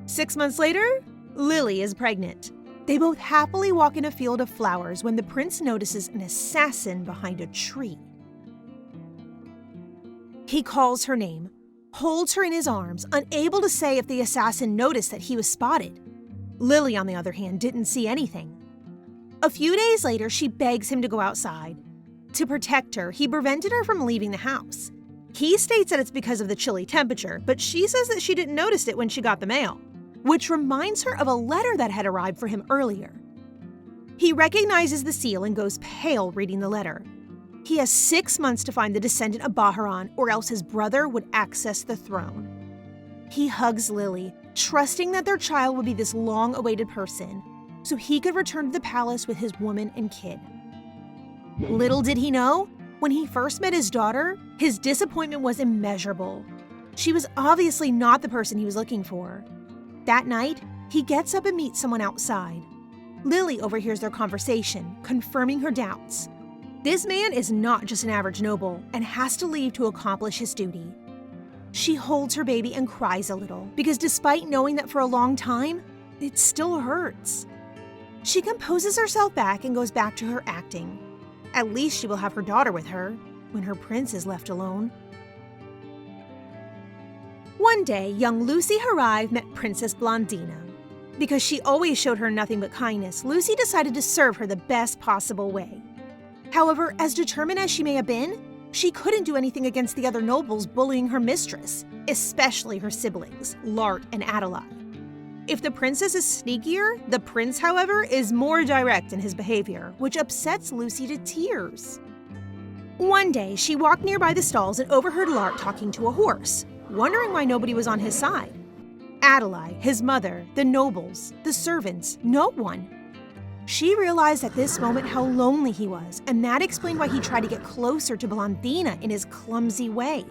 6 months later, Lily is pregnant. They both happily walk in a field of flowers when the prince notices an assassin behind a tree. He calls her name, holds her in his arms, unable to say if the assassin noticed that he was spotted. Lily, on the other hand, didn't see anything. A few days later, she begs him to go outside. To protect her, he prevented her from leaving the house. He states that it's because of the chilly temperature, but she says that she didn't notice it when she got the mail, which reminds her of a letter that had arrived for him earlier. He recognizes the seal and goes pale reading the letter. He has 6 months to find the descendant of Bahrain, or else his brother would access the throne. He hugs Lily, trusting that their child would be this long-awaited person, so he could return to the palace with his woman and kid. Little did he know, when he first met his daughter, his disappointment was immeasurable. She was obviously not the person he was looking for. That night, he gets up and meets someone outside. Lily overhears their conversation, confirming her doubts. This man is not just an average noble and has to leave to accomplish his duty. She holds her baby and cries a little, because despite knowing that for a long time, it still hurts. She composes herself back and goes back to her acting. At least she will have her daughter with her when her prince is left alone. One day, young Lucy Harive met Princess Blondina. Because she always showed her nothing but kindness, Lucy decided to serve her the best possible way. However, as determined as she may have been, she couldn't do anything against the other nobles bullying her mistress, especially her siblings, Lart and Adelaide. If the princess is sneakier, the prince, however, is more direct in his behavior, which upsets Lucy to tears. One day, she walked nearby the stalls and overheard Lart talking to a horse, wondering why nobody was on his side. Adelaide, his mother, the nobles, the servants, no one. She realized at this moment how lonely he was, and that explained why he tried to get closer to Blondina in his clumsy way.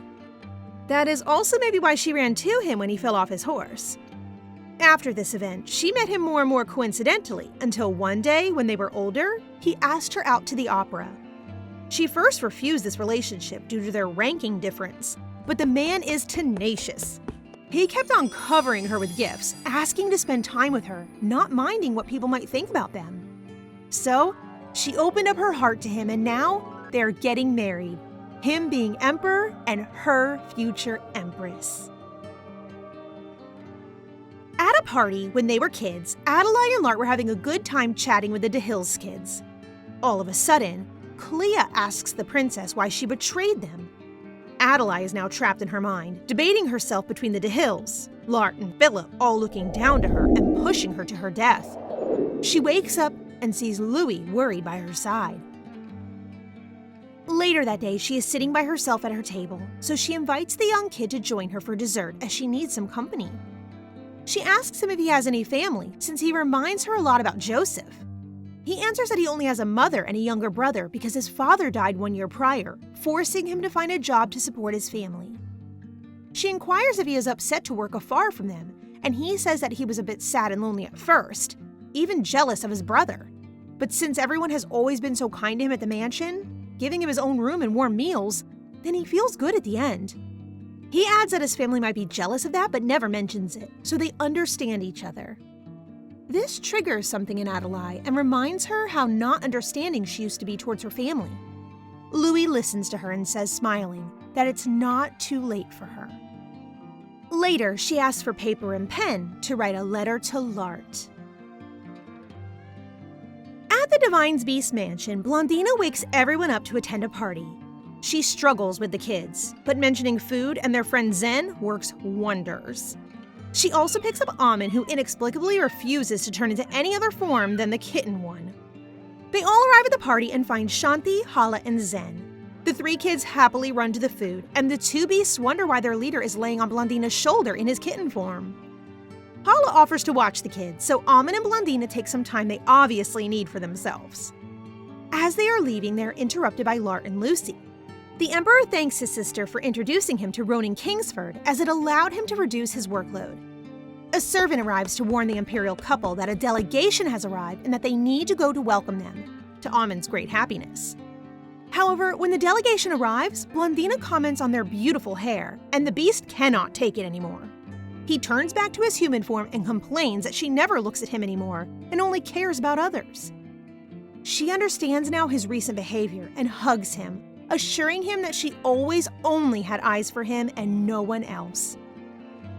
That is also maybe why she ran to him when he fell off his horse. After this event, she met him more and more coincidentally, until one day, when they were older, he asked her out to the opera. She first refused this relationship due to their ranking difference, but the man is tenacious. He kept on covering her with gifts, asking to spend time with her, not minding what people might think about them. So, she opened up her heart to him, and now they're getting married, him being emperor and her future empress. At a party when they were kids, Adelaide and Lart were having a good time chatting with the De Hills kids. All of a sudden, Clea asks the princess why she betrayed them. Adelaide is now trapped in her mind, debating herself between the De Hills, Lart and Philip all looking down to her and pushing her to her death. She wakes up and sees Louis worried by her side. Later that day, she is sitting by herself at her table, so she invites the young kid to join her for dessert as she needs some company. She asks him if he has any family, since he reminds her a lot about Joseph. He answers that he only has a mother and a younger brother because his father died 1 year prior, forcing him to find a job to support his family. She inquires if he is upset to work afar from them, and he says that he was a bit sad and lonely at first, even jealous of his brother. But since everyone has always been so kind to him at the mansion, giving him his own room and warm meals, then he feels good at the end. He adds that his family might be jealous of that but never mentions it, so they understand each other. This triggers something in Adelaide and reminds her how not understanding she used to be towards her family. Louis listens to her and says, smiling, that it's not too late for her. Later, she asks for paper and pen to write a letter to Lart. At the Divine's Beast mansion, Blondina wakes everyone up to attend a party. She struggles with the kids, but mentioning food and their friend Zen works wonders. She also picks up Amon, who inexplicably refuses to turn into any other form than the kitten one. They all arrive at the party and find Shanti, Hala, and Zen. The 3 kids happily run to the food, and the 2 beasts wonder why their leader is laying on Blondina's shoulder in his kitten form. Hala offers to watch the kids, so Amon and Blondina take some time they obviously need for themselves. As they are leaving, they are interrupted by Lart and Lucy. The Emperor thanks his sister for introducing him to Ronan Kingsford, as it allowed him to reduce his workload. A servant arrives to warn the imperial couple that a delegation has arrived and that they need to go to welcome them, to Amon's great happiness. However, when the delegation arrives, Blondina comments on their beautiful hair, and the beast cannot take it anymore. He turns back to his human form and complains that she never looks at him anymore and only cares about others. She understands now his recent behavior and hugs him, assuring him that she always only had eyes for him and no one else.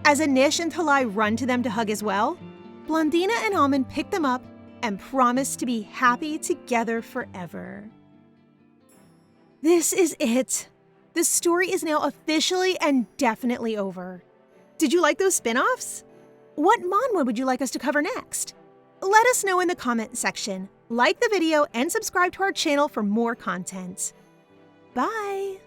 As Anish and Talai run to them to hug as well, Blondina and Amon pick them up and promise to be happy together forever. This is it. The story is now officially and definitely over. Did you like those spin-offs? What manhwa would you like us to cover next? Let us know in the comment section. Like the video and subscribe to our channel for more content. Bye!